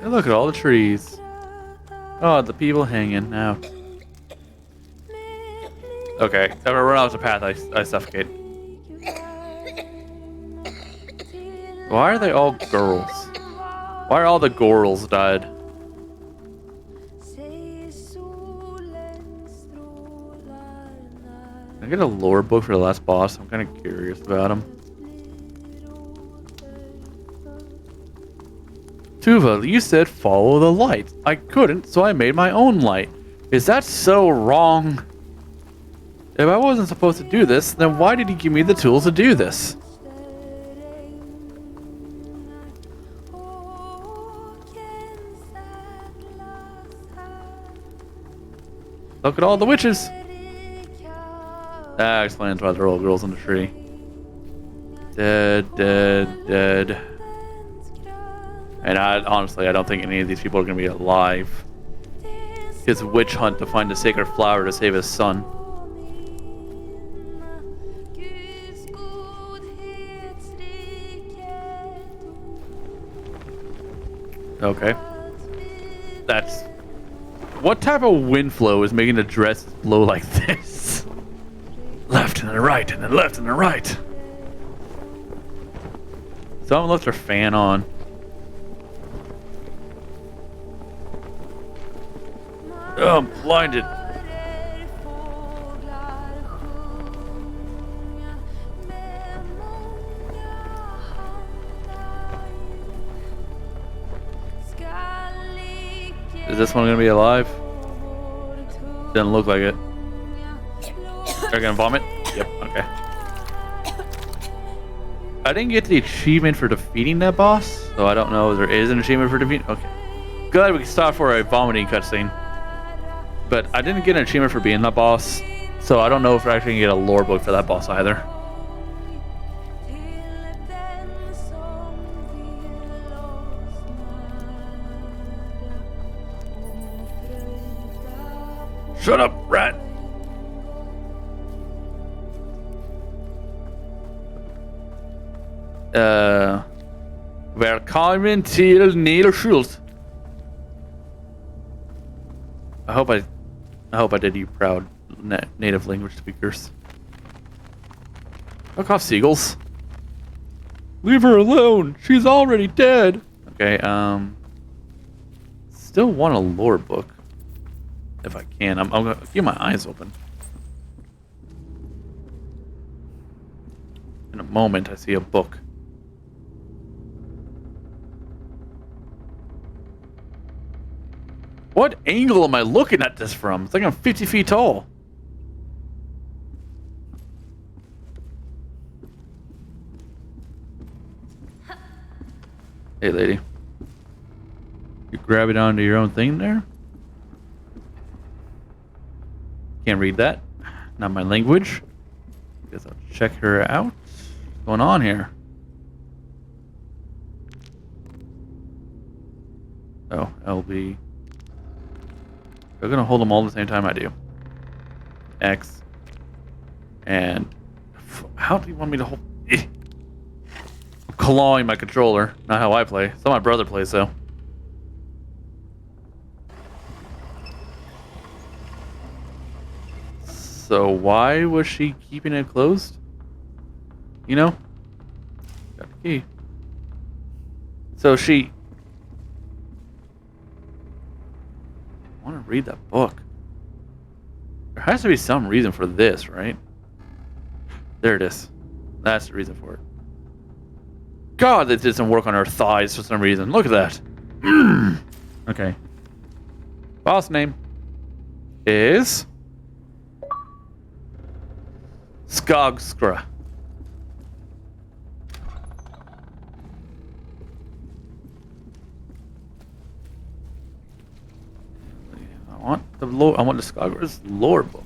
And look at all the trees. Oh, the people hanging out. Okay, if I run off the path, I suffocate. Why are they all girls? Why are all the girls died? Can I get a lore book for the last boss? I'm kind of curious about him. Tuva, you said follow the light. I couldn't, so I made my own light. Is that so wrong? If I wasn't supposed to do this, then why did he give me the tools to do this? Look at all the witches. That explains why they're all girls in the tree. Dead, dead, dead. And honestly, I don't think any of these people are going to be alive. His witch hunt to find the sacred flower to save his son. Okay. That's... What type of wind flow is making the dress blow like this? Left and then right, and then left and then right. Someone left their fan on. Oh, I'm blinded. Is this one gonna be alive? Doesn't look like it. Are you gonna vomit? Yep, okay. I didn't get the achievement for defeating that boss, so I don't know if there is an achievement for defeating. Okay. Glad we can stop for a vomiting cutscene. But I didn't get an achievement for being that boss, so I don't know if we're actually gonna get a lore book for that boss either. Shut up, rat! Velkommen til Nederschuld. I hope I did you proud, native language speakers. Fuck off, seagulls. Leave her alone. She's already dead. Okay, still want a lore book. If I can, I'm gonna keep my eyes open. In a moment, I see a book. What angle am I looking at this from? It's like I'm 50 feet tall. Hey, lady. You grab it onto your own thing there? Can't read that. Not my language. Guess I'll check her out. What's going on here? Oh, LB. They're gonna hold them all at the same time I do. X. And how do you want me to hold? I'm clawing my controller. Not how I play. It's how my brother plays though. So why was she keeping it closed? You know? Got the key. So she... I want to read that book. There has to be some reason for this, right? There it is. That's the reason for it. God, they did some work on her thighs for some reason. Look at that. Okay. Boss name is... Skogskra. I want the Skogra's lore book.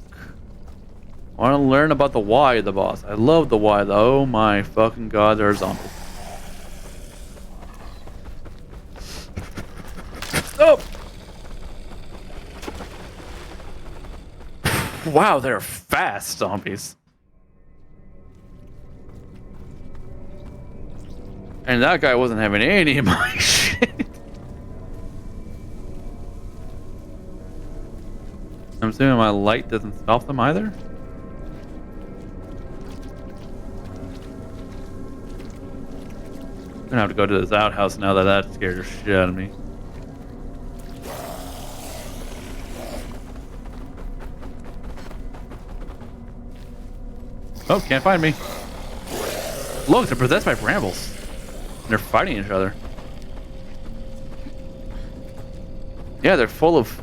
I want to learn about the why of the boss. I love the why though. Oh my fucking god, there are zombies. Oh! Wow, they're fast zombies. And that guy wasn't having any of my shit. I'm assuming my light doesn't stop them either. I'm gonna have to go to this outhouse now that scared the shit out of me. Oh, can't find me. Look, they're possessed by brambles. They're fighting each other. Yeah, they're full of...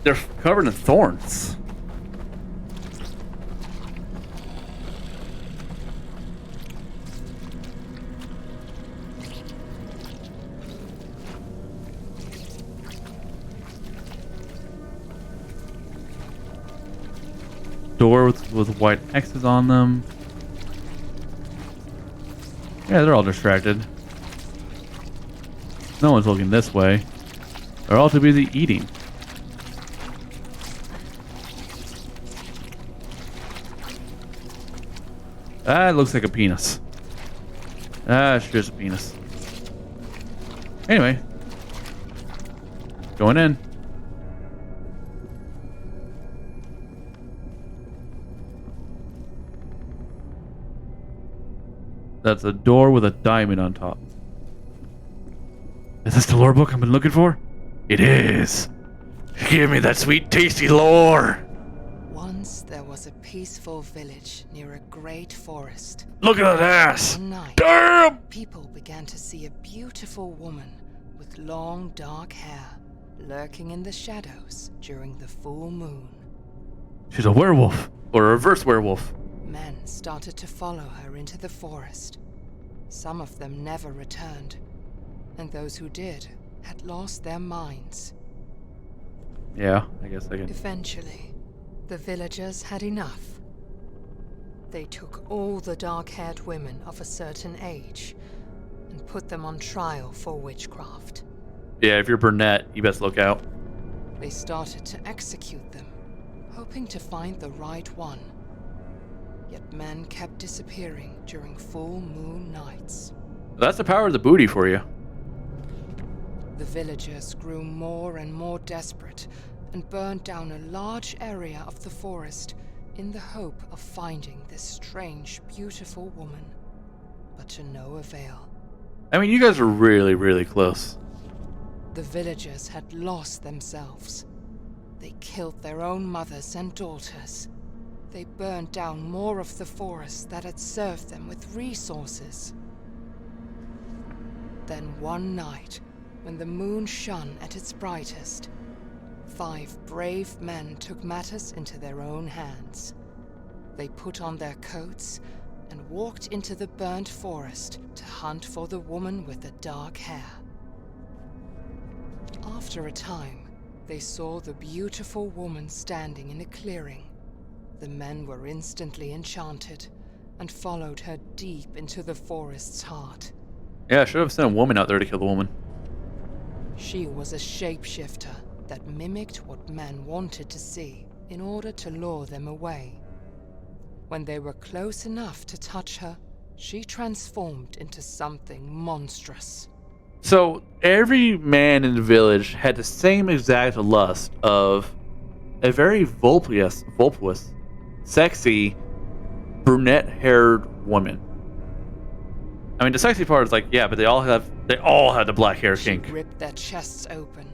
They're covered in thorns. Door with white X's on them. Yeah, they're all distracted. No one's looking this way. They're all too busy eating. That looks like a penis. That's just a penis. Anyway. Going in. That's a door with a diamond on top. Is this the lore book I've been looking for? It is. Give me that sweet, tasty lore. Once there was a peaceful village near a great forest. Look at that ass. One night, Damn. people began to see a beautiful woman with long dark hair lurking in the shadows during the full moon. She's a werewolf. Or a reverse werewolf. Men started to follow her into the forest. Some of them never returned, and those who did had lost their minds. Yeah, I guess I can. Eventually, the villagers had enough. They took all the dark-haired women of a certain age and put them on trial for witchcraft. Yeah, if you're brunette, you best look out. They started to execute them, hoping to find the right one. Yet men kept disappearing during full moon nights. That's the power of the booty for you. The villagers grew more and more desperate and burned down a large area of the forest in the hope of finding this strange, beautiful woman, but to no avail. I mean, you guys are really, really close. The villagers had lost themselves. They killed their own mothers and daughters. They burned down more of the forest that had served them with resources. Then one night, when the moon shone at its brightest, 5 brave men took matters into their own hands. They put on their coats and walked into the burnt forest to hunt for the woman with the dark hair. After a time, they saw the beautiful woman standing in a clearing. The men were instantly enchanted and followed her deep into the forest's heart. Yeah, I should have sent a woman out there to kill the woman. She was a shapeshifter that mimicked what men wanted to see in order to lure them away. When they were close enough to touch her, she transformed into something monstrous. So every man in the village had the same exact lust of a very voluptuous, sexy, brunette-haired woman. I mean, the sexy part is like, yeah, but they all have the black hair kink. She ripped their chests open,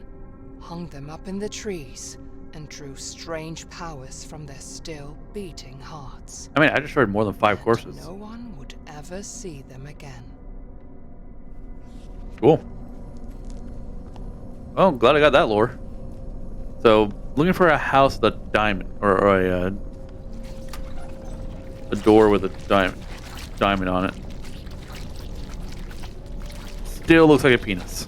hung them up in the trees, and drew strange powers from their still beating hearts. I mean, I destroyed more than 5 corpses. No one would ever see them again. Cool. Well, I'm glad I got that lore. So, looking for a house with a diamond, or a door with a diamond on it. Still looks like a penis.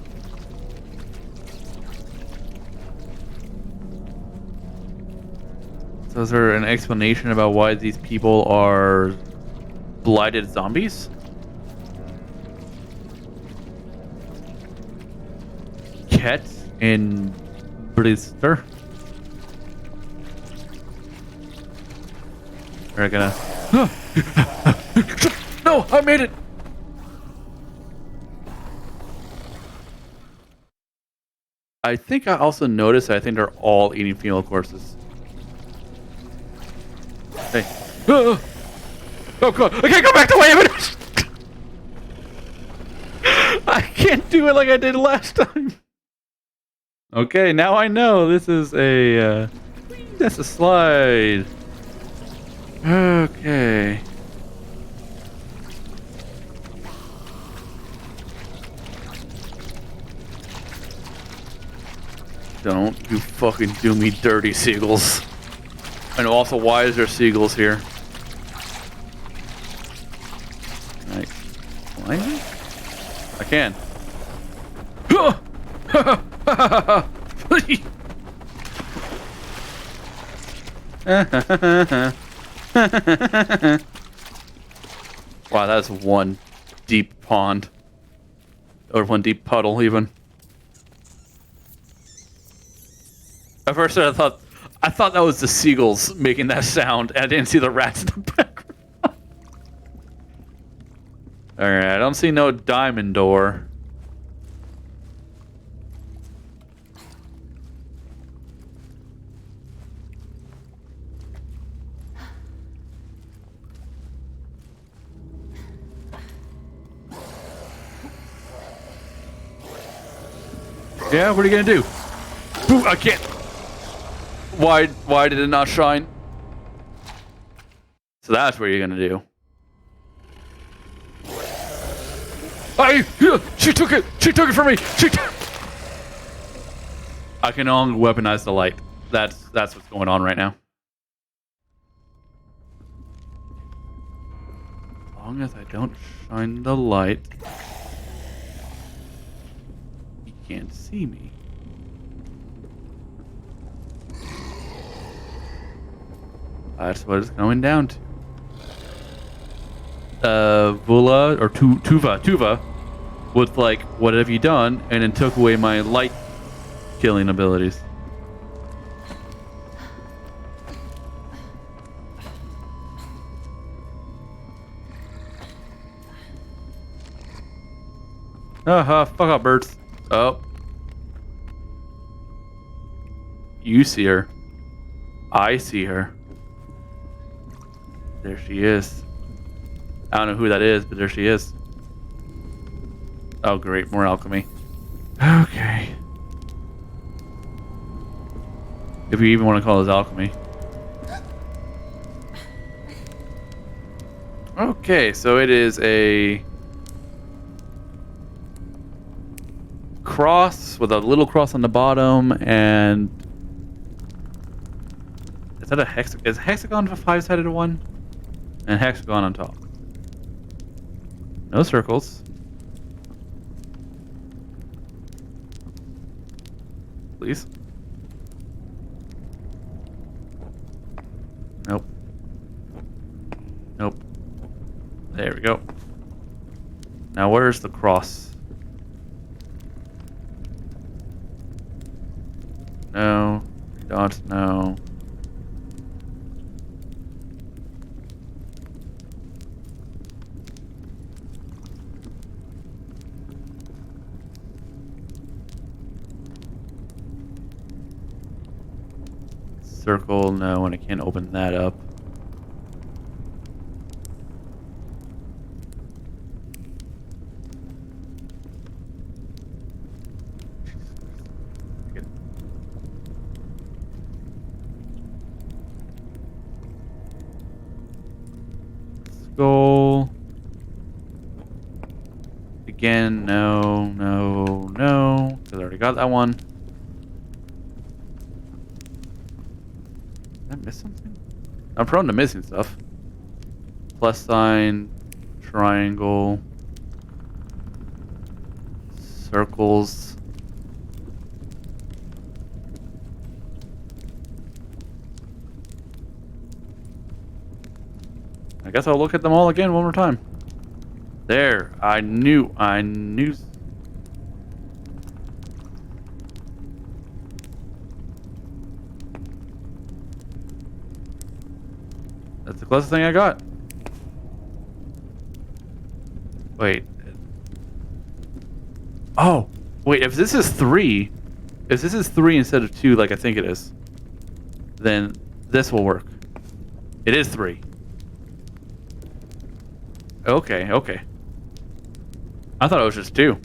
So is there an explanation about why these people are blighted zombies? Ket in Blister? We're gonna... No, I made it. I think I also noticed that I think they're all eating female corpses. Hey. Oh god, I can't go back the way of it. I can't do it like I did last time. Okay, now I know this is a that's a slide. Okay. Don't you fucking do me dirty, seagulls. And also, why is there seagulls here? Can I climb it? I can. Wow, that's one deep pond. Or one deep puddle, even. At first, I thought that was the seagulls making that sound, and I didn't see the rats in the background. Alright, I don't see no diamond door. Yeah, what are you gonna do? Ooh, I can't. Why did it not shine? So that's what you're gonna do. She took it! She took it from me! I can only weaponize the light. That's what's going on right now. As long as I don't shine the light, he can't see me. That's what it's going down to. Vula or Tuva was like, "What have you done?" and then took away my light killing abilities. Fuck up, birds. Oh. You see her. I see her. There she is. I don't know who that is, but there she is. Oh, great. More alchemy. Okay. If you even want to call this alchemy. Okay, so it is a cross with a little cross on the bottom, and is that a hexagon? Is a hexagon a five-sided one? And hexagon on top. No circles. Please. Nope. Nope. There we go. Now where's the cross? No. Dots, no. Circle, no, and I can't open that up. Skull. Again, no, because I already got that one. Did I miss something? I'm prone to missing stuff. Plus sign, triangle, circles. I guess I'll look at them all again one more time. There, I knew. That's the closest thing I got. Wait. Oh, wait, if this is 3 instead of 2 like I think it is, then this will work. It is 3. Okay. I thought it was just 2.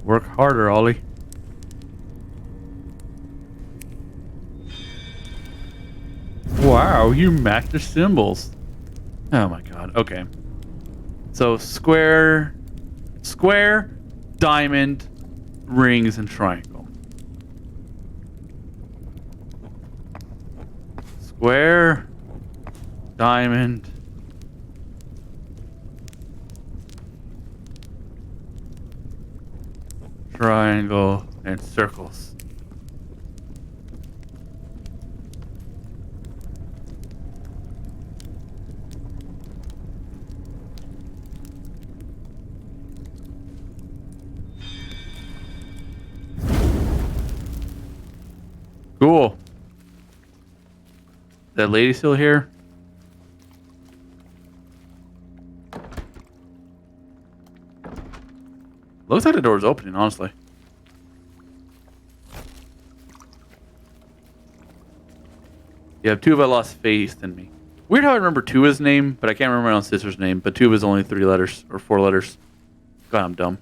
Work harder, Ollie. Wow, you matched the symbols. Oh my god. Okay. So square, diamond, rings, and triangle. Square, diamond, triangle, and circles. Cool. That lady still here? Looks like the door's opening, honestly. Yeah, Tuva lost faith in me. Weird how I remember Tuva's name, but I can't remember my own sister's name. But Tuva's only 3 letters or 4 letters. God, I'm dumb.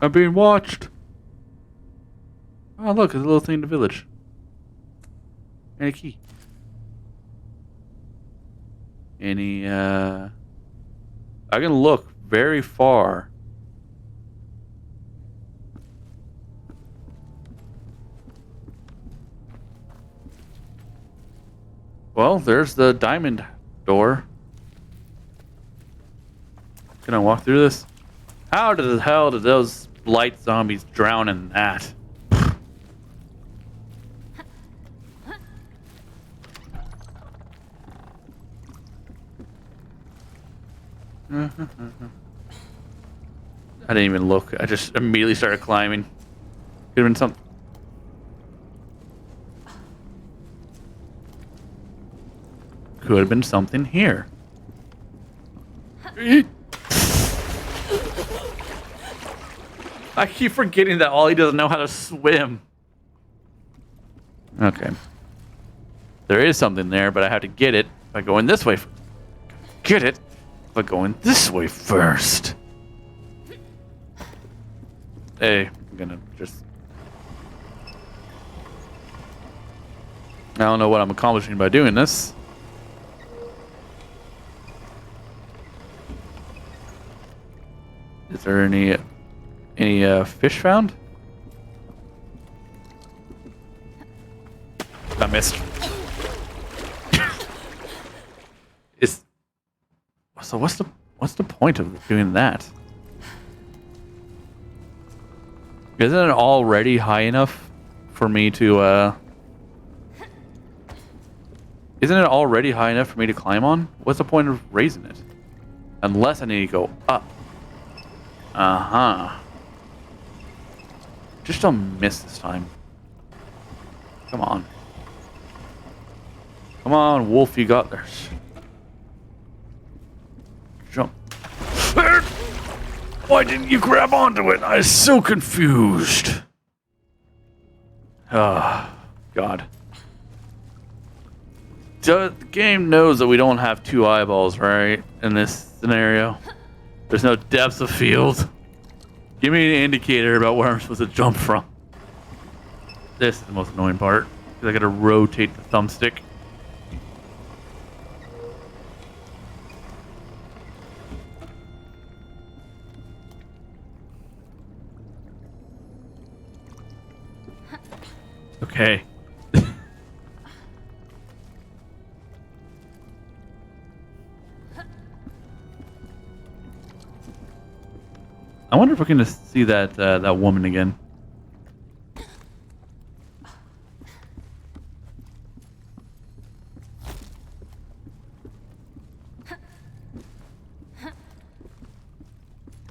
I'm being watched. Oh, look, there's a little thing in the village. And a key. I can look very far. Well, there's the diamond door. Can I walk through this? How the hell did those light zombies drown in that? I didn't even look. I just immediately started climbing. Could have been something. Could have been something here. I keep forgetting that Ollie doesn't know how to swim. Okay. There is something there, but I have to get it by going this way. Get it by going this way first. Hey, I'm gonna just... I don't know what I'm accomplishing by doing this. Is there any fish found? I missed. So what's the point of doing that? Isn't it already high enough for me to Isn't it already high enough for me to climb on? What's the point of raising it? Unless I need to go up. Uh-huh. Just don't miss this time. Come on. Come on, Wolf, you got this. Jump. Why didn't you grab onto it? I was so confused. Ah, God. The game knows that we don't have two eyeballs, right? In this scenario. There's no depth of field. Give me an indicator about where I'm supposed to jump from. This is the most annoying part. Because I gotta rotate the thumbstick. Okay. I wonder if we're gonna see that that woman again.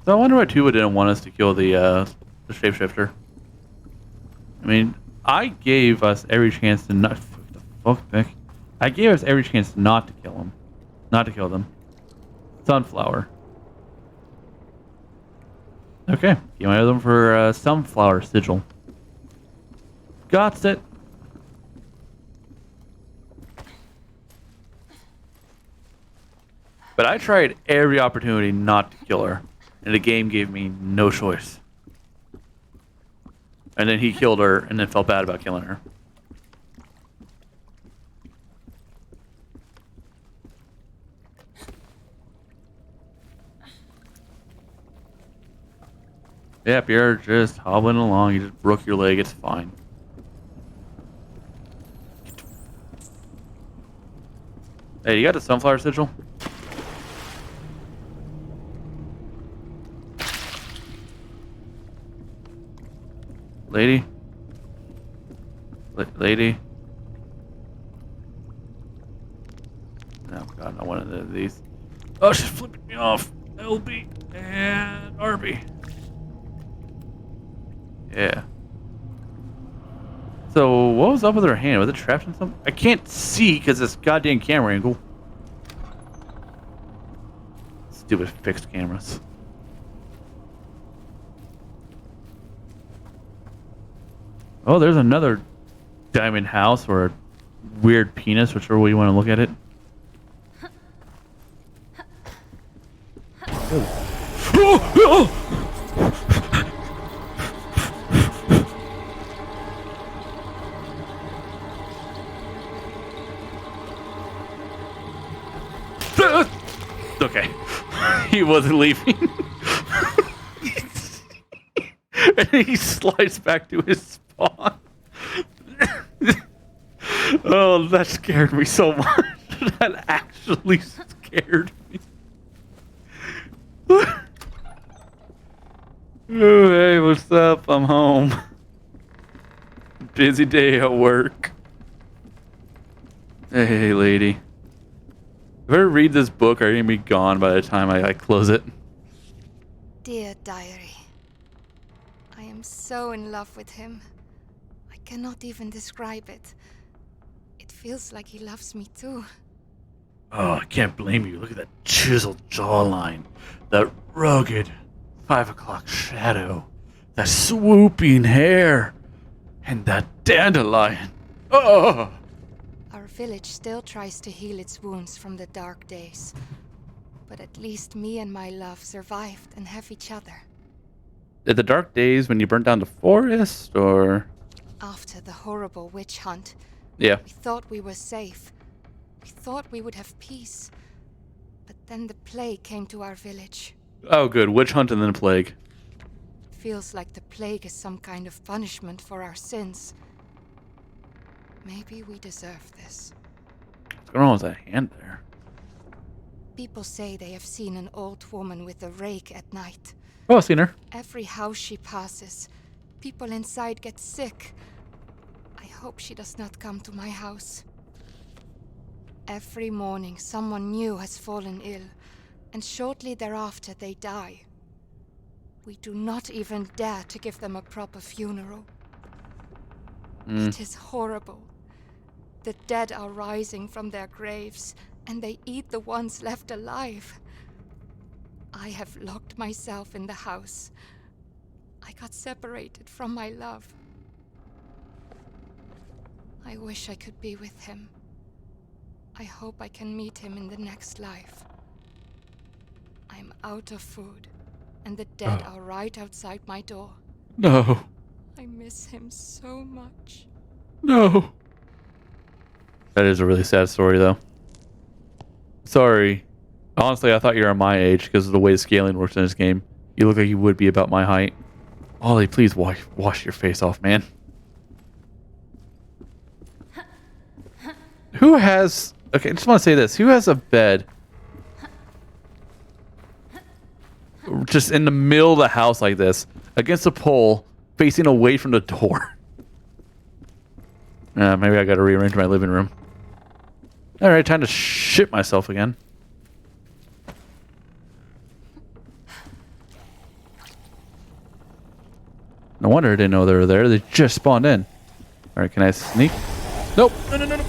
So I wonder why Tuba didn't want us to kill the shapeshifter. I mean, I gave us every chance to not. The fuck, Vic? I gave us every chance not to kill him, not to kill them. Sunflower. Okay, you might have them for sunflower sigil. Got it. But I tried every opportunity not to kill her, and the game gave me no choice. And then he killed her, and then felt bad about killing her. Yep, you're just hobbling along. You just broke your leg. It's fine. Hey, you got a sunflower sigil? Lady? Lady? No, God, not one of these. Oh, she's flipping me off. LB and RB. Yeah. So, what was up with her hand? Was it trapped in something? I can't see because this goddamn camera angle. Stupid fixed cameras. Oh, there's another diamond house or a weird penis, whichever way you want to look at it. he wasn't leaving. And he slides back to his spawn. Oh, that scared me so much. That actually scared me. Oh, hey, what's up? I'm home. Busy day at work. Hey, lady. If I ever read this book, I'm gonna be gone by the time I close it. Dear diary, I am so in love with him. I cannot even describe it. It feels like he loves me too. Oh, I can't blame you. Look at that chiseled jawline, that rugged 5 o'clock shadow, that swooping hair, and that dandelion. Oh! Our village still tries to heal its wounds from the dark days. But at least me and my love survived and have each other. Did the dark days when you burnt down the forest, or? After the horrible witch hunt, Yeah. we thought we were safe. We thought we would have peace. But then the plague came to our village. Oh, good. Witch hunt and then plague. Feels like the plague is some kind of punishment for our sins. Maybe we deserve this. What's going on with that hand there? People say they have seen an old woman with a rake at night. Oh, I've seen her. Every house she passes, people inside get sick. I hope she does not come to my house. Every morning, someone new has fallen ill, and shortly thereafter they die. We do not even dare to give them a proper funeral. It is horrible. The dead are rising from their graves, and they eat the ones left alive. I have locked myself in the house. I got separated from my love. I wish I could be with him. I hope I can meet him in the next life. I'm out of food, and the dead are right outside my door. No. I miss him so much. No. That is a really sad story, though. Sorry. Honestly, I thought you were my age because of the way the scaling works in this game. You look like you would be about my height. Ollie, please wash your face off, man. Who has... Okay, I just want to say this. Who has a bed just in the middle of the house like this, against a pole, facing away from the door? Maybe I gotta rearrange my living room. Alright, time to shit myself again. No wonder I didn't know they were there. They just spawned in. Alright, can I sneak? Nope. No.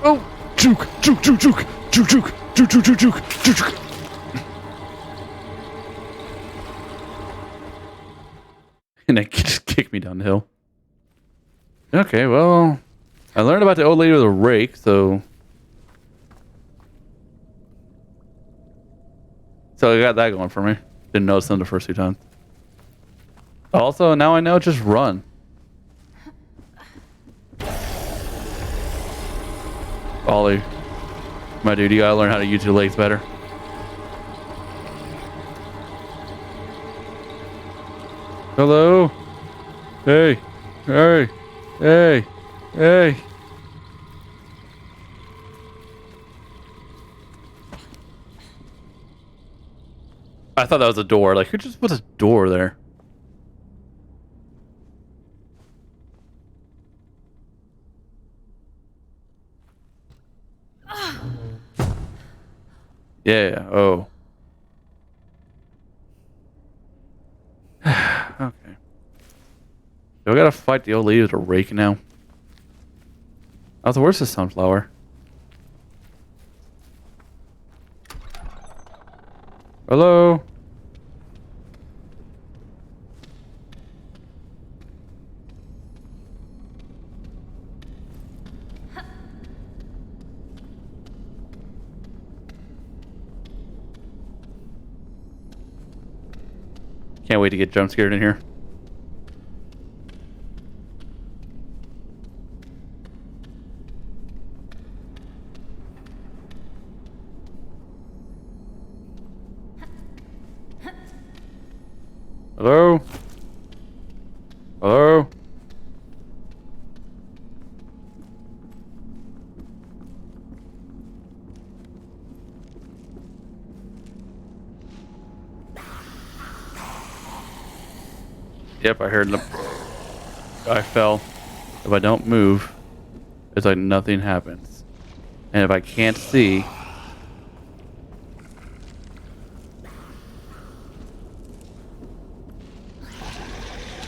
Oh! Juke! And they just kick me down the hill. Okay, well... I learned about the old lady with a rake, so... So I got that going for me. Didn't notice them the first 2 times. Also, now I know, just run. Ollie, my dude, you gotta learn how to use your legs better. Hello? Hey. I thought that was a door. Like, who just put a door there? Yeah, oh. Okay. Do I gotta fight the old lady with a rake now? Oh, where's the sunflower? Hello? Can't wait to get jump scared in here. Hello? Hello? Yep, I heard the... I fell. If I don't move, it's like nothing happens. And if I can't see...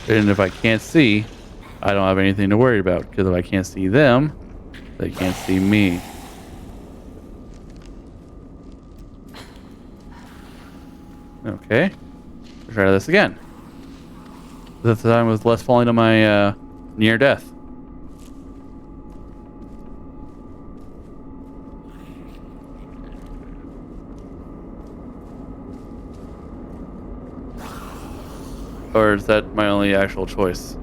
And if I can't see, I don't have anything to worry about. Because if I can't see them, they can't see me. Okay. Let's try this again. This time with less falling to my near death. Or is that my only actual choice?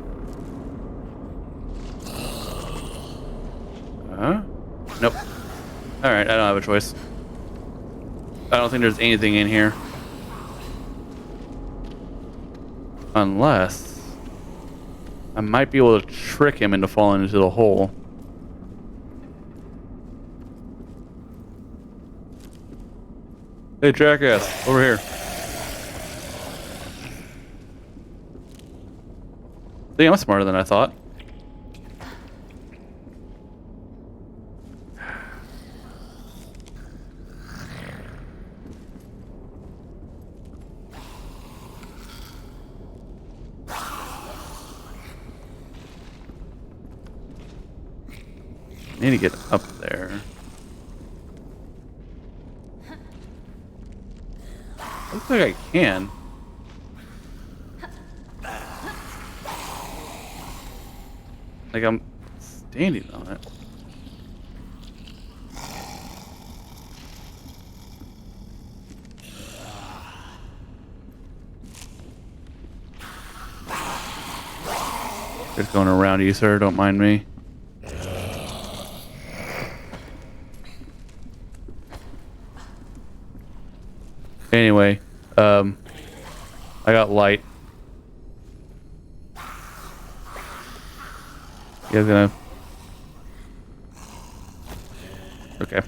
Nope. Alright, I don't have a choice. I don't think there's anything in here. Unless... I might be able to trick him into falling into the hole. Hey, jackass, over here. See, I'm smarter than I thought. I need to get up there. Looks like I can. Like I'm standing on it. Just going around you, sir. Don't mind me. Anyway, I got light. You guys gonna... Okay.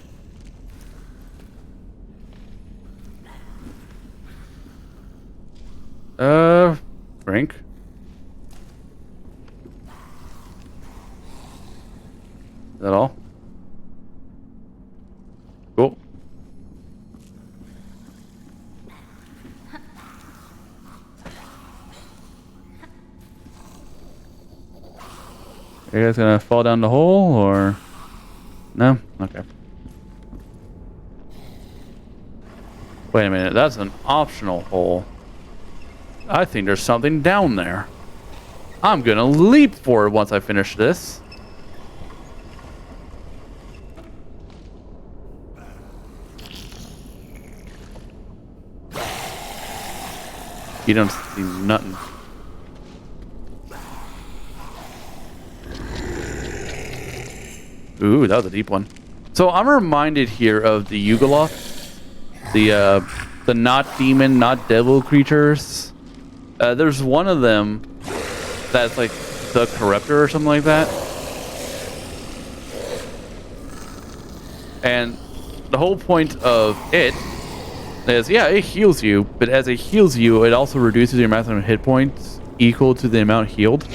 Frank? Is that all? Cool. Are you guys gonna fall down the hole, or... No? Okay. Wait a minute, that's an optional hole. I think there's something down there. I'm gonna leap for it once I finish this. You don't see nothing. Ooh, that was a deep one. So I'm reminded here of the Yugoloth, the not demon, not devil creatures. There's one of them that's like the Corruptor or something like that. And the whole point of it is, yeah, it heals you, but as it heals you, it also reduces your maximum hit points equal to the amount healed.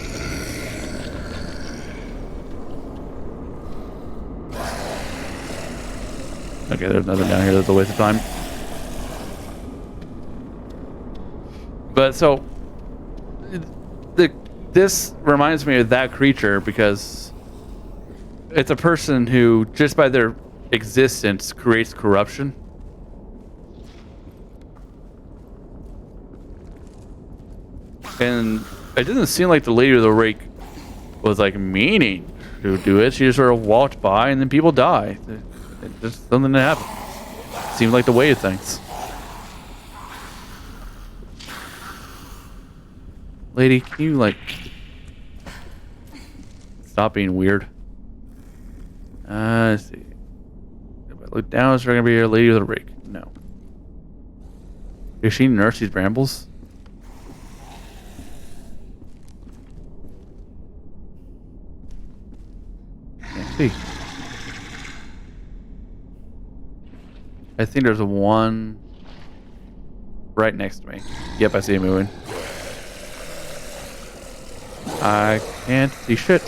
Okay, there's nothing down here that's a waste of time. But so, this reminds me of that creature because it's a person who, just by their existence, creates corruption. And it doesn't seem like the Lady of the Rake was like meaning to do it. She just sort of walked by and then people die. It's just something that happened. Seems like the way of things. Lady, can you like stop being weird? Let's see. If I look down, is there gonna be a Lady of the Rake? No. Does she nurse these brambles? see? I think there's one right next to me. Yep, I see it moving. I can't see shit.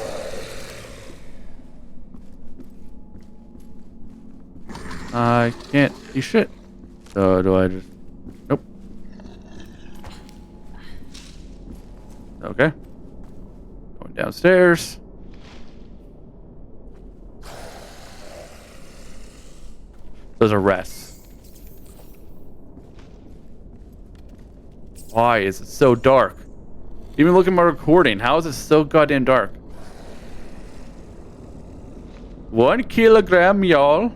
I can't see shit. So do I just... Nope. Okay. Going downstairs. Those are rests. Why is it so dark? Even look at my recording. How is it so goddamn dark? 1 kilogram, y'all.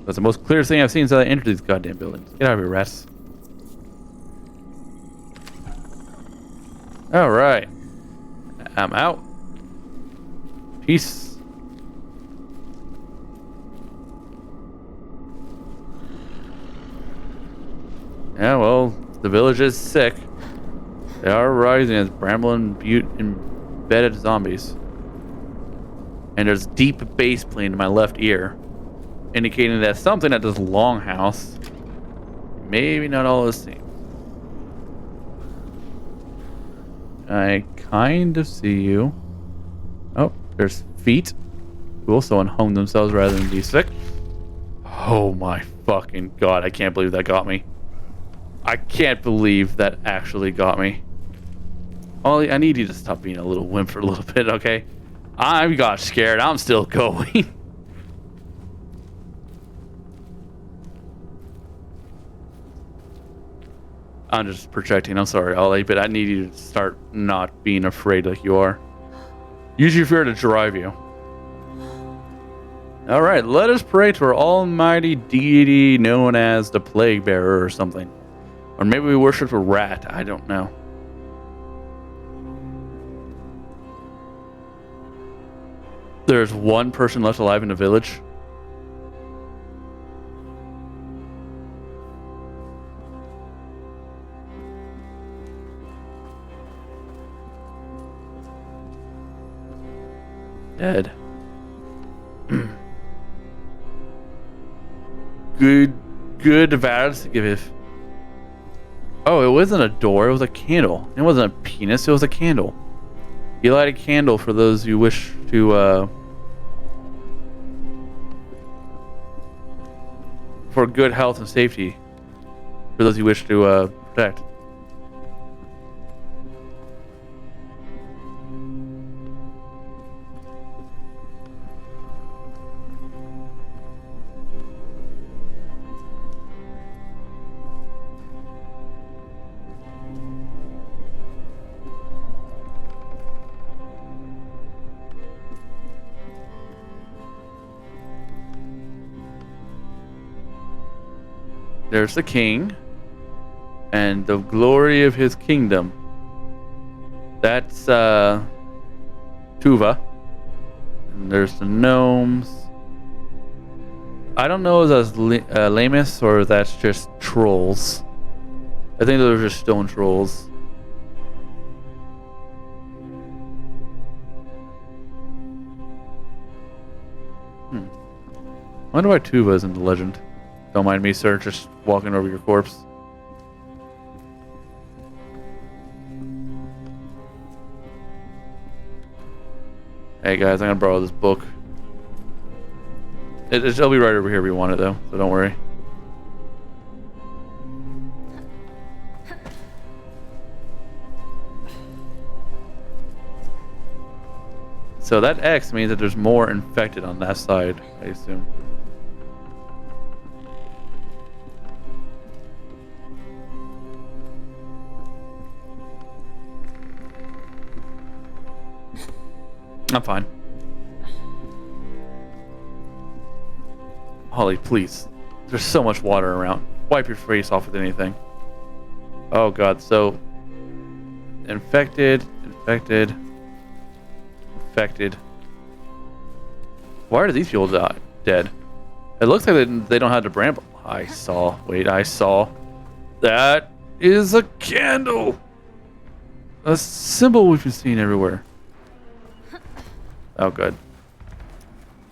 That's the most clearest thing I've seen since I entered these goddamn buildings. Get out of here, rats. Alright. I'm out. Peace. Yeah, well, the village is sick. They are rising as Bramble and Butte embedded zombies. And there's deep bass playing in my left ear, indicating that something at this longhouse, maybe not all the same. I kind of see you. Oh, there's feet who also unhung themselves rather than be sick. Oh my fucking god, I can't believe that got me. I can't believe that actually got me. Ollie, I need you to stop being a little wimp for a little bit, okay? I got scared. I'm still going. I'm just projecting. I'm sorry, Ollie, but I need you to start not being afraid like you are. Use your fear to drive you. Alright, let us pray to our almighty deity known as the Plague Bearer or something. Or maybe we worship a rat. I don't know. There's one person left alive in the village. Dead. Good bad. Give it. Oh, it wasn't a door, it was a candle. It wasn't a penis, it was a candle. You light a candle for those you wish to, for good health and safety. For those you wish to, protect. There's the king and the glory of his kingdom. That's Tuva. And there's the gnomes. I don't know if that's Lamus or if that's just trolls. I think those are just stone trolls. I wonder why Tuva is in the legend. Don't mind me, sir, just walking over your corpse. Hey guys, I'm gonna borrow this book. It'll be right over here if you want it though, so don't worry. So that X means that there's more infected on that side, I assume. I'm fine. Holly, please. There's so much water around. Wipe your face off with anything. Oh god, so... Infected. Why are these people dead? It looks like they don't have the bramble. I saw. That is a candle! A symbol we've been seeing everywhere. Oh, good.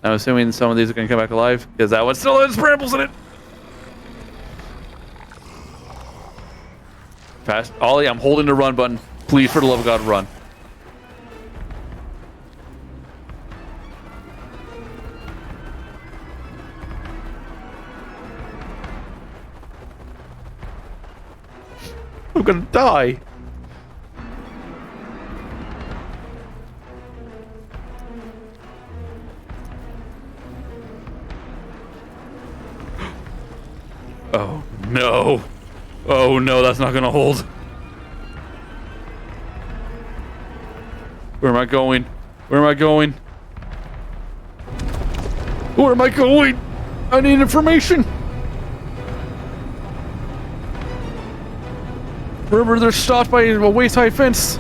I'm assuming some of these are going to come back alive because that one still has brambles in it. Fast. Ollie, I'm holding the run button. Please, for the love of God, run. I'm gonna die. Oh no. Oh no, that's not gonna hold. Where am I going? Where am I going? Where am I going? I need information. Remember, they're stopped by a waist-high fence.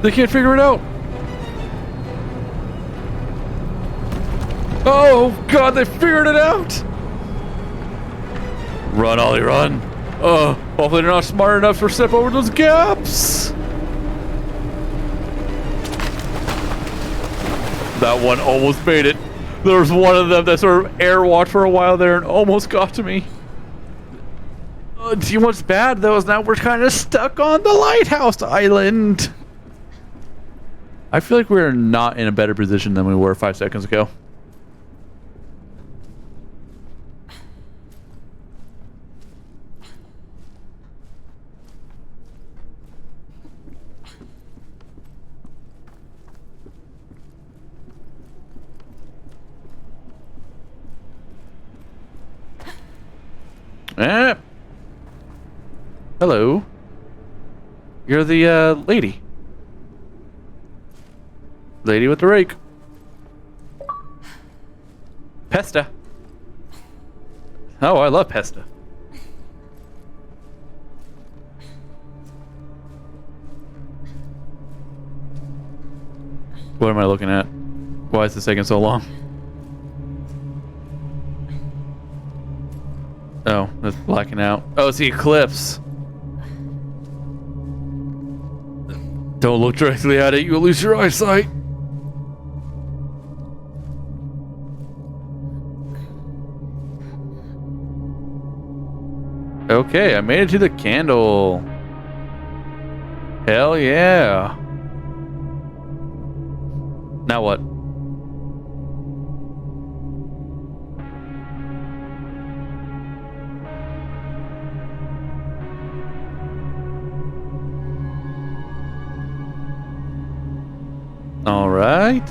They can't figure it out. Oh God, they figured it out. Run, Ollie, run. Oh, hopefully they're not smart enough to step over those gaps. That one almost made it. There was one of them that sort of air walked for a while there and almost got to me. Do you know what's bad though is now we're kind of stuck on the lighthouse island. I feel like we're not in a better position than we were 5 seconds ago. Eh. Hello. You're the lady. Lady with the rake. Pesta. Oh, I love Pesta. What am I looking at? Why is this taking so long? Oh, it's blacking out. Oh, it's the eclipse. Don't look directly at it, you'll lose your eyesight. Okay, I made it to the candle. Hell yeah. Now what? All right.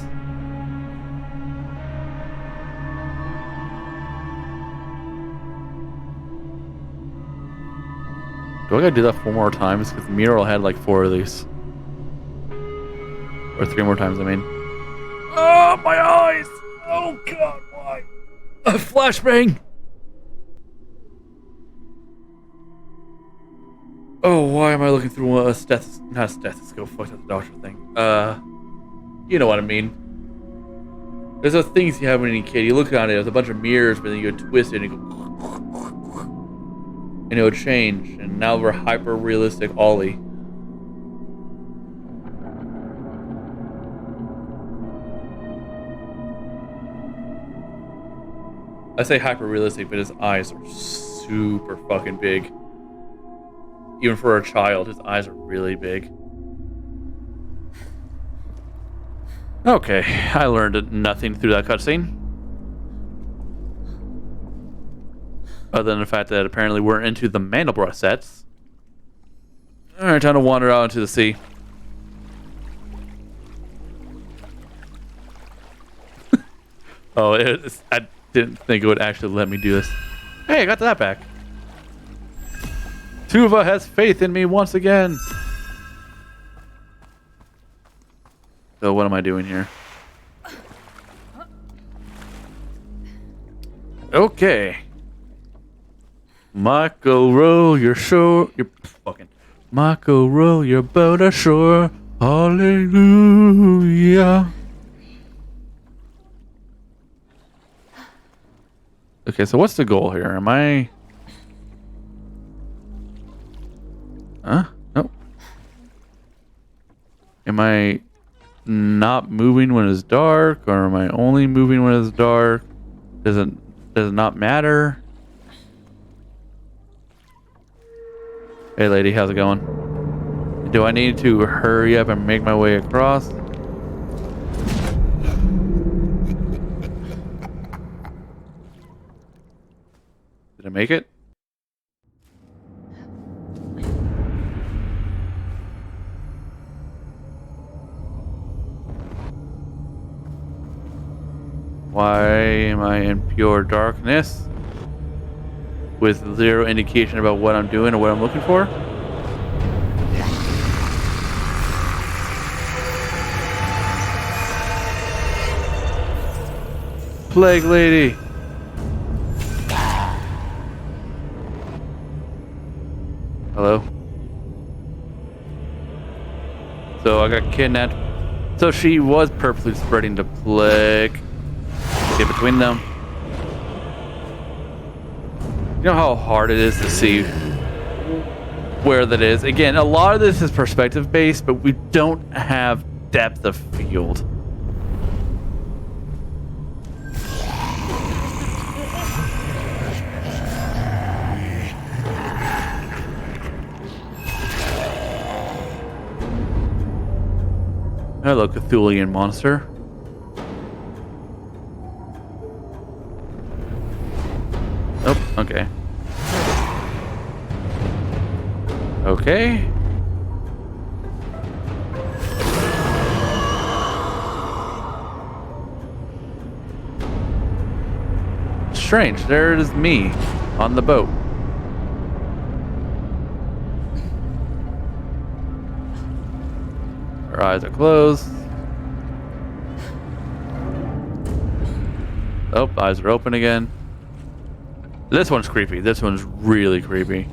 Do I gotta do that 4 more times? Because Muriel had like 4 of these. Or 3 more times, I mean. Oh, my eyes! Oh God, why? A flashbang! Oh, why am I looking through a not a stethoscope, fuck, that's a doctor thing. You know what I mean. There's those things you have when you're a kid. You look at it, there's a bunch of mirrors, but then you go twist it and you go... And it would change, and now we're hyper-realistic Ollie. I say hyper-realistic, but his eyes are super fucking big. Even for a child, his eyes are really big. Okay, I learned nothing through that cutscene. Other than the fact that apparently we're into the Mandelbrot sets. Alright, time to wander out into the sea. Oh, I didn't think it would actually let me do this. Hey, I got that back. Tuva has faith in me once again. So what am I doing here? Okay. Michael, row your shore. Your fucking. Michael, row your boat ashore. Hallelujah. Okay, so what's the goal here? Am I? Huh? Nope. Am I not moving when it's dark, or am I only moving when it's dark? Does it not matter? Hey lady, how's it going? Do I need to hurry up and make my way across? Did I make it? Why am I in pure darkness? With zero indication about what I'm doing or what I'm looking for? Plague lady! Hello? So I got kidnapped. So she was purposely spreading the plague. Get between them. You know how hard it is to see where that is? Again, a lot of this is perspective based, but we don't have depth of field. Hello, Cthulhian monster. Oh, okay. Okay. Strange, there is me on the boat. Her eyes are closed. Oh, eyes are open again. This one's creepy. This one's really creepy.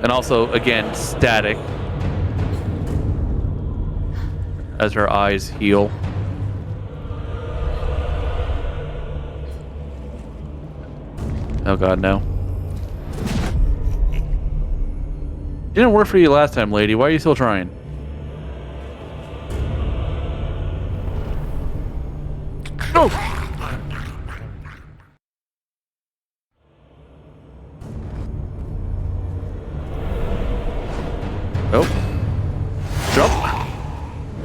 And also, again, static. As her eyes heal. Oh god, no. Didn't work for you last time, lady. Why are you still trying? No! Nope. Jump!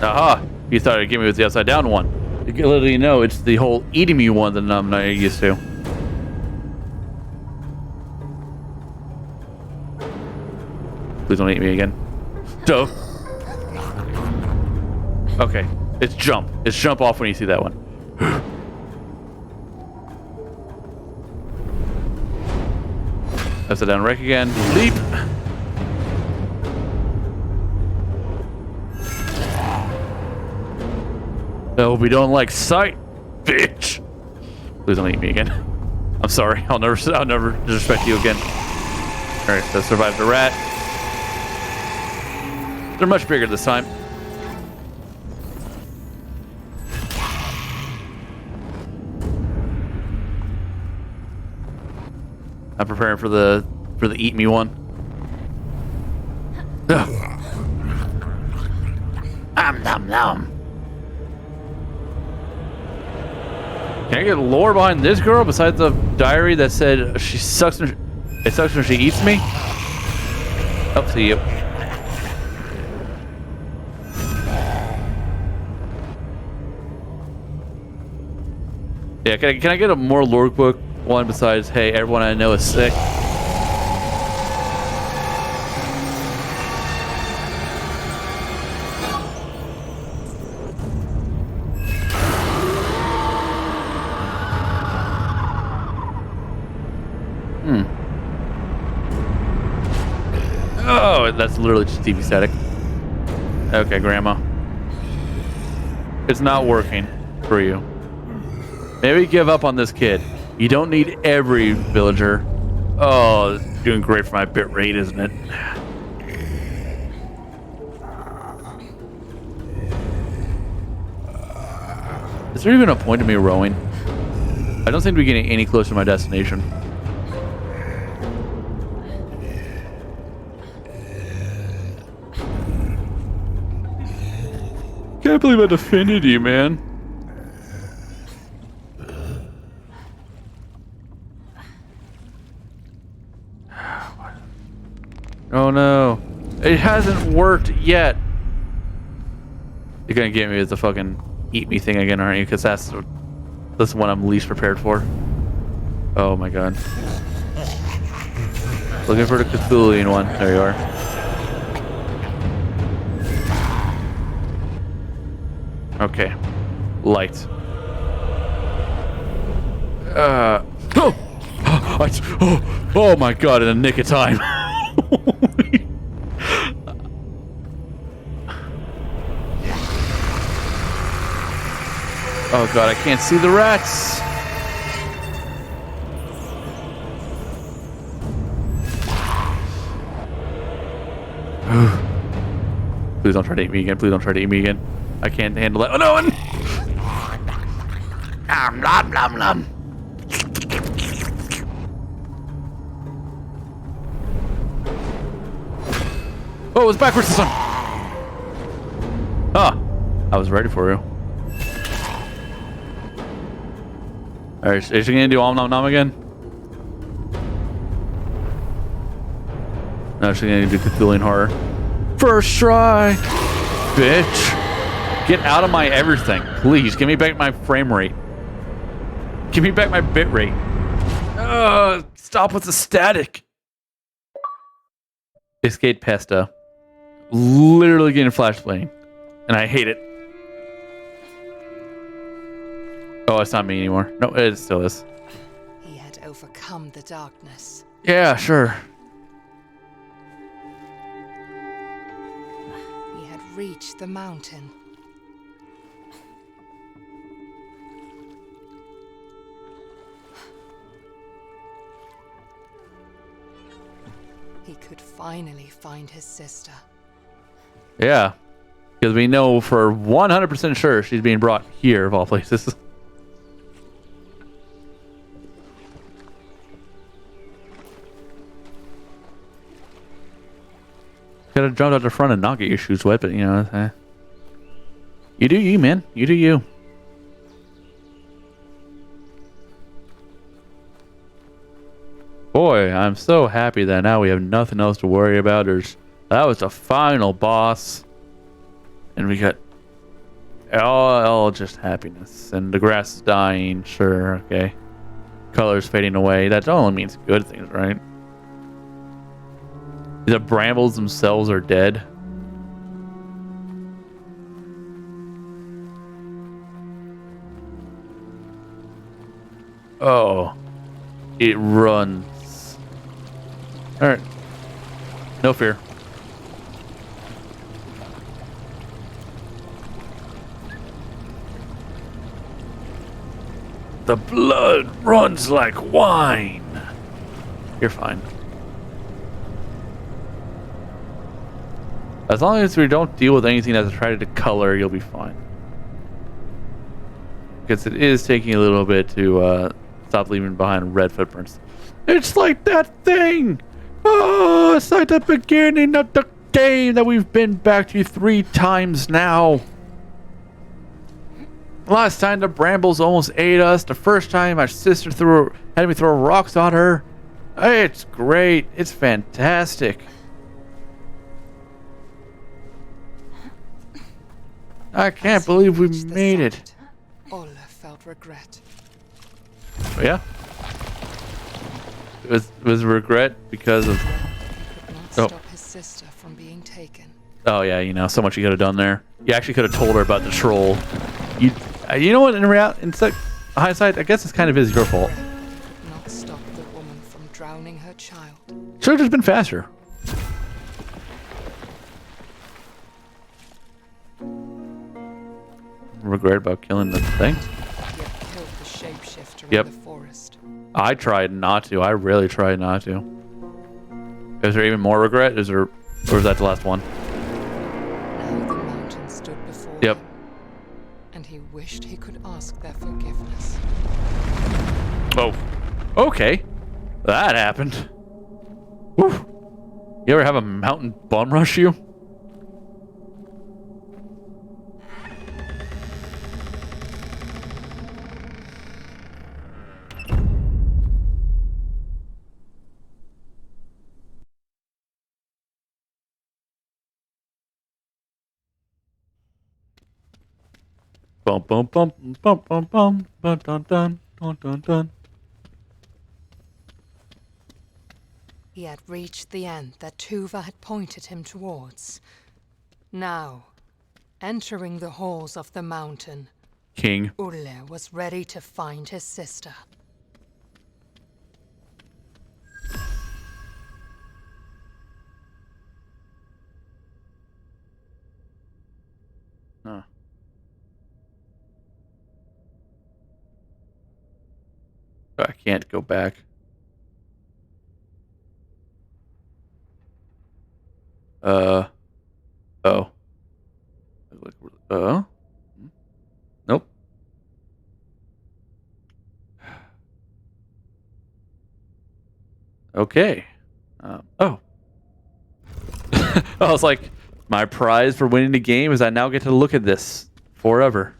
Aha! You thought it'd give me with the upside down one. You literally know it's the whole eating me one that I'm not used to. Please don't eat me again. Duh. Okay. It's jump. It's jump off when you see that one. Upside down wreck again. Leap. No, we don't like sight, bitch. Please don't eat me again. I'm sorry. I'll never disrespect you again. All right, so survive the rat. They're much bigger this time. I'm preparing for the eat me one. Nom nom. Can I get lore behind this girl besides the diary that said she sucks when it sucks when she eats me? Up to you. Yeah, can I get a more lore book one besides, hey, everyone I know is sick? Oh, that's literally just TV static. Okay, Grandma. It's not working for you. Maybe give up on this kid. You don't need every villager. Oh, it's doing great for my bit rate, isn't it? Is there even a point of me rowing? I don't seem to be getting any closer to my destination. Can't believe I defended you, man. Oh no. It hasn't worked yet. You're gonna get me with the fucking eat me thing again, aren't you? Because that's one I'm least prepared for. Oh my god. Looking for the Cthulhuan one. There you are. Okay. Light. Oh my god, in the nick of time. Oh god, I can't see the rats. Please don't try to eat me again. Please don't try to eat me again. I can't handle it. Oh no! Nom nom nom. Oh, it was backwards this one. Ah, I was ready for you. Alright, is she gonna do Om Nom Nom again? No, she's gonna do Cthulhuan horror. First try! Bitch! Get out of my everything. Please, give me back my frame rate. Give me back my bit rate. Stop with the static. Escape Pesta. Literally getting flashbang. And I hate it. Oh, it's not me anymore. No, it still is. He had overcome the darkness. Yeah, sure. He had reached the mountain. He could finally find his sister. Yeah. Because we know for 100% sure she's being brought here, of all places. Could have jumped out the front and not get your shoes wet, but you know. You do you, man. You do you. Boy, I'm so happy that now we have nothing else to worry about. That was the final boss. And we got all just happiness. And the grass is dying, sure, okay. Colors fading away. That only means good things, right? The brambles themselves are dead. Oh. It runs. Alright. No fear. The blood runs like wine. You're fine. As long as we don't deal with anything that's tried to color, you'll be fine. Because it is taking a little bit to stop leaving behind red footprints. It's like that thing! Oh, it's like the beginning of the game that we've been back to 3 times now. Last time the brambles almost ate us. The first time my sister had me throw rocks on her. It's great. It's fantastic. I can't believe we made it. Ola felt regret. Oh, yeah? It was regret because of... He could not stop his sister from being taken. Oh yeah, you know, so much you could have done there. You actually could have told her about the troll. You know what, in reality, in hindsight, I guess it's kind of is your fault. Could not stop the woman from drowning her child. Should have just been faster. Regret about killing the thing? He had killed the shapeshifter Yep. in the forest. I tried not to. I really tried not to. Is there even more regret? Or was that the last one? Now the mountain stood before Yep. him, and he wished he could ask their forgiveness. Oh. Okay. That happened. Whew. You ever have a mountain bum rush you? Bum bum bum bum bum bum dun dun dun dun dun dun. He had reached the end that Tuva had pointed him towards. Now, entering the halls of the mountain, King. Ulle was ready to find his sister. Huh. I can't go back. Oh. Nope. Okay. Oh. I was like, my prize for winning the game is I now get to look at this forever.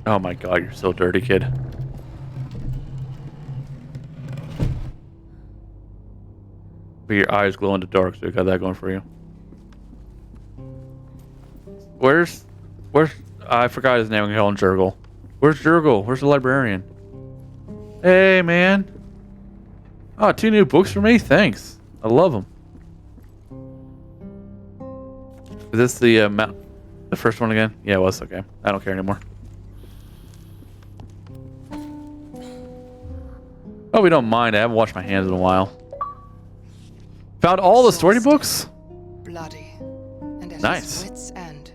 Oh my god, you're so dirty, kid. But your eyes glow in the dark, so you got that going for you. Where's I forgot his name. I'm calling Jurgle. Where's Jurgle? Where's the librarian? Hey, man. Oh, 2 new books for me? Thanks. I love them. Is this the the first one again? Yeah, it was. Okay. I don't care anymore. Oh, we don't mind. I haven't washed my hands in a while. Found all the storybooks? Bloody, and at Nice. his wits' end,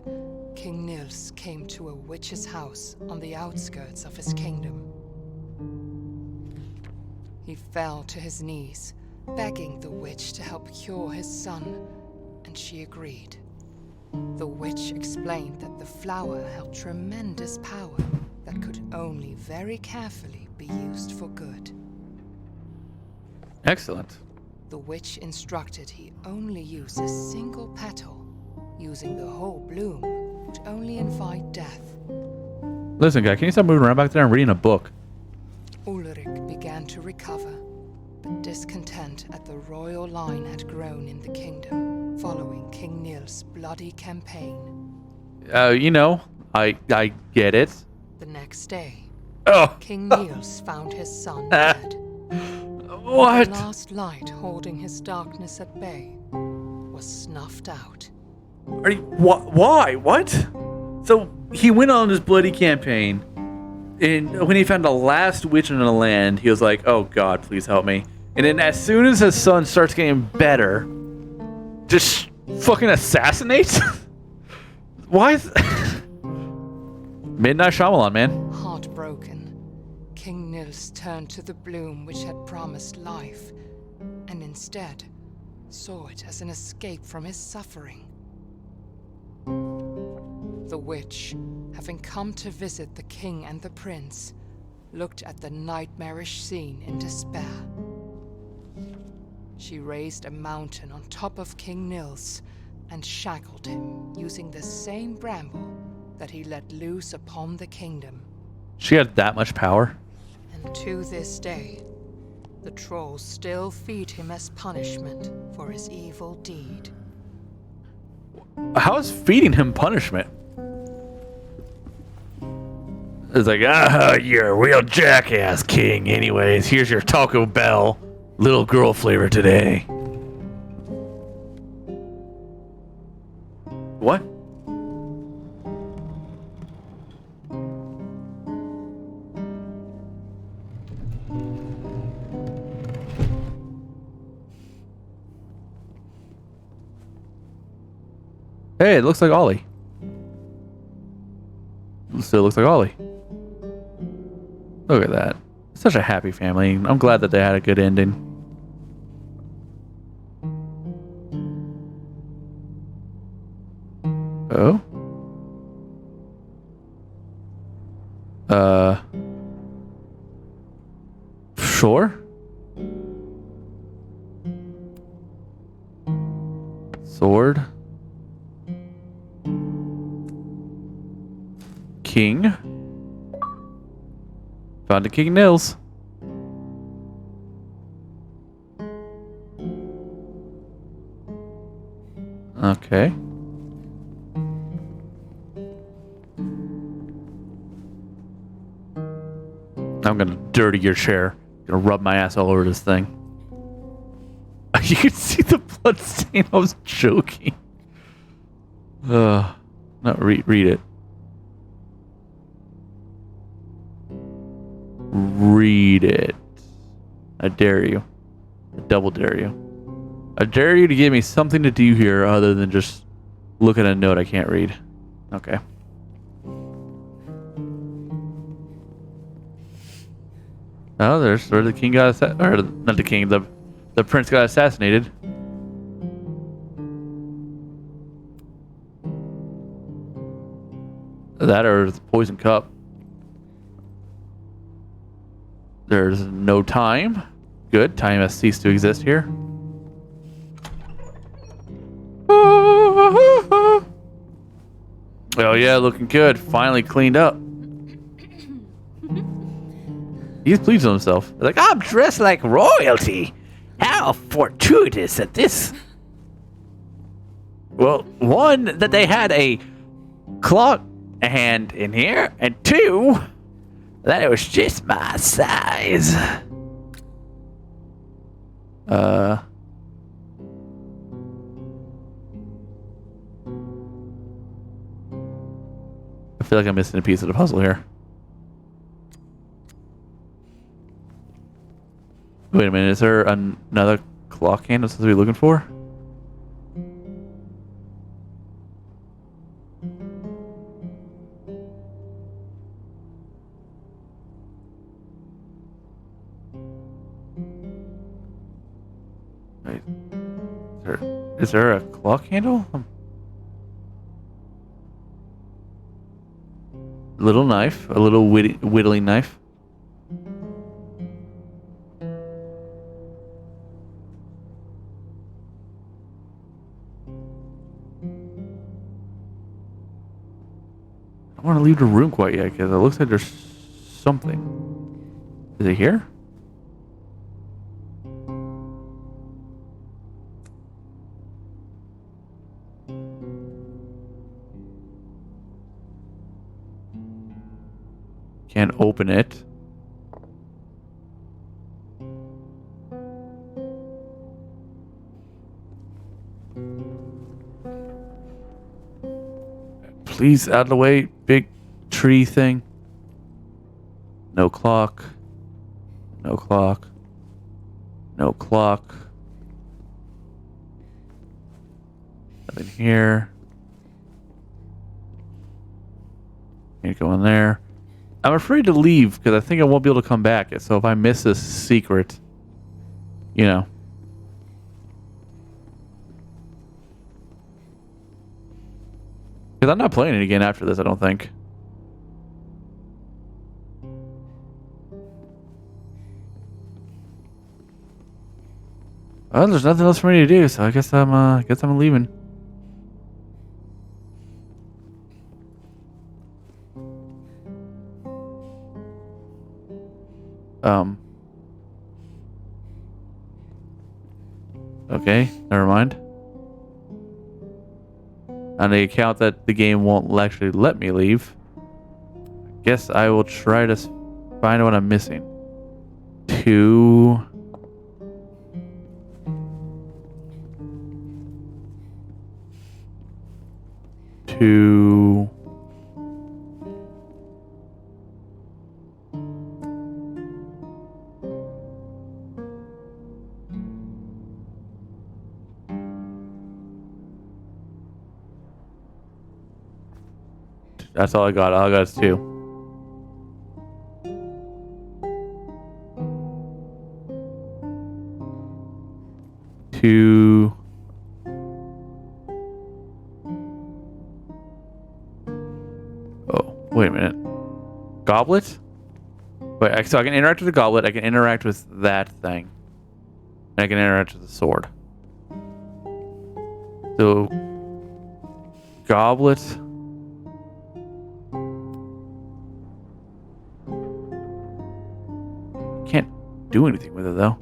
King Nils came to a witch's house on the outskirts of his kingdom. He fell to his knees, begging the witch to help cure his son, and she agreed. The witch explained that the flower held tremendous power that could only very carefully be used for good. Excellent. The witch instructed he only use a single petal. Using the whole bloom would only invite death. Listen, guy, can you stop moving around back there? I'm reading a book. Ulrich began to recover, but discontent at the royal line had grown in the kingdom, following King Nils' bloody campaign. You know, I get it. The next day, Oh, King Niels found his son dead. what? The last light holding his darkness at bay was snuffed out. Are you, why? What? So he went on this bloody campaign, and when he found the last witch in the land, he was like, "Oh God, please help me!" And then as soon as his son starts getting better, just fucking assassinates. Why? Midnight Shyamalan, man. Heartbroken, King Nils turned to the bloom which had promised life, and instead saw it as an escape from his suffering. The witch, having come to visit the king and the prince, looked at the nightmarish scene in despair. She raised a mountain on top of King Nils and shackled him using the same bramble that he let loose upon the kingdom. She had that much power. And to this day, the trolls still feed him as punishment for his evil deed. How is feeding him punishment? It's like, you're a real jackass, King. Anyways, here's your Taco Bell little girl flavor today. What? Hey, it looks like Ollie. It still looks like Ollie. Look at that. Such a happy family. I'm glad that they had a good ending. Oh? Sure. Sword. King. Found a King Nils. Okay. I'm gonna dirty your chair. Gonna rub my ass all over this thing. You can see the blood stain. I was joking. No, read it. Read it. I dare you. I double dare you. I dare you to give me something to do here other than just look at a note I can't read. Okay. Oh, there's where the king got or not the king, the prince got assassinated. That or the poison cup. There's no time. Good. Time has ceased to exist here. Oh yeah, looking good. Finally cleaned up. He's pleased with himself. Like, I'm dressed like royalty. How fortuitous that this. Well, one, that they had a clock hand in here, and two, that it was just my size. I feel like I'm missing a piece of the puzzle here. Wait a minute, is there another clock hand I'm supposed to be looking for? Wait, is there a clock handle? Little knife, a little whittling knife. I don't want to leave the room quite yet because it looks like there's something. Is it here? Can't open it. Please, out of the way, big tree thing. No clock. No clock. No clock. Nothing here. Can't go in there. I'm afraid to leave because I think I won't be able to come back. So if I miss this secret, you know. Because I'm not playing it again after this, I don't think. Well, there's nothing else for me to do, so I guess I'm leaving. Okay, never mind. On the account that the game won't actually let me leave, I guess I will try to find what I'm missing. Two. That's all I got. All I got is two. Two. Oh, wait a minute. Goblet? Wait, so I can interact with the goblet. I can interact with that thing. And I can interact with the sword. So, goblet. Can't do anything with it though.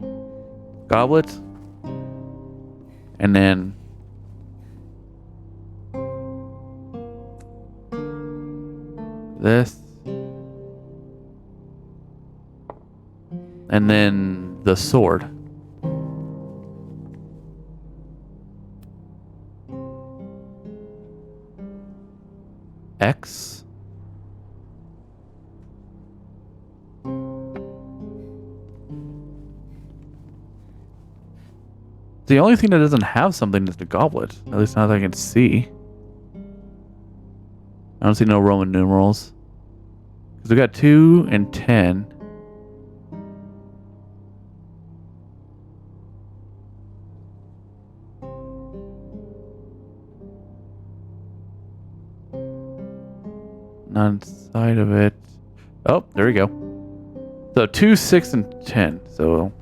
Goblet. And then this. And then the sword. X. The only thing that doesn't have something is the goblet. At least not that I can see. I don't see no Roman numerals. Because we got 2 and 10. Not inside of it. Oh, there we go. So 2, 6, and 10. So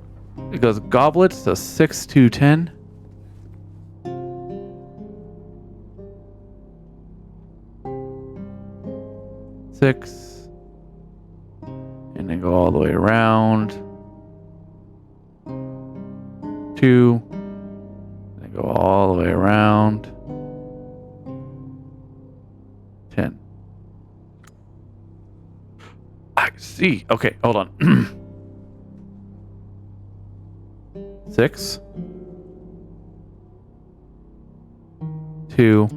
it goes goblet, so 6, 2, 10. Six. And then go all the way around. 2. And go all the way around. 10. I see. Okay, hold on. 6. 2.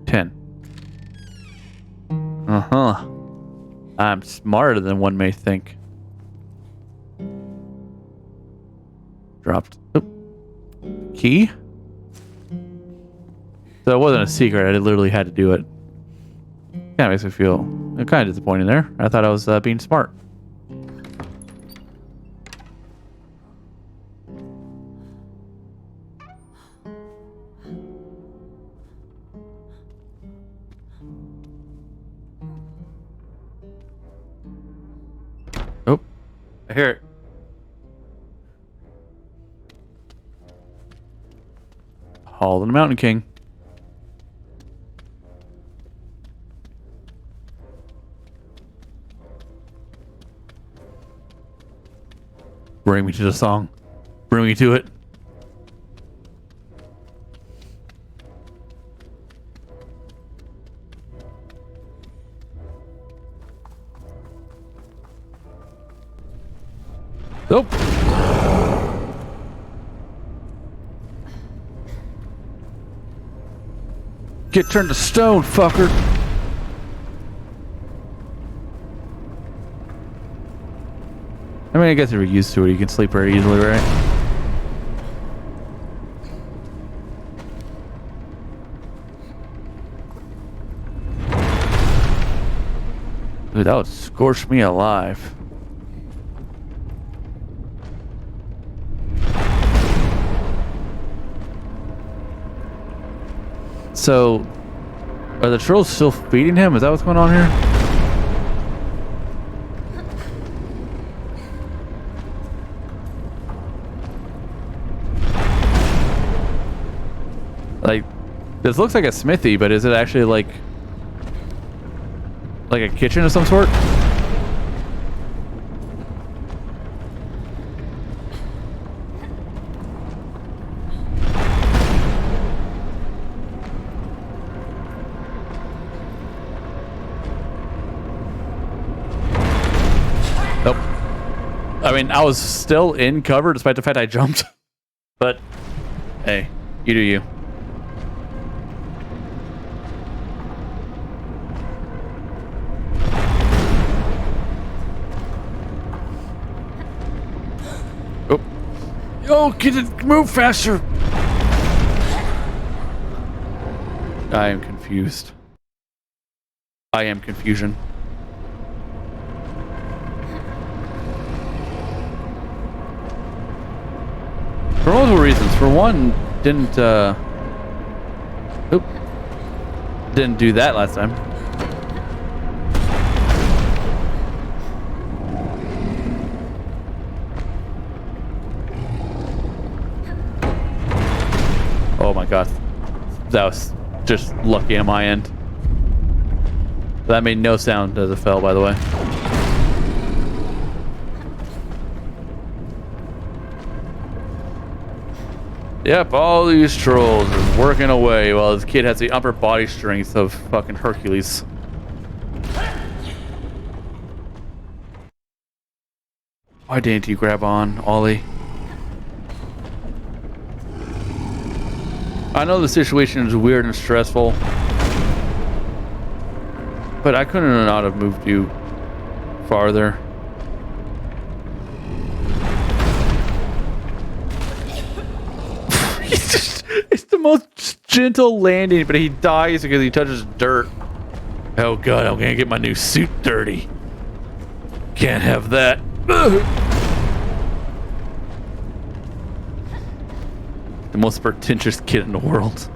10. Uh-huh. I'm smarter than one may think. Dropped. Oop. Key? So it wasn't a secret. I literally had to do it. Kind of makes me feel kind of disappointed there. I thought I was being smart. Oh, I hear it. Hall of the Mountain King. Bring me to the song. Bring me to it. Nope. Get turned to stone, fucker. I mean, I guess if you're used to it, you can sleep very easily, right? Dude, that would scorch me alive. So, are the trolls still feeding him? Is that what's going on here? Like, this looks like a smithy, but is it actually like a kitchen of some sort? Nope. I mean, I was still in cover despite the fact I jumped. But, hey, you do you. Oh. Yo, get it, move faster. I am confused. I am confusion. For multiple reasons. For one, didn't do that last time. Oh my god. That was just lucky on my end. That made no sound as it fell, by the way. Yep, all these trolls are working away while this kid has the upper body strength of fucking Hercules. Why didn't you grab on, Ollie? I know the situation is weird and stressful, but I couldn't not have moved you farther. It's the most gentle landing, but he dies because he touches dirt. Oh god, I'm gonna get my new suit dirty. Can't have that. The most pretentious kid in the world.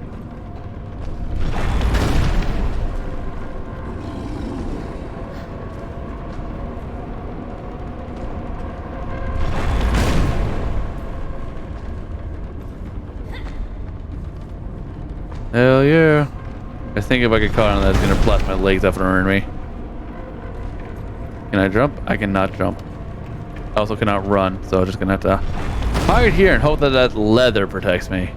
Hell yeah. I think if I get caught on that, it's gonna blast my legs off and ruin me. Can I jump? I cannot jump. I also cannot run, so I'm just gonna have to hide here and hope that that leather protects me.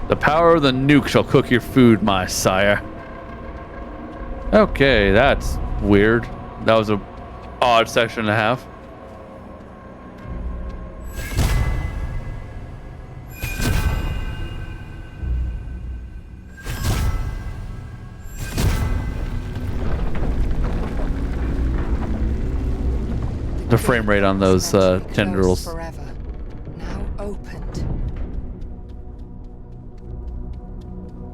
The power of the nuke shall cook your food, my sire. Okay, that's weird. That was a odd section and a half. The frame rate on those tendrils. Forever, now opened.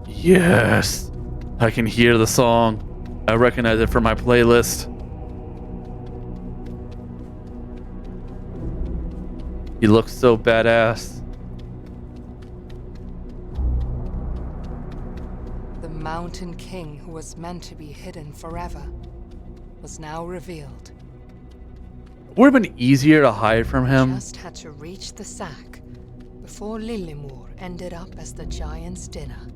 Yes, I can hear the song. I recognize it from my playlist. He looks so badass. The Mountain King, who was meant to be hidden forever, was now revealed. Would have been easier to hide from him. Just had to reach the sack before Lillimor ended up as the giant's dinner.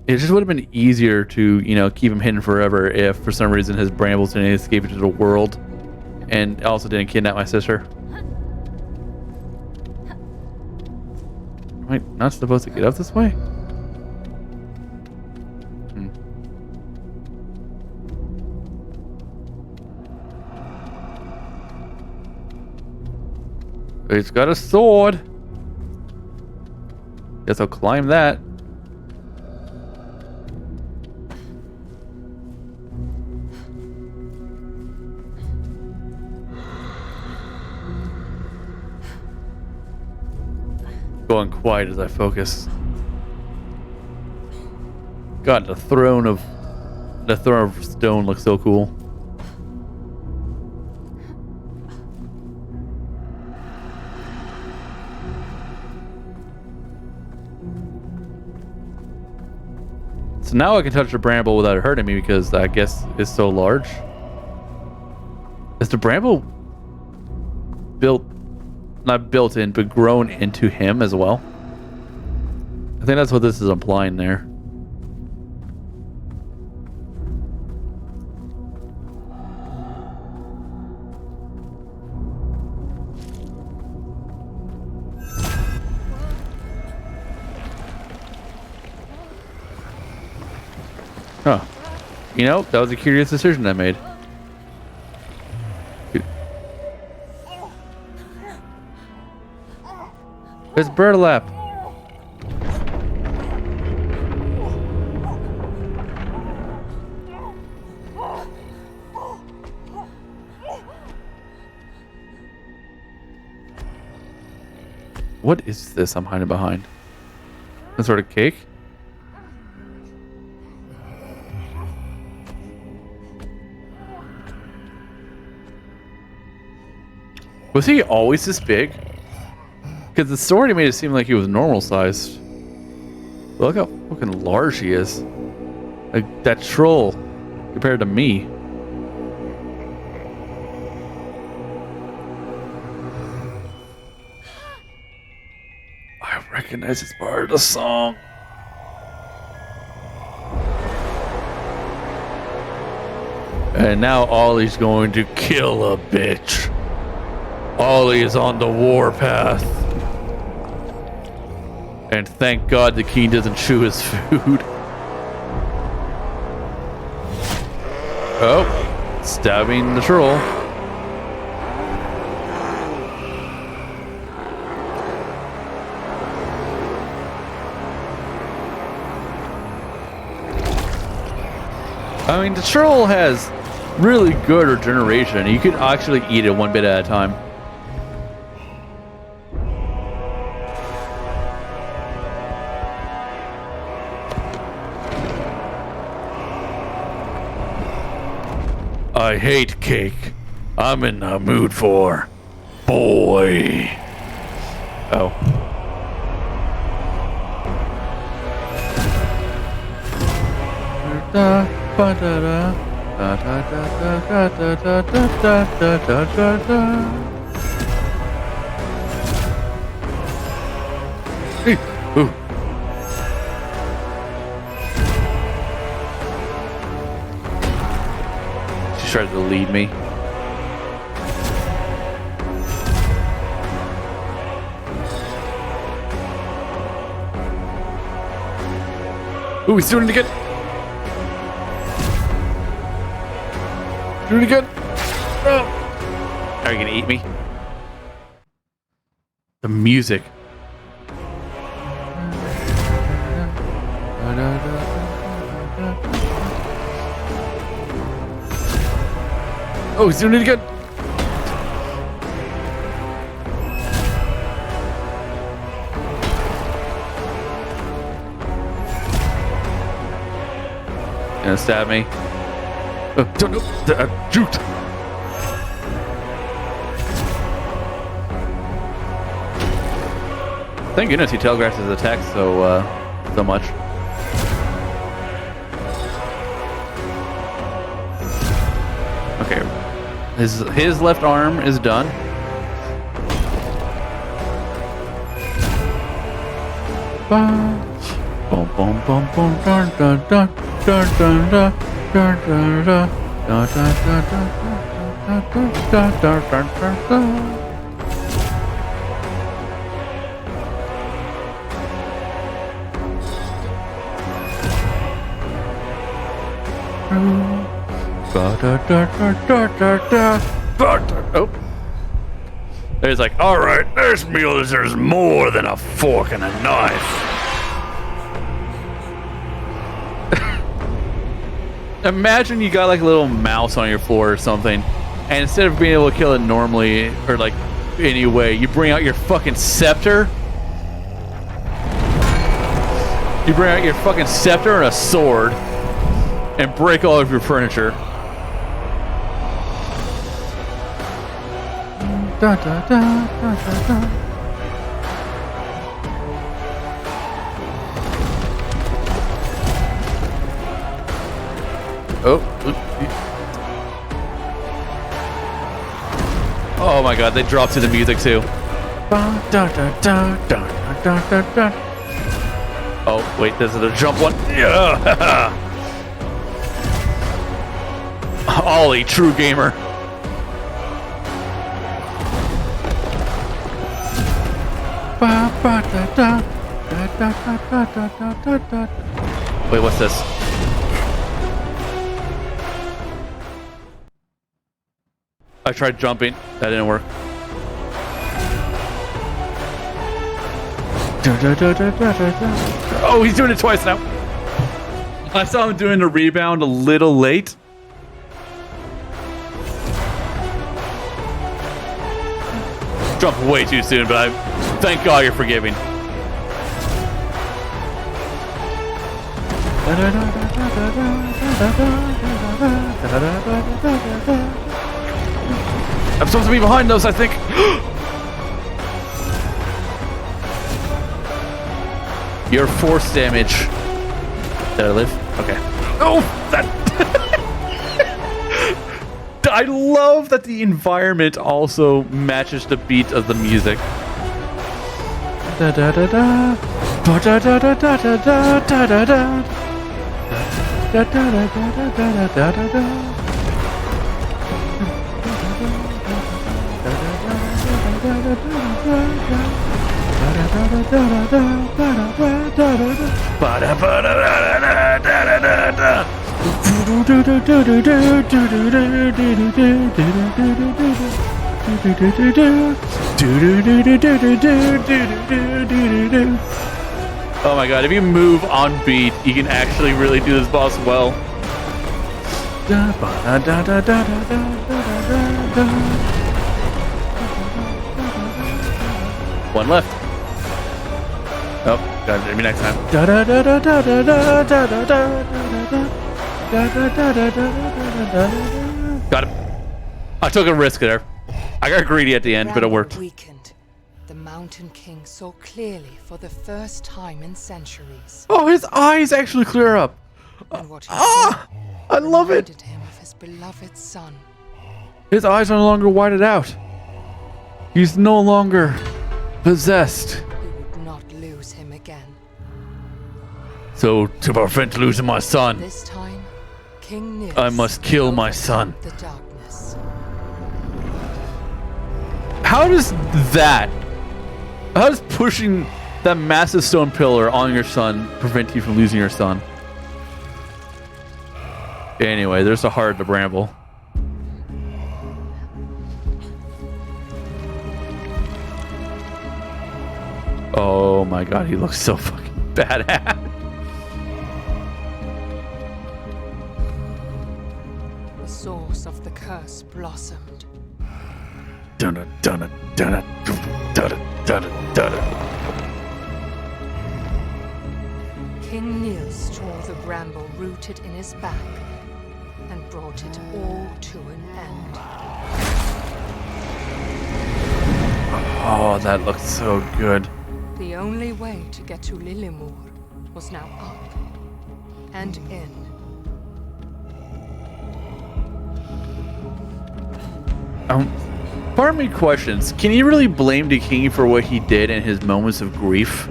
It just would have been easier to, you know, keep him hidden forever if for some reason his Brambles didn't escape into the world and also didn't kidnap my sister. Am I not supposed to get up this way? He's got a sword. Guess I'll climb that. Going quiet as I focus. God, the throne of stone looks so cool. So now I can touch the bramble without it hurting me because I guess it's so large. Is the bramble not built in, but grown into him as well? I think that's what this is implying there. Huh. You know, that was a curious decision I made. It's burlap. What is this I'm hiding behind? Some sort of cake? Was he always this big? Because the story made it seem like he was normal sized. Look how fucking large he is. Like that troll compared to me. I recognize it's part of the song. And now Ollie's going to kill a bitch. Ollie is on the warpath. And thank God the king doesn't chew his food. Oh, stabbing the troll. I mean, the troll has really good regeneration. You can actually eat it one bit at a time. I hate cake. I'm in the mood for boy. Oh. Hey, ooh. She tried to lead me. Ooh, he's doing it again. Doing it again. Oh. Are you gonna eat me? The music. Oh, he's doing it again. Gonna stab me. Don't know. Jute. Thank goodness he telegraphs his attacks so much. Okay, his left arm is done. Boom, boom, boom, boom, dun, dun, dun, dun, dun, dun, dun, dun, dun, dun, dun, dun, dun, dun, dun, dun. Oh. It's like, alright, this meal deserves more than a fork and a knife. Imagine you got like a little mouse on your floor or something, and instead of being able to kill it normally, or like anyway, you bring out your fucking scepter. You bring out your fucking scepter and a sword, and break all of your furniture. Da, da, da, da, da, da. Oh my god, they dropped to the music too. Oh, wait, this is the jump one. Yeah. Ollie, true gamer. Wait, what's this? I tried jumping. That didn't work. Oh, he's doing it twice now. I saw him doing the rebound a little late. Jumped way too soon, but thank God you're forgiving. I'm supposed to be behind those, I think. Your force damage. Did I live? Okay. Oh, that. I love that the environment also matches the beat of the music. Da da da da. Da da da da da da da da da da. Da da da da da da da da. Oh my god, if you move on beat, you can actually really do this boss well. One left. Oh, got it. Maybe next time. Got it. I took a risk there. I got greedy at the end, but it worked. Weakened. The Mountain King saw clearly for the first time in centuries. Oh, his eyes actually clear up. And what he saw I love it. reminded him of his beloved son. His eyes are no longer whited out. He's no longer possessed. He would not lose him again. So, to prevent losing my son, This time, King Nils I must kill my son. the darkness. How does pushing that massive stone pillar on your son prevent you from losing your son? Anyway, there's a heart to Bramble. Oh my god, he looks so fucking badass. The source of the curse blossomed. Dunna, dunna, dunna, dunna, dunna, dunna. King Nils tore the bramble rooted in his back and brought it all to an end. Oh, that looks so good. The only way to get to Lillimor was now up and in. Part of me questions, can you really blame the king for what he did in his moments of grief?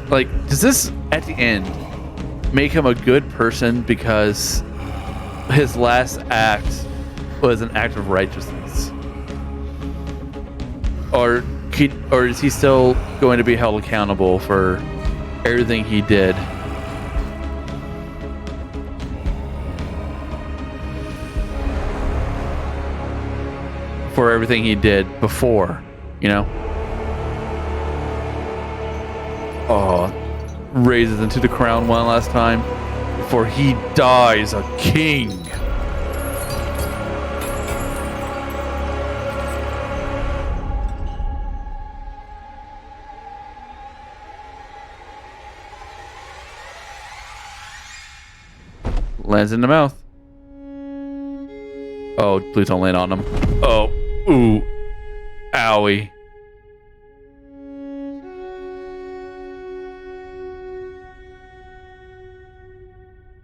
Like, does this, at the end, make him a good person because his last act was an act of righteousness? Or is he still going to be held accountable for everything he did? For everything he did before, you know? Oh, raises into the crown one last time before he dies a king. Lands in the mouth. Oh, please don't land on him. Oh, ooh, owie.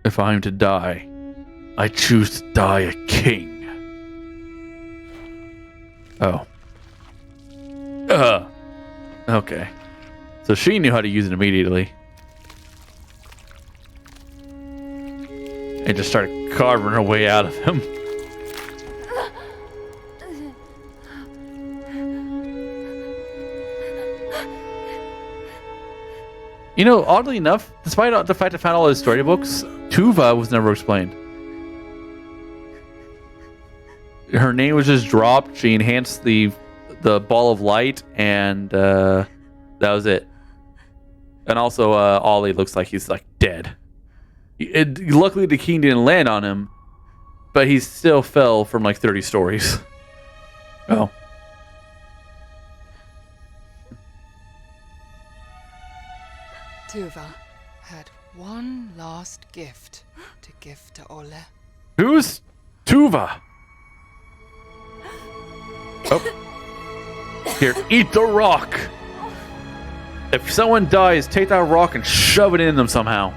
If I'm to die, I choose to die a king. Oh. Okay. So she knew how to use it immediately. And just started carving her way out of him. You know, oddly enough, despite the fact I found all his storybooks, Tuva was never explained. Her name was just dropped. She enhanced the ball of light, and that was it. And also, Ollie looks like he's like dead. Luckily, the king didn't land on him, but he still fell from like 30 stories. Oh. Tuva had one last gift to give to Ole. Who's Tuva? Oh. Here, eat the rock. If someone dies, take that rock and shove it in them somehow.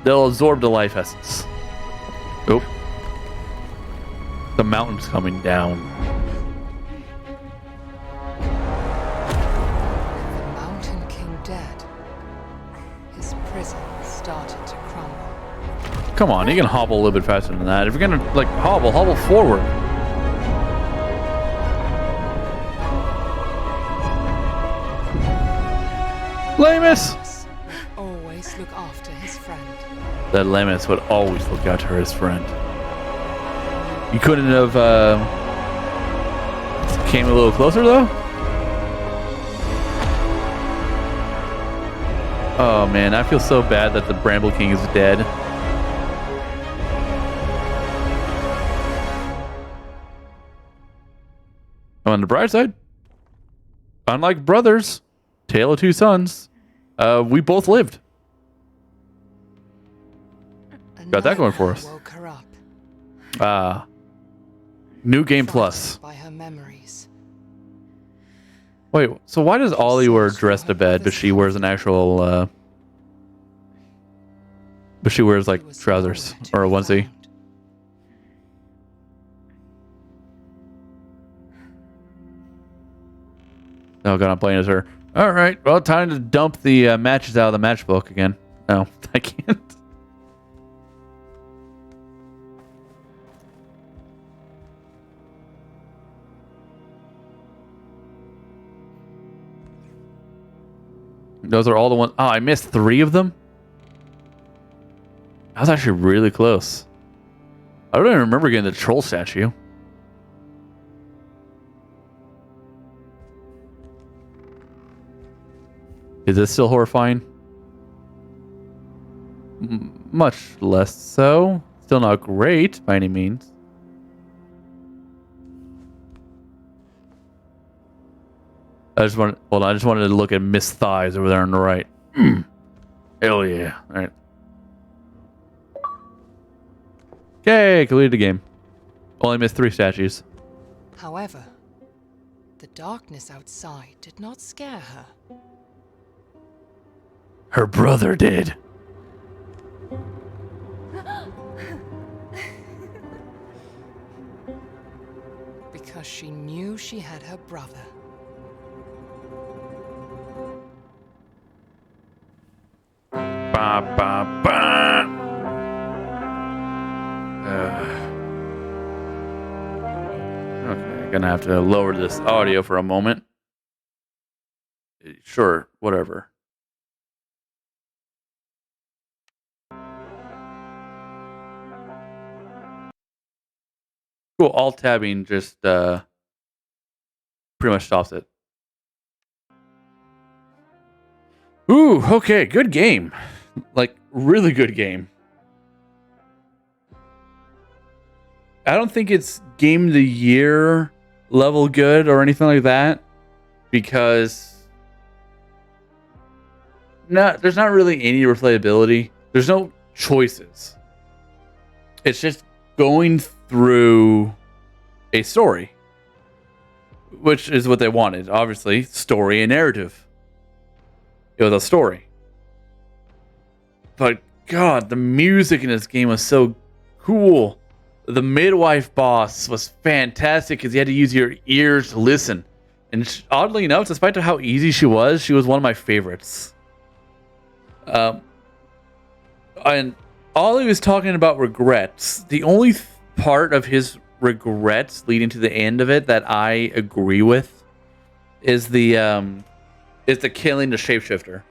They'll absorb the life essence. Oh. The mountain's coming down. The Mountain King dead, his prison started to crumble. Come on, you can hobble a little bit faster than that. If you're gonna like hobble forward. Lamus! Always look after his friend. That Lemus would always look out for his friend. You couldn't have came a little closer though? Oh man, I feel so bad that the Bramble King is dead. On the bright side, unlike brothers, Tale of Two Sons, we both lived. Got that going for us. Woke her up, New Game Plus. by her memories. Wait, so why does Ollie wear dress to bed, but she wears an actual, but she wears like trousers or a onesie? Oh god, I'm playing as her. Alright, well, time to dump the matches out of the matchbook again. No, I can't. Those are all the ones. Oh, I missed 3 of them? I was actually really close. I don't even remember getting the troll statue. Is this still horrifying? Much less so. Still not great by any means. I just wanted to look at Miss Thighs over there on the right. Hell yeah. Alright. Okay, completed the game. Only missed 3 statues. However, the darkness outside did not scare her. Her brother did. Because she knew she had her brother. Ba, ba, ba. Okay, gonna have to lower this audio for a moment. Sure, whatever. Cool, alt tabbing just pretty much stops it. Ooh, okay, good game. Like, really good game. I don't think it's game of the year level good or anything like that, because there's not really any replayability. There's no choices. It's just going through a story, which is what they wanted. Obviously, story and narrative. It was a story. But God, the music in this game was so cool. The midwife boss was fantastic because you had to use your ears to listen. And oddly enough, despite how easy she was one of my favorites. And Ollie was talking about regrets. The only part of his regrets leading to the end of it that I agree with is the killing the shapeshifter.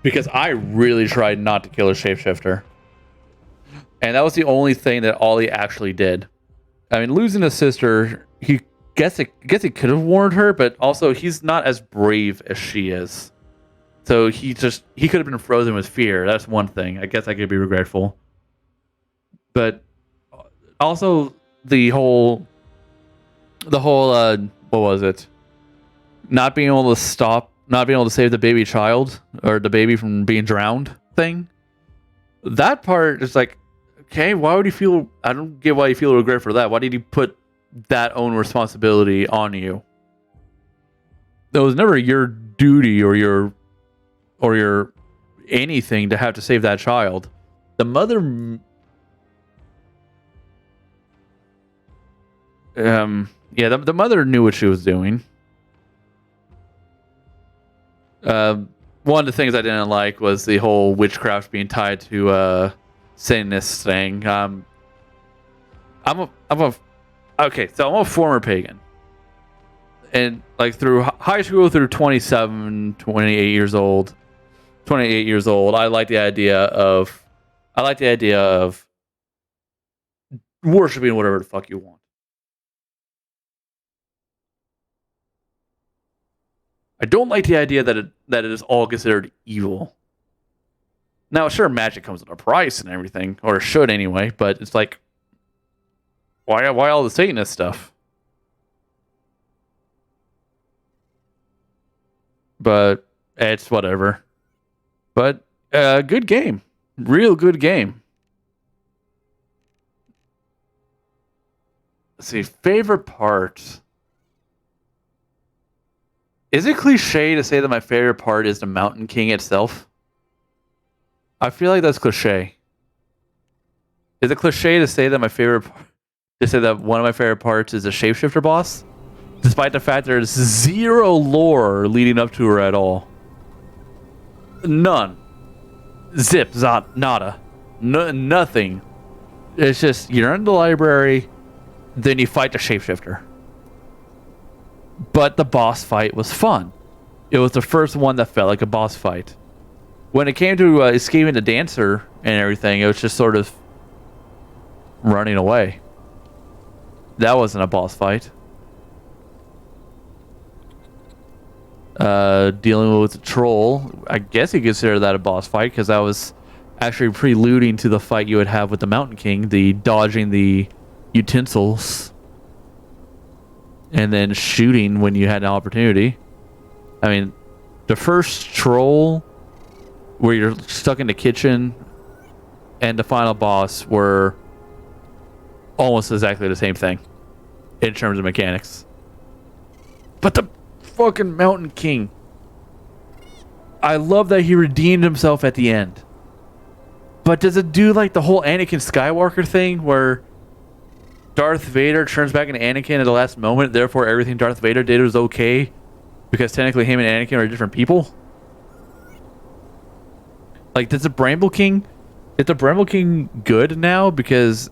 Because I really tried not to kill a shapeshifter. And that was the only thing that Ollie actually did. I mean, losing a sister, he could have warned her, but also he's not as brave as she is. So he could have been frozen with fear. That's one thing. I guess I could be regretful. But also the whole what was it? Not being able to save the baby child or the baby from being drowned thing. That part is like, okay, why would you feel? I don't get why you feel regret for that. Why did you put that own responsibility on you? That was never your duty or your anything to have to save that child. The mother, the mother knew what she was doing. One of the things I didn't like was the whole witchcraft being tied to Satanist thing. I'm a former pagan, and like through high school through 27, 28 years old, 28 years old. I like the idea of worshiping whatever the fuck you want. I don't like the idea that it is all considered evil. Now, sure, magic comes at a price and everything, or it should anyway, but it's like, why all the Satanist stuff? But it's whatever. But good game. Real good game. Let's see, favorite part. Is it cliche to say that my favorite part is the Mountain King itself? I feel like that's cliche. Is it cliche to say that one of my favorite parts is the shapeshifter boss? Despite the fact there's zero lore leading up to her at all. None. Zip, zot, nada. Nothing. It's just, you're in the library, then you fight the shapeshifter. But the boss fight was fun. It was the first one that felt like a boss fight. When it came to escaping the dancer and everything, it was just sort of running away. That wasn't a boss fight. Dealing with the troll, I guess you consider that a boss fight, because that was actually preluding to the fight you would have with the Mountain King, the dodging the utensils and then shooting when you had an opportunity. I mean, the first troll where you're stuck in the kitchen and the final boss were almost exactly the same thing in terms of mechanics. But the fucking Mountain King, I love that he redeemed himself at the end. But does it do like the whole Anakin Skywalker thing where Darth Vader turns back into Anakin at the last moment, therefore everything Darth Vader did was okay because technically him and Anakin are different people? Like, does the Bramble King, is the Bramble King good now because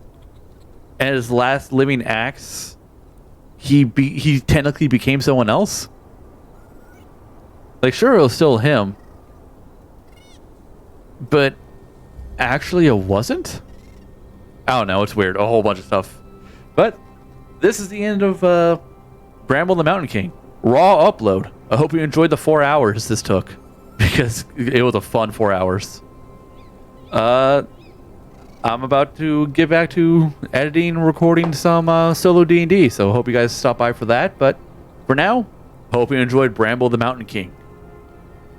at his last living acts he technically became someone else? Like, sure, it was still him, but actually it wasn't? I don't know, it's weird, a whole bunch of stuff. But this is the end of Bramble the Mountain King. Raw upload. I hope you enjoyed the 4 hours this took, because it was a fun 4 hours. I'm about to get back to editing and recording some solo D&D, so hope you guys stop by for that. But for now, hope you enjoyed Bramble the Mountain King.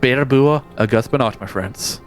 Beta Bua, August Banach, my friends.